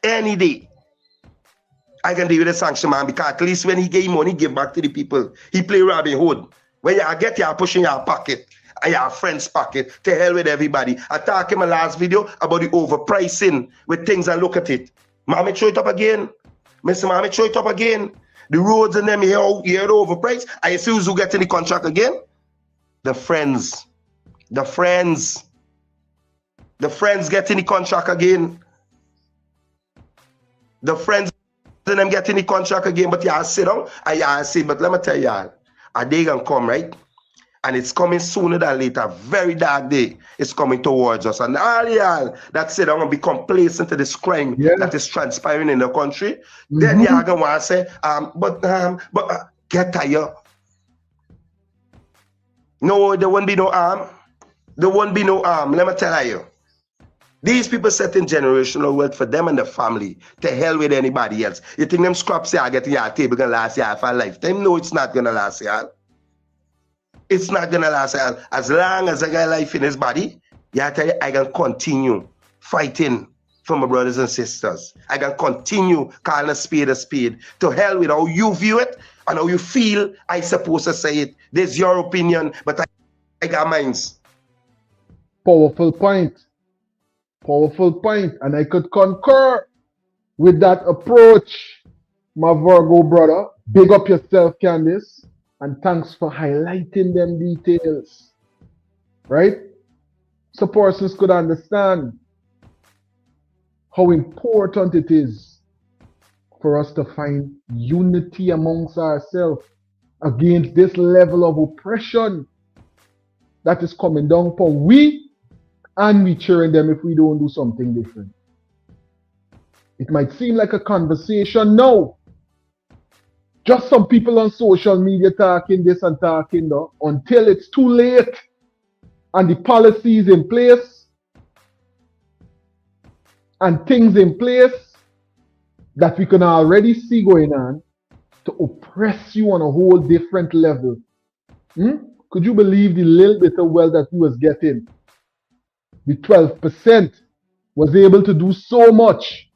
Any day. I can deal with a sanction man because at least when he gave money, give back to the people. He play Robin Hood. When y'all get y'all pushing your pocket and your friend's pocket, to hell with everybody. I talked in my last video about the overpricing with things and look at it. Mommy throw it up again. Mr. Mommy throw it up again. The roads and them here overpriced. I see who's who getting the contract again. The friends. The friends. The friends getting the contract again. The friends and them getting the contract again. But y'all sit down and y'all see, but let me tell y'all, a day gonna come, right? And it's coming sooner than later. Very dark day is coming towards us. And all y'all that sit down and be complacent to this crime that is transpiring in the country, then y'all gonna want to say, but get tired. No, there won't be no harm. There won't be no harm. Let me tell you. These people setting generational wealth for them and the family. To hell with anybody else. You think them scraps y'all getting your table gonna last y'all for a lifetime? No, it's not gonna last y'all. It's not gonna last y'all. As long as I got life in his body, yeah, I tell you, I can continue fighting for my brothers and sisters. I can continue calling a spade to hell with how you view it and how you feel I supposed to say it. There's your opinion, but I got mine. Powerful point. Powerful point. And I could concur with that approach, my Virgo brother. Big up yourself, Candice. And thanks for highlighting them details. Right? so persons could understand how important it is for us to find unity amongst ourselves against this level of oppression that is coming down upon we, and we cheering them if we don't do something different. It might seem like a conversation now. Just some people on social media talking this and talking that, until it's too late and the policy is in place and things in place that we can already see going on to oppress you on a whole different level. Could you believe the little bit of wealth that he was getting? The 12% was able to do so much,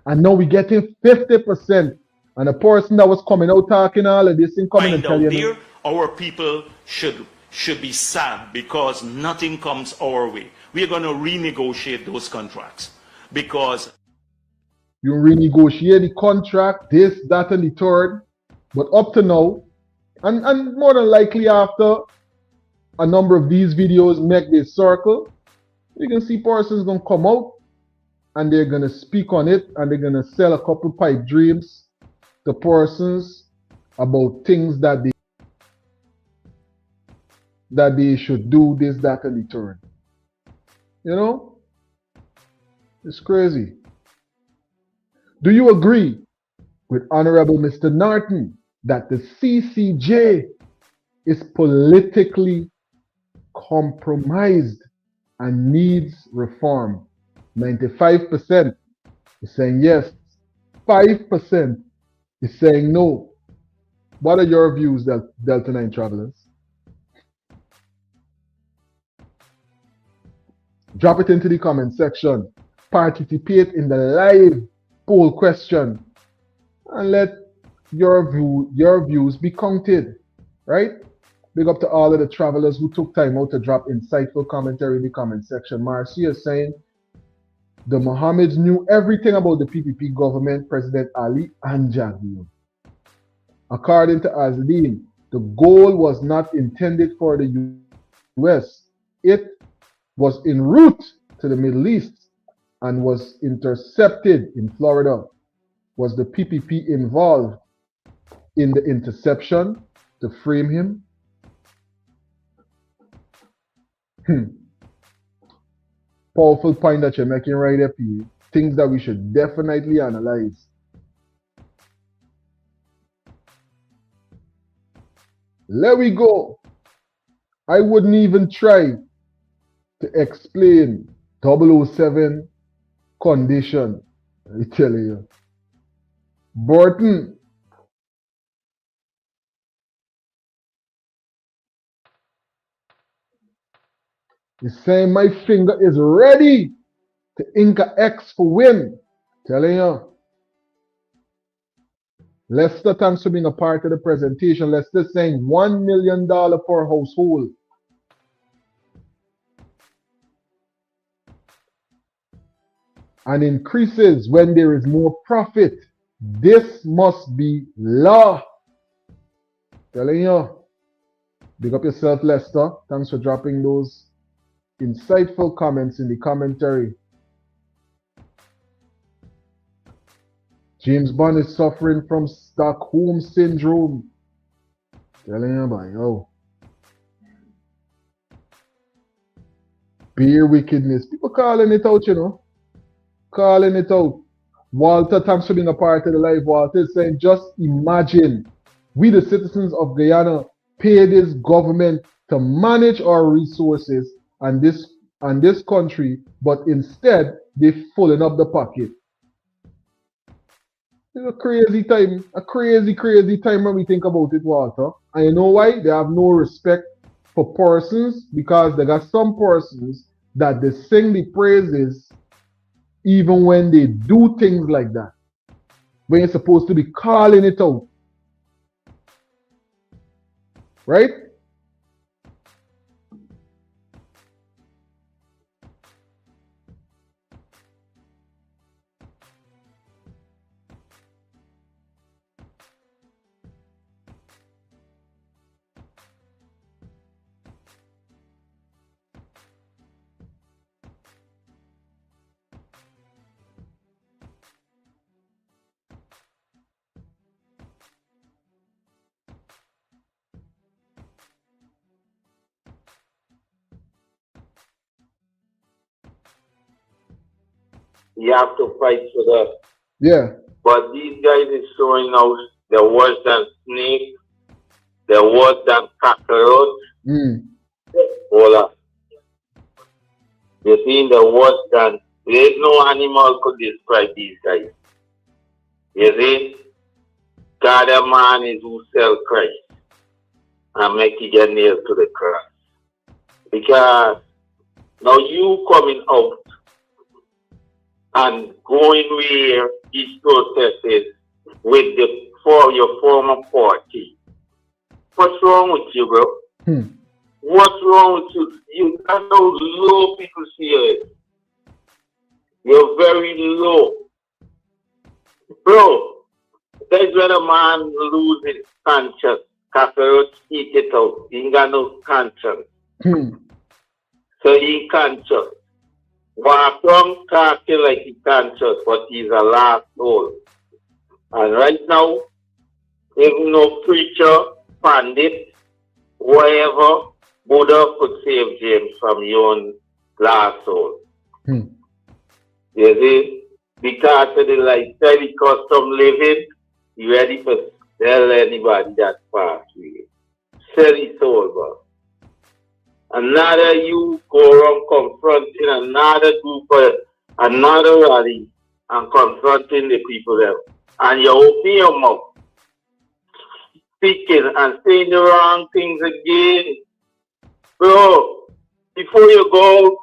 and now we're getting 50%. And a person that was coming out talking all of this and coming and telling you, our people should be sad because nothing comes our way. We are going to renegotiate those contracts because you renegotiate the contract, this, that, and the third. But up to now, and more than likely after a number of these videos make this circle, you can see persons going to come out and they're going to speak on it, and they're going to sell a couple pipe dreams to persons about things that they should do, this, that, and the third. You know? It's crazy. Do you agree with Honorable Mr. Norton that the CCJ is politically compromised and needs reform? 95% is saying yes. 5% is saying no. What are your views, Delta9 travelers? Drop it into the comment section. Participate in the live poll question and let your views be counted, right? Big up to all of the travelers who took time out to drop insightful commentary in the comment section. Marcia is saying the Mohammeds knew everything about the PPP government, President Ali and Jagdeo. According to Azleen, the goal was not intended for the US. It was en route to the Middle East and was intercepted in Florida. Was the PPP involved in the interception to frame him? Powerful point that you're making right there, P. Things that we should definitely analyze. Let we go. I wouldn't even try to explain 007 condition. I tell you. Burton. He's saying my finger is ready to Inca X for win. Telling you. Lester, thanks for being a part of the presentation. Lester saying $1 million per household. And increases when there is more profit. This must be law. Telling you. Big up yourself, Lester. Thanks for dropping those insightful comments in the commentary. James Bond is suffering from Stockholm Syndrome. Telling you about yo. Beer wickedness. People calling it out, you know. Calling it out. Walter, thanks for being a part of the live. Walter is saying, just imagine we the citizens of Guyana pay this government to manage our resources and this country, but instead they're filling up the pocket. It's a crazy time, crazy time when we think about it, Walter. And you know why? They have no respect for persons, because they got some persons that they sing the praises even when they do things like that. When you're supposed to be calling it out. Right? you have to fight for that. Yeah. But these guys is showing out they're worse than snake, they're worse than cockroach. Hold. You're seeing the worse than, there's no animal could describe these guys. You see? God a man is who sell Christ and make you get nailed to the cross. Because now you coming out and going where these protests with your former party. What's wrong with you, bro? What's wrong with you? You got those low people here. You're very low. Bro, that's when a man loses conscience. Cockroach eat it out. He ain't got no conscience. So he conscious. Walk around talking like he conscious, but he's a lost soul. And right now, even no preacher, pandit, whatever, Buddha could save James from your own lost soul. You see? Because of the lifestyle, the custom living, you ready for sell anybody that pass with. Sell his soul, bro. Another you go around confronting another group, another rally, and confronting the people there. And you open your mouth, speaking and saying the wrong things again. Bro, before you go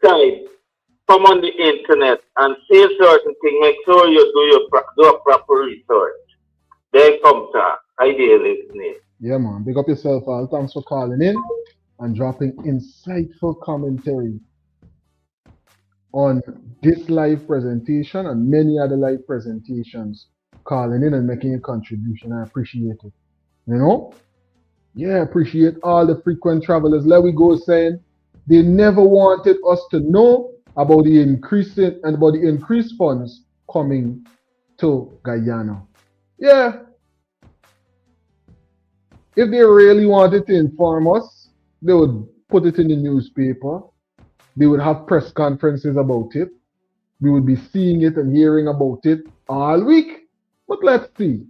outside, come on the internet and say certain things. Make sure you do a proper research. Then come talk. I dare listening. Yeah, man. Big up yourself, Al. Thanks for calling in and dropping insightful commentary on this live presentation and many other live presentations. Calling in and making a contribution. I appreciate it. You know? Yeah, appreciate all the frequent travelers. Let we go saying they never wanted us to know about the increased funds coming to Guyana. Yeah. If they really wanted to inform us, they would put it in the newspaper. They would have press conferences about it. We would be seeing it and hearing about it all week. But let's see.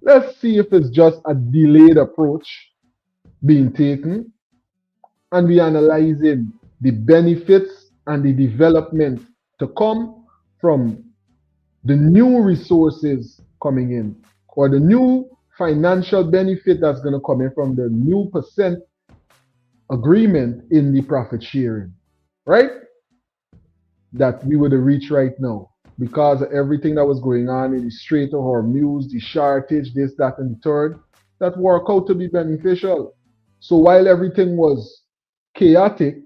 Let's see if it's just a delayed approach being taken and we analyzing the benefits and the development to come from the new resources coming in or the new financial benefit that's going to come in from the new percent agreement in the profit sharing, right? That we would have reached right now because of everything that was going on in the Strait of Hormuz, the shortage, this, that, and the third, that work out to be beneficial. So while everything was chaotic,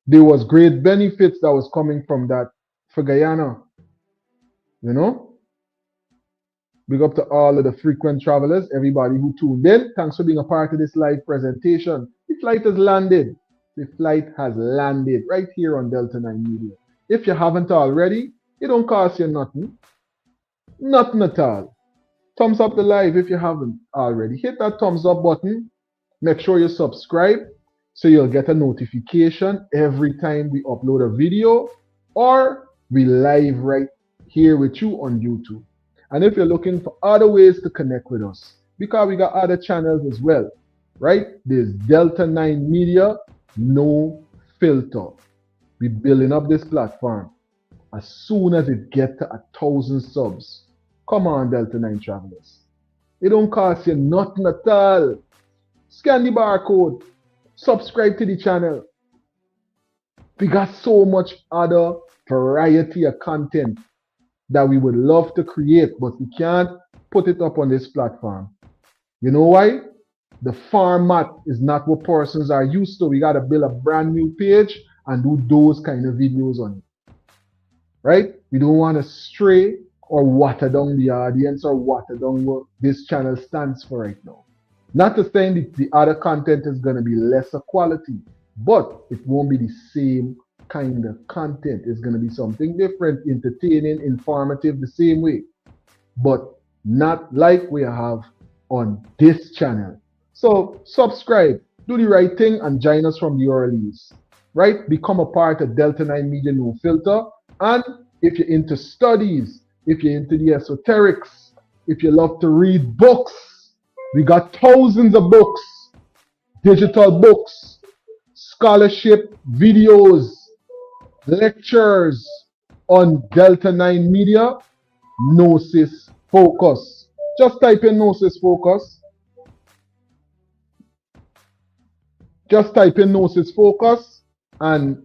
there was great benefits that was coming from that for Guyana. You know? Big up to all of the frequent travelers, everybody who tuned in. Thanks for being a part of this live presentation. The flight has landed. The flight has landed right here on Delta9 Media. If you haven't already, it don't cost you nothing. Nothing at all. Thumbs up the live if you haven't already. Hit that thumbs up button. Make sure you subscribe so you'll get a notification every time we upload a video or we live right here with you on YouTube. And if you're looking for other ways to connect with us, because we got other channels as well, right? There's Delta9 Media, no filter. We're building up this platform. As soon as it gets to 1,000 subs, come on, Delta9 travelers. It don't cost you nothing at all. Scan the barcode. Subscribe to the channel. We got so much other variety of content that we would love to create, but we can't put it up on this platform. You know why? The format is not what persons are used to. We got to build a brand new page and do those kind of videos on it. Right? We don't want to stray or water down the audience or water down what this channel stands for right now. Not to say that the other content is going to be lesser quality, but it won't be the same kind of content. It's going to be something different, entertaining, informative, the same way, but not like we have on this channel. So subscribe, do the right thing, and join us from the earliest, right? Become a part of Delta9 Media No Filter And if you're into studies, if you're into the esoterics, if you love to read books, we got thousands of books, digital books, scholarship videos, lectures on Delta9 Media, Gnosis Focus. Just type in Gnosis Focus. Just type in Gnosis Focus and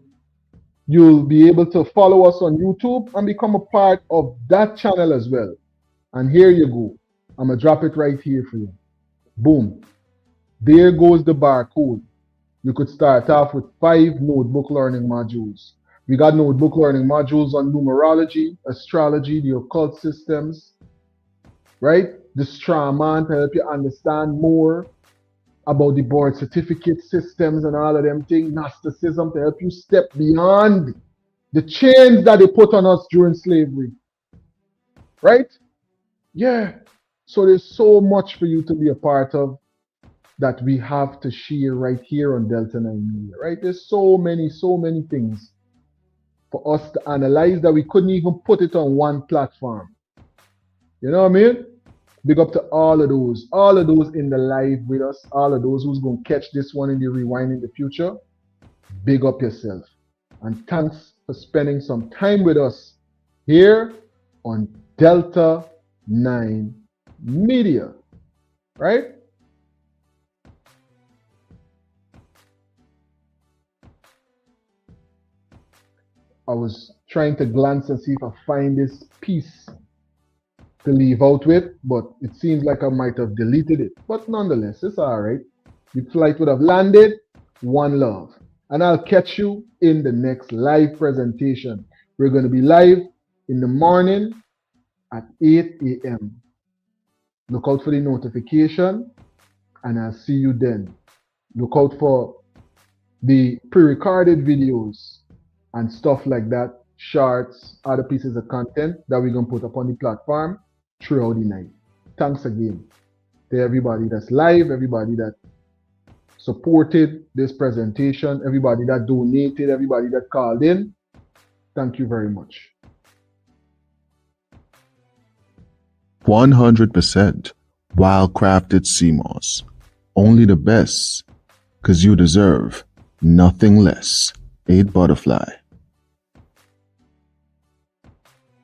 you'll be able to follow us on YouTube and become a part of that channel as well. And here you go. I'm going to drop it right here for you. Boom. There goes the barcode. You could start off with 5 notebook learning modules. We got notebook learning modules on numerology, astrology, the occult systems, right? The straw man to help you understand more about the birth certificate systems and all of them things. Gnosticism to help you step beyond the chains that they put on us during slavery, right? Yeah. So there's so much for you to be a part of that we have to share right here on Delta9 Media, right? There's so many things for us to analyze that we couldn't even put it on one platform. You know what I mean? Big up to all of those in the live with us, all of those who's going to catch this one in the rewind in the future. Big up yourself. And thanks for spending some time with us here on Delta9 Media, right? I was trying to glance and see if I find this piece to leave out with, but it seems like I might have deleted it. But nonetheless, it's all right. The flight would have landed. One love. And I'll catch you in the next live presentation. We're going to be live in the morning at 8 a.m. Look out for the notification and I'll see you then. Look out for the pre-recorded videos and stuff like that, shorts, other pieces of content that we're going to put up on the platform throughout the night. Thanks again to everybody that's live, everybody that supported this presentation, everybody that donated, everybody that called in. Thank you very much. 100% wild-crafted CMOS. Only the best, because you deserve nothing less. 8 Butterfly.